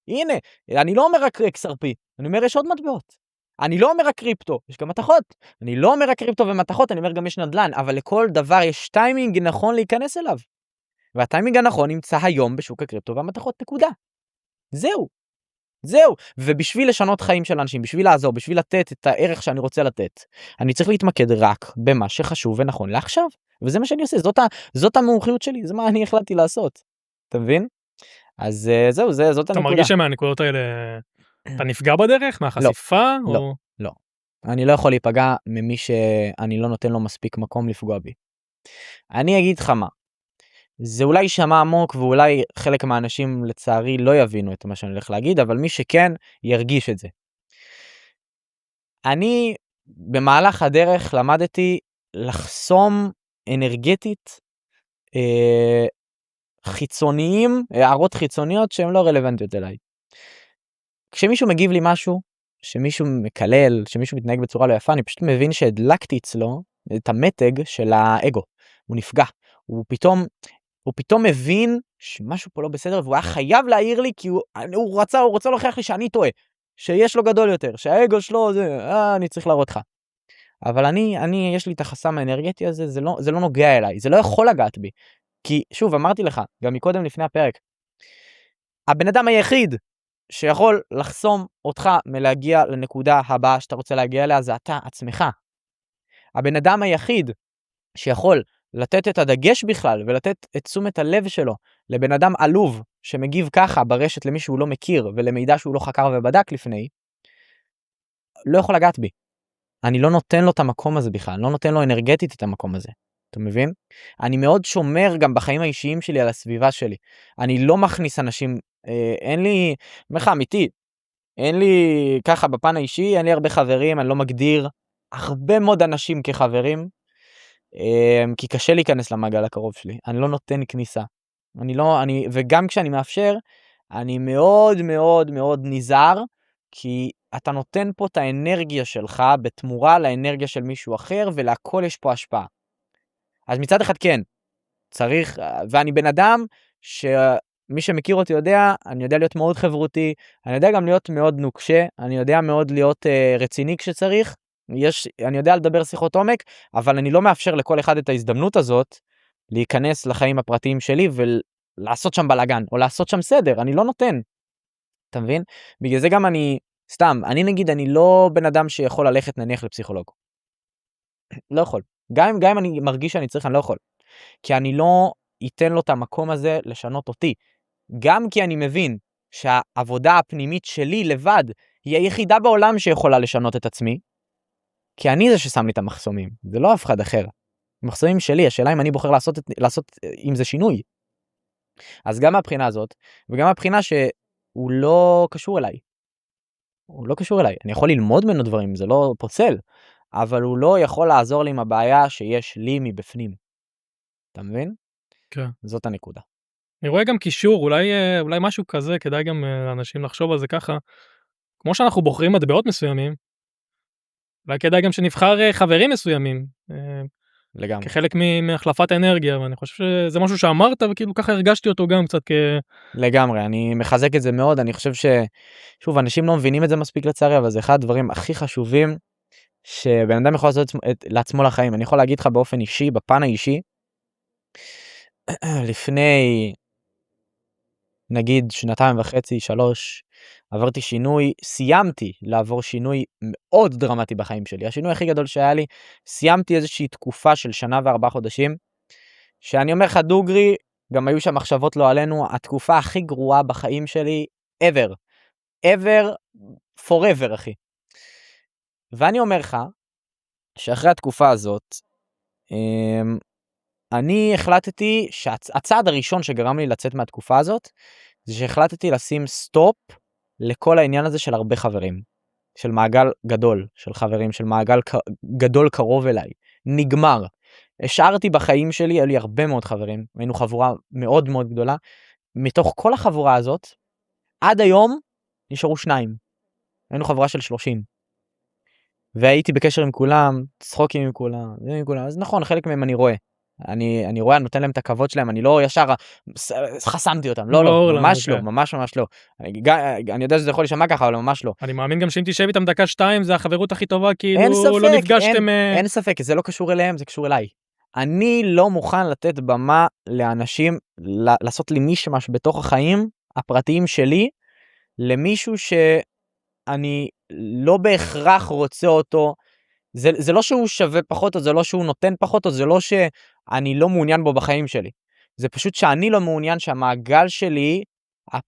הנה, אני לא אומר רק XRP, אני אומר יש עוד מטבעות. אני לא אומר רק קריפטו, יש גם מתחות. אני לא אומר רק קריפטו ומתחות, אני אומר גם יש נדל"ן, אבל לכל דבר יש טיימינג נכון להיכנס אליו. והטיימינג הנכון נמצא היום בשוק הקריפטו והמתחות, נקודה. זהו. זהו. ובשביל לשנות חיים של אנשים, בשביל לעזור, בשביל לתת את הערך שאני רוצה לתת, אני צריך להתמקד רק במה שחשוב ונכון לעכשיו. וזה מה שאני עושה, זאת המומחיות שלי, זה מה אני החלטתי לעשות. אתה מבין? אז זהו, זאת הנקודה. אתה מרגיש שמהנקודות האלה אתה נפגע בדרך, מהחשיפה? לא, לא. אני לא יכול להיפגע ממי שאני לא נותן לו מספיק מקום לפגוע בי. אני אגיד לך מה, זה אולי יישמע עמוק, ואולי חלק מהאנשים לצערי לא יבינו את מה שאני הולך להגיד, אבל מי שכן ירגיש את זה. אני במהלך הדרך למדתי לחסום אנרגטית חיצוניים, הערות חיצוניות שהן לא רלוונטיות אליי. כשמישהו מגיב לי משהו, שמישהו מקלל, שמישהו מתנהג בצורה לא יפה, אני פשוט מבין שהדלקתי אצלו את המתג של האגו. הוא נפגע. הוא פתאום מבין שמשהו פה לא בסדר, והוא היה חייב להעיר לי, כי הוא רוצה להוכיח לי שאני טועה, שיש לו גדול יותר, שהאגו שלו אני צריך להראות לך. אבל יש לי את החסם האנרגטי הזה, זה לא נוגע אליי, זה לא יכול לגעת בי. כי שוב, אמרתי לך, גם מקודם לפני הפרק, הבן אדם היחיד שיכול לחסום אותך מלהגיע לנקודה הבאה שאתה רוצה להגיע אליה, זה אתה עצמך. הבן אדם היחיד שיכול לתת את הדגש בכלל, ולתת את תשומת הלב שלו לבן אדם עלוב, שמגיב ככה ברשת למי שהוא לא מכיר, ולמידע שהוא לא חקר ובדק לפני, לא יכול לגעת בי. אני לא נותן לו את המקום הזה בכלל, אני לא נותן לו אנרגטית את המקום הזה. אתה מבין? אני מאוד שומר גם בחיים האישיים שלי על הסביבה שלי. אני לא מכניס אנשים, אין לי, אמיתי, אין לי ככה בפן האישי, אין לי הרבה חברים, אני לא מגדיר הרבה מאוד אנשים כחברים, כי קשה להיכנס למעגל הקרוב שלי. אני לא נותן כניסה. וגם כשאני מאפשר, אני מאוד מאוד מאוד נזהר, כי אתה נותן פה את האנרגיה שלך בתמורה לאנרגיה של מישהו אחר, ולהכל יש פה השפעה. אז מצד אחד כן, צריך, ואני בן אדם שמי שמכיר אותי יודע, אני יודע להיות מאוד חברותי, אני יודע גם להיות מאוד נוקשה, אני יודע מאוד להיות רציני כשצריך, אני יודע לדבר שיחות עומק, אבל אני לא מאפשר לכל אחד את ההזדמנות הזאת, להיכנס לחיים הפרטיים שלי, ולעשות שם בלגן, או לעשות שם סדר, אני לא נותן. אתה מבין? בגלל זה גם אני נגיד, אני לא בן אדם שיכול ללכת נניח לפסיכולוג. לא יכול. גם אם אני מרגיש שאני צריך, אני לא יכול. כי אני לא אתן לו את המקום הזה לשנות אותי. גם כי אני מבין שהעבודה הפנימית שלי לבד היא היחידה בעולם שיכולה לשנות את עצמי, כי אני זה ששם לי את המחסומים, זה לא אף אחד אחר. המחסומים שלי, השאלה אם אני בוחר לעשות עם זה שינוי. אז גם מהבחינה הזאת, וגם מהבחינה שהוא לא קשור אליי. הוא לא קשור אליי. אני יכול ללמוד ממנו דברים, זה לא פוצל, אבל הוא לא יכול לעזור לי עם הבעיה שיש לי מבפנים. אתה מבין? כן. זאת הנקודה. אני רואה גם קישור, אולי משהו כזה, כדאי גם לאנשים לחשוב על זה ככה, כמו שאנחנו בוחרים מטבעות מסוימים, אולי כדאי גם שנבחר חברים מסוימים, לגמרי. כחלק מהחלפת האנרגיה, ואני חושב שזה משהו שאמרת, וכאילו ככה הרגשתי אותו גם קצת לגמרי, אני מחזק את זה מאוד, אני חושב שוב, אנשים לא מבינים את זה מספיק לצערי, אבל זה אחד הדברים הכי חשובים, שבן אדם יכול לעשות לעצמו לחיים. אני יכול להגיד לך באופן אישי, בפן האישי, לפני נגיד 2.5, 3, עברתי שינוי, סיימתי לעבור שינוי מאוד דרמטי בחיים שלי. השינוי הכי גדול שהיה לי, סיימתי איזושהי תקופה של 1.4 חודשים, שאני אומר לך דוגרי, גם היו שם מחשבות לא עלינו, התקופה הכי גרועה בחיים שלי, ever, forever, אחי. ואני אומר לך, שאחרי התקופה הזאת, אני החלטתי שהצעד הראשון שגרם לי לצאת מהתקופה הזאת, זה שהחלטתי לשים סטופ לכל העניין הזה של הרבה חברים. של מעגל גדול, של חברים, של מעגל גדול קרוב אליי, נגמר. השארתי בחיים שלי, היו לי הרבה מאוד חברים, היינו חבורה מאוד מאוד גדולה, מתוך כל החבורה הזאת, עד היום נשארו 2. היינו חבורה של 30. והייתי בקשר עם כולם, צחוקים עם כולם, אז נכון, חלק מהם אני רואה. אני רואה, אני נותן להם את הכבוד שלהם, אני לא ישר חסמתי אותם, לא, ממש לא, ממש לא. אני יודע שזה יכול להישמע ככה, אבל ממש לא. אני מאמין גם שאם תשב איתם דקה 2, זה החברות הכי טובה, כאילו לא נפגשתם... אין ספק, זה לא קשור אליהם, זה קשור אליי. אני לא מוכן לתת במה לאנשים, לעשות לי מישמש בתוך החיים הפרטיים שלי, למישהו שאני לא בהכרח רוצה אותו, זה לא שהוא שווה פחות, או זה לא שהוא נותן פחות, או זה לא שאני לא מעוניין בו בחיים שלי. זה פשוט שאני לא מעוניין שהמעגל שלי,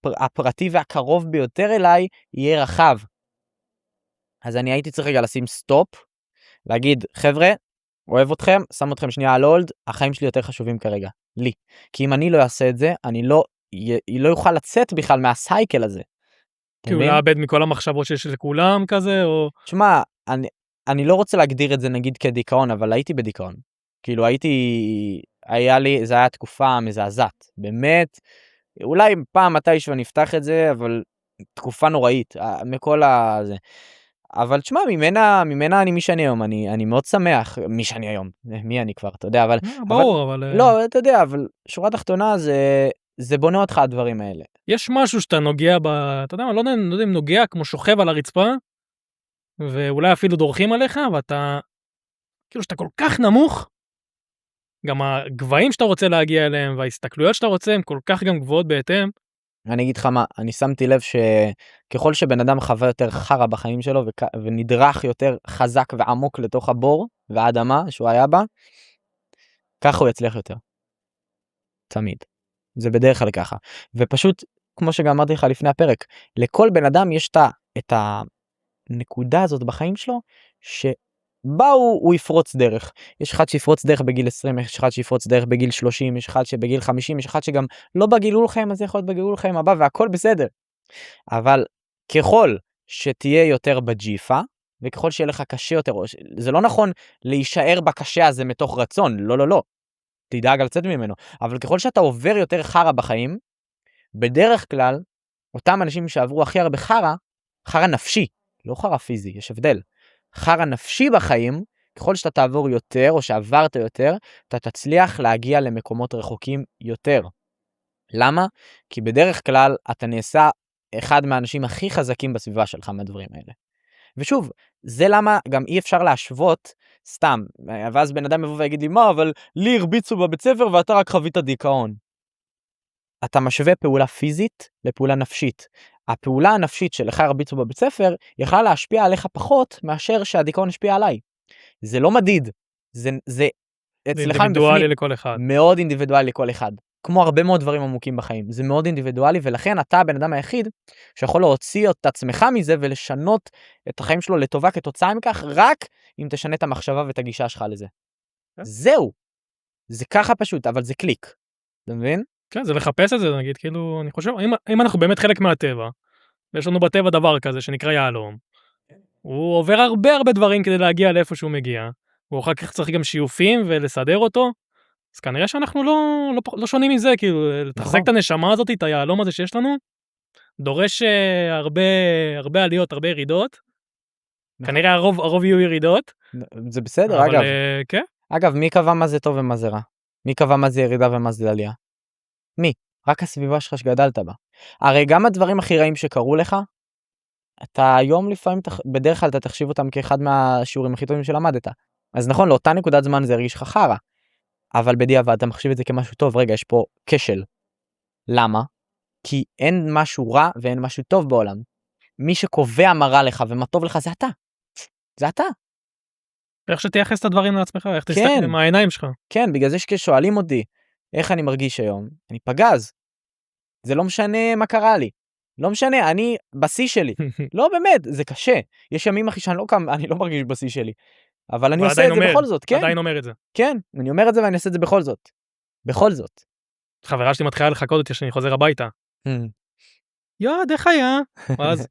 הפרטי והקרוב ביותר אליי, יהיה רחב. אז אני הייתי צריך רגע לשים סטופ, להגיד, חבר'ה, אוהב אתכם, שם אתכם שנייה על הולד, החיים שלי יותר חשובים כרגע, לי. כי אם אני לא אעשה את זה, אני לא יוכל לצאת בכלל מהסייקל הזה. כי הוא יאבד מכל המחשבות שיש לכולם כזה, או... תשמע, אני לא רוצה להגדיר את זה נגיד כדיכאון, אבל הייתי בדיכאון. כאילו זה היה תקופה מזעזעת. באמת, אולי פעם מתישהו אני אפתח את זה, אבל תקופה נוראית, מכל הזה. אבל תשמע, ממנה אני מי שאני היום, אני מאוד שמח, מי שאני היום, מי אני כבר, אתה יודע, אבל... ברור, אבל... לא, אתה יודע, אבל שורה תחתונה זה בונה אותך הדברים האלה. יש משהו שאתה נוגע אתה יודע מה, לא יודע אם נוגע כמו שוכב על הרצפה, ואולי אפילו דורכים עליך, ואתה, כאילו שאתה כל כך נמוך, גם הגבהים שאתה רוצה להגיע אליהם, וההסתכלויות שאתה רוצה, הם כל כך גם גבוהות בהתאם. אני אגיד לך מה, אני שמתי לב שככל שבן אדם חווה יותר חרה בחיים שלו, ונדרך יותר חזק ועמוק לתוך הבור, והאדמה שהוא היה בה, ככה הוא יצליח יותר. תמיד. זה בדרך כלל ככה. ופשוט, כמו שגם אמרתי לך לפני הפרק, לכל בן אדם יש את הנקודה הזאת בחיים שלו, שבה הוא יפרוץ דרך. יש אחד שיפרוץ דרך בגיל 20, יש אחד שיפרוץ דרך בגיל 30, יש אחד שבגיל 50, יש אחד שגם לא בגילול חיים, אז זה יכול להיות בגילול חיים הבא, והכל בסדר. אבל ככל שתהיה יותר בג'יפה, וככל שיהיה לך קשה יותר, זה לא נכון להישאר בקשה הזה מתוך רצון, לא. תדאג לצאת ממנו. אבל ככל שאתה עובר יותר חרה בחיים, בדרך כלל, אותם אנשים שעברו הכי הרבה חרה נפשי, לא חרה פיזי, יש הבדל. חרה נפשי בחיים, ככל שאתה תעבור יותר, או שעברת יותר, אתה תצליח להגיע למקומות רחוקים יותר. למה? כי בדרך כלל אתה נעשה אחד מהאנשים הכי חזקים בסביבה שלך מהדברים האלה. ושוב, זה למה גם אי אפשר להשוות סתם, ואז בן אדם יבוא ויגיד לי, מה, אבל לי הרביצו בבית ספר ואתה רק חווית דיכאון. אתה משווה פעולה פיזית לפעולה נפשית. הפעולה הנפשית שלך הרביצו בבית ספר, יכלה להשפיע עליך פחות מאשר שהדיכאון השפיע עליי. זה לא מדיד, זה אינדיבידואלי לכל אחד. מאוד אינדיבידואלי לכל אחד. כמו הרבה מאוד דברים עמוקים בחיים. זה מאוד אינדיבידואלי, ולכן אתה הבן אדם היחיד שיכול להוציא את עצמך מזה ולשנות את החיים שלו לטובה כתוצאה מכך, רק אם תשנה את המחשבה ואת הגישה שלך לזה. זהו. זה ככה פשוט, אבל זה קליק. אתה מבין? כן, זה לחפש את זה, נגיד, כאילו, אני חושב, אם אנחנו באמת חלק מהטבע, ויש לנו בטבע דבר כזה שנקרא יהלום, הוא עובר הרבה דברים כדי להגיע לאיפה שהוא מגיע, הוא אחר כך צריך גם שיופים ולסדר אותו, אז כנראה שאנחנו לא שונים מזה, כאילו, לתחזק את הנשמה הזאת, את היהלום הזה שיש לנו, דורש הרבה עליות, הרבה ירידות, כנראה הרוב יהיו ירידות. זה בסדר, אגב. כן. אגב, מי קבע מה זה טוב ומה זה רע? מי קבע מה זה ירידה ומה זה עלייה? מי? רק הסביבה שלך שגדלת בה. הרי גם הדברים הכי רעים שקרו לך, אתה היום לפעמים, בדרך כלל אתה תחשיב אותם כאחד מהשיעורים הכי טובים שלמדת. אז נכון, לאותה נקודת זמן זה הרגיש לך חרא. אבל בדיעבד אתה מחשיב את זה כמשהו טוב. רגע, יש פה כשל. למה? כי אין משהו רע ואין משהו טוב בעולם. מי שקובע מה רע לך ומה טוב לך זה אתה. זה אתה. איך שתייחס את הדברים לעצמך, איך תסתכל עם העיניים שלך. כן, בגלל זה ששואלים אותי, איך אני מרגיש היום? אני פגז. זה לא משנה מה קרה לי. לא משנה, אני בשיא שלי. לא באמת, זה קשה. יש ימים אחי שאני לא מרגיש בשיא שלי. אבל אני עושה את זה בכל זאת, כן? עדיין אומר את זה. כן, אני אומר את זה ואני עושה את זה בכל זאת. בכל זאת. חברה שלי מתחילה לחכות אותי שאני חוזר הביתה. יוד, איך היה? ואז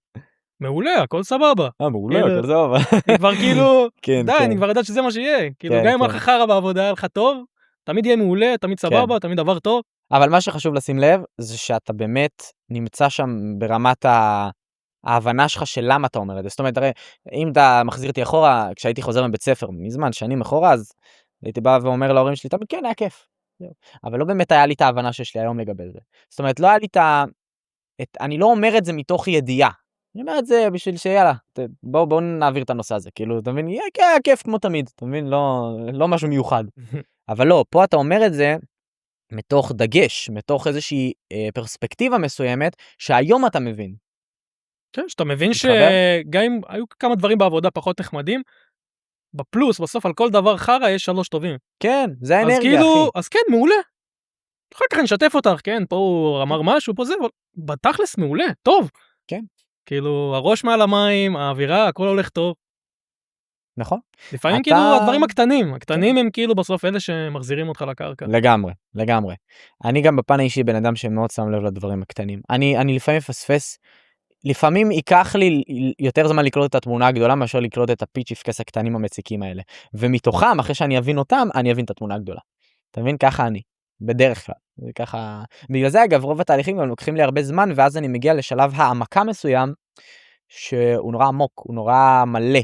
מעולה, הכל סבבה. מעולה, כאילו, הכל סבבה. אני כבר כאילו, כן, די, כן. אני כבר יודעת שזה מה שיהיה. כאילו, כן, גם אם כן. היה לך חרא בעבודה, היה לך טוב, תמיד יהיה מעולה, תמיד סבבה, תמיד דבר טוב. אבל מה שחשוב לשים לב, זה שאתה באמת נמצא שם ברמת ההבנה שלך של למה אתה אומר את זה. זאת אומרת, הרי, אם אתה מחזיר אותי אחורה, כשהייתי חוזר מבית ספר מזמן, שנים אחורה, אז הייתי בא ואומר להורים שלי, תמיד כן, היה כיף. זהו. אבל לא באמת היה לי את ההבנה שיש לי היום לגבי זה. זאת אומרת, לא היה לי אני לא אומר את זה מתוך ידיעה. אני אומר את זה בשביל שיאללה, בואו נעביר את הנושא הזה. כאילו, אתה מבין, היה כיף כמו תמיד, אתה מבין, לא משהו מיוחד. אבל לא, פה אתה אומר את זה מתוך דגש, מתוך איזושהי פרספקטיבה מסוימת, שהיום אתה מבין. כן, שאתה מבין מתחבר? שגם אם היו כמה דברים בעבודה פחות נחמדים, בפלוס, בסוף על כל דבר חרא יש 3 טובים. כן, זה אז האנרגיה, כאילו, אחי. אז כן, מעולה. אחר כך נשתף אותך, כן, פה הוא אמר משהו, פה זה, אבל בתכלס מעולה, טוב. כן. כאילו, הראש מעל המים, האווירה, הכל הולך טוב. נכון. לפעמים אתה- כאילו הדברים הקטנים הם כאילו בסוף אלה שמחזירים אותך לקרקע. לגמרי, לגמרי. אני גם בפן האישי בן אדם שמאוד שם לב לדברים הקטנים. אני לפעמים מפספס, לפעמים ייקח לי יותר זמן לקלוט את התמונה הגדולה, מאשר לקלוט את הפיצ'יפקס הקטנים המציקים האלה. ומתוכם, אחרי שאני אבין אותם, אני אבין את התמונה הגדולה. אתה מבין? ככה אני. בדרך כלל. זה ככה... בגלל זה, אגב, רוב התהליכים גם לוקחים לי הרבה זמן, ואז אני מגיע לשלב העמקה מסוים, שהוא נורא עמוק, הוא נורא מלא.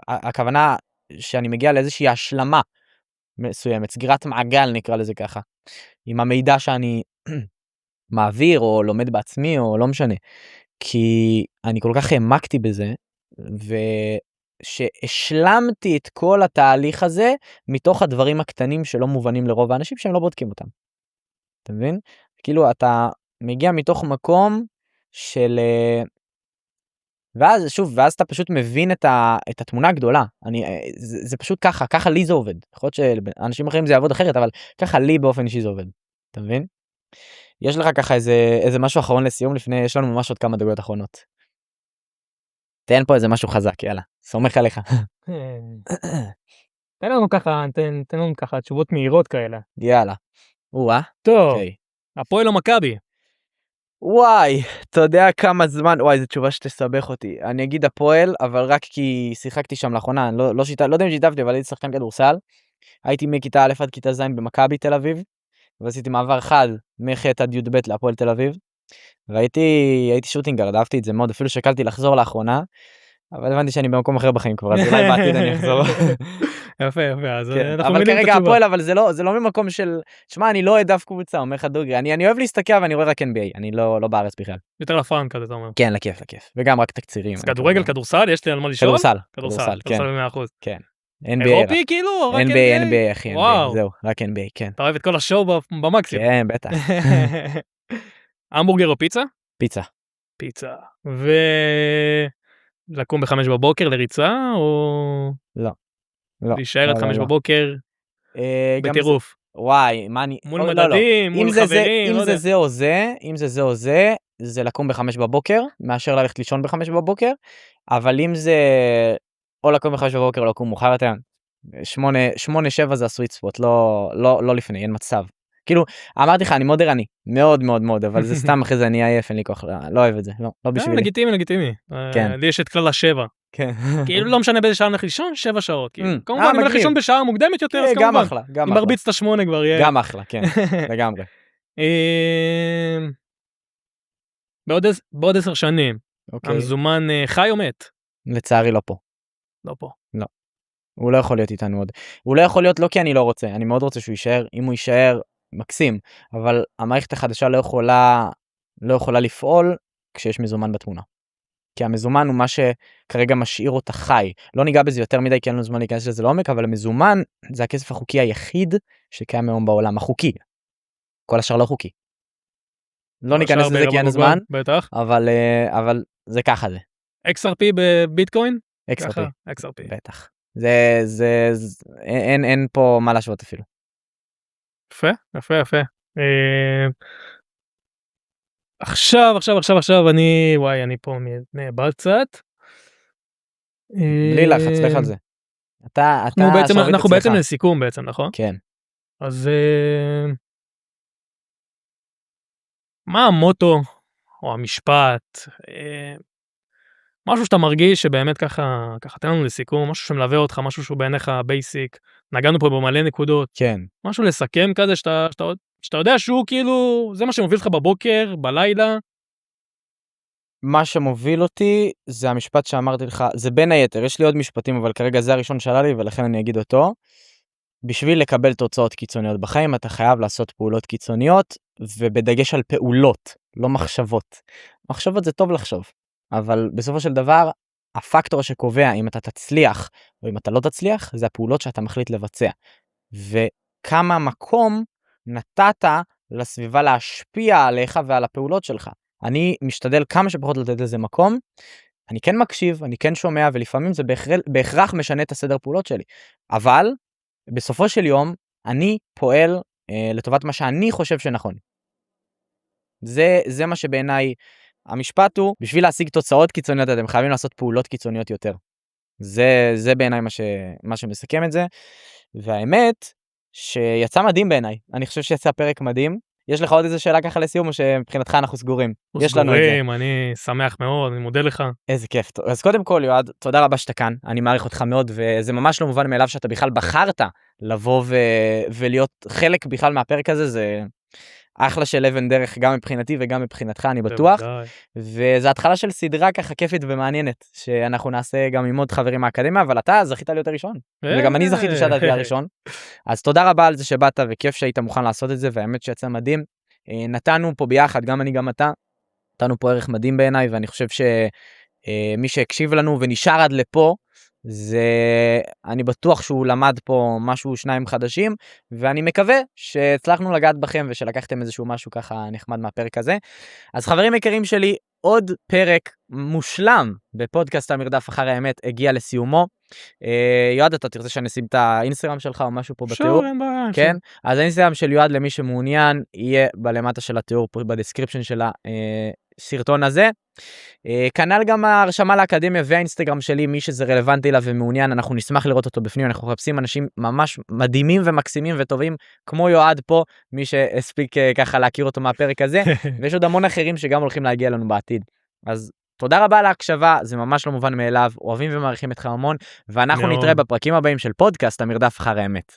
הכוונה שאני מגיע לאיזושהי השלמה מסוימת, סגירת מעגל נקרא לזה ככה, עם המידע שאני מעביר או לומד בעצמי או לא משנה, כי אני כל כך העמקתי בזה, ושהשלמתי את כל התהליך הזה מתוך הדברים הקטנים שלא מובנים לרוב האנשים שהם לא בודקים אותם. אתה מבין? כאילו אתה מגיע מתוך מקום של... ואז אתה פשוט מבין את התמונה הגדולה. זה פשוט ככה לי זה עובד. יכול להיות שאנשים אחרים זה יעבוד אחרת, אבל ככה לי באופן אישי זה עובד. אתה מבין? יש לך ככה איזה משהו אחרון לסיום לפני, יש לנו ממש עוד כמה דקות אחרונות. תן פה איזה משהו חזק, יאללה. סומך עליך. תן לנו ככה תשובות מהירות כאלה. יאללה. טוב, אוקיי. הפועל או מכבי? וואי, אתה יודע כמה זמן, וואי, זו תשובה שתסבך אותי. אני אגיד הפועל, אבל רק כי שיחקתי שם לאחרונה, אני לא יודע אם שיתפתי, אבל הייתי שחקן כדורסל. הייתי מכיתה א' עד כיתה ז' במכבי תל אביב, ועשיתי מעבר חד מח' עד י"ב להפועל תל אביב. והייתי שוטינגרד, אהבתי את זה מאוד, אפילו שקלתי לחזור לאחרונה, אבל הבנתי שאני במקום אחר בחיים כבר, אז אולי בעתיד אני אחזור. יפה, אז כן, אנחנו אבל מבינים את כרגע התשובה. הפועל, אבל זה לא ממקום של, שמע, אני לא אוהד אף קבוצה, אומר לך דוגרי, אני אוהב להסתכל ואני רואה רק NBA, אני לא בארץ בכלל. יותר לפאן כזה, אתה אומר. כן, לכיף, וגם רק תקצירים. אז כדורגל, כדורסל, יש לי על מה לשאול? כדורסל, כן. כדורסל 100%. כן. NBA, אירופי כאילו? או רק NBA, אחי, וואו. זהו, רק NBA, כן. אתה אוהב את כל השואו במקסימום. כן, בטח. המבורגר או פיצה? פיצה. פיצה. לקום ב5 בבוקר לריצה, או... לא. להישאר עד 5 בבוקר בטירוף. וואי, מה אני... מול מדדים, מול חברים, לא יודע. אם זה זה, זה לקום ב5 בבוקר, מאשר ללכת לישון ב5 בבוקר, אבל אם זה או לקום ב5 בבוקר או לקום מאוחר יותר, 8-7 זה הסוויט ספוט, לא לפני, אין מצב. כאילו, אמרתי לך, אני מאוד ערני, מאוד מאוד מאוד, אבל זה סתם אחרי זה אני עייף, אין לי כוח, לא אוהב את זה, לא בשבילי. לגיטימי. כן. לי יש את כלל השבע. כן. כאילו לא משנה באיזה שעה נלך לישון, 7 שעות. כמובן, אם נלך לישון בשעה מוקדמת יותר, אז גם כמובן. אחלה, אם מרביץ את 8 כבר יהיה. גם אחלה, כן, לגמרי. בעוד 10 שנים, המזומן חי או מת? לצערי לא פה. לא פה. לא. הוא לא יכול להיות איתנו עוד. הוא לא יכול להיות לא כי אני לא רוצה, אני מאוד רוצה שהוא יישאר, אם הוא יישאר, מקסים, אבל המערכת החדשה לא יכולה לפעול כשיש מזומן בתמונה. כי המזומן הוא מה שכרגע משאיר אותה חי. לא ניגע בזה יותר מדי כי אין לנו זמן להיכנס לזה לעומק, אבל המזומן זה הכסף החוקי היחיד שקיים היום בעולם, החוקי. כל השאר לא חוקי. לא ניכנס לזה כי אין זמן, אבל זה ככה זה. XRP בביטקוין? XRP. בטח. אין פה מה להשוות אפילו. יפה. עכשיו אני פה נאבד קצת. בלי לחץ, לך על זה. אנחנו בעצם לסיכום בעצם, נכון? כן. אז מה המוטו או המשפט משהו שאתה מרגיש שבאמת ככה תן לנו לסיכום, משהו שמלווה אותך, משהו שהוא בעיניך בייסיק, נגענו פה במלא נקודות, כן. משהו לסכם כזה שאתה יודע שהוא כאילו, זה מה שמוביל לך בבוקר, בלילה. מה שמוביל אותי זה המשפט שאמרתי לך, זה בין היתר, יש לי עוד משפטים, אבל כרגע זה הראשון שעלה לי, ולכן אני אגיד אותו. בשביל לקבל תוצאות קיצוניות בחיים, אתה חייב לעשות פעולות קיצוניות, ובדגש על פעולות, לא מחשבות. מחשבות זה טוב לחשוב, אבל בסופו של דבר, הפקטור שקובע אם אתה תצליח, או אם אתה לא תצליח, זה הפעולות שאתה מחליט לבצע. וכמה מקום נתת לסביבה להשפיע עליך ועל הפעולות שלך. אני משתדל כמה שפחות לתת לזה מקום, אני כן מקשיב, אני כן שומע, ולפעמים זה בהכרח משנה את הסדר פעולות שלי. אבל בסופו של יום, אני פועל לטובת מה שאני חושב שנכון. זה מה שבעיניי, המשפט הוא, בשביל להשיג תוצאות קיצוניות, אתם חייבים לעשות פעולות קיצוניות יותר. זה בעיניי מה שמסכם את זה. והאמת, שיצא מדהים בעיניי. אני חושב שיצא פרק מדהים. יש לך עוד איזה שאלה ככה לסיום, או שמבחינתך אנחנו סגורים? יש לנו את זה. אני שמח מאוד, אני מודה לך. איזה כיף. אז קודם כל, יועד, תודה רבה שאתה כאן. אני מעריך אותך מאוד, וזה ממש לא מובן מאליו שאתה בכלל בחרת לבוא ולהיות חלק בכלל מהפרק הזה. זה אחלה של אבן דרך, גם מבחינתי וגם מבחינתך, אני בטוח. וזה התחלה של סדרה ככה כיפית ומעניינת, שאנחנו נעשה גם עם עוד חברים מהאקדמיה, אבל אתה זכית להיות הראשון. וגם אני זכיתי שאתה תהיה הראשון. אז תודה רבה על זה שבאת, וכיף שהיית מוכן לעשות את זה, והאמת שיצא מדהים. נתנו פה ביחד, גם אני גם אתה, נתנו פה ערך מדהים בעיניי, ואני חושב שמי שהקשיב לנו ונשאר עד לפה, אני בטוח שהוא למד פה משהו שניים חדשים, ואני מקווה שהצלחנו לגעת בכם ושלקחתם איזשהו משהו ככה נחמד מהפרק הזה. אז חברים יקרים שלי, עוד פרק מושלם בפודקאסט המרדף אחר האמת הגיע לסיומו. יועד, אתה תרצה שאני אשים את האינסטגרם שלך או משהו פה בתיאור? כן, אז האינסטגרם של יועד למי שמעוניין יהיה בלמטה של התיאור פה בדסקריפשן של הסרטון הזה. כנ"ל גם ההרשמה לאקדמיה והאינסטגרם שלי, מי שזה רלוונטי לה ומעוניין, אנחנו נשמח לראות אותו בפנים. אנחנו מחפשים אנשים ממש מדהימים ומקסימים וטובים כמו יועד פה, מי שהספיק ככה להכיר אותו מהפרק הזה, ויש עוד המון אחרים שגם הולכים להגיע לנו בעתיד. אז תודה רבה על ההקשבה, זה ממש לא מובן מאליו, אוהבים ומעריכים אתכם המון, ואנחנו נתראה בפרקים הבאים של פודקאסט המרדף אחר האמת.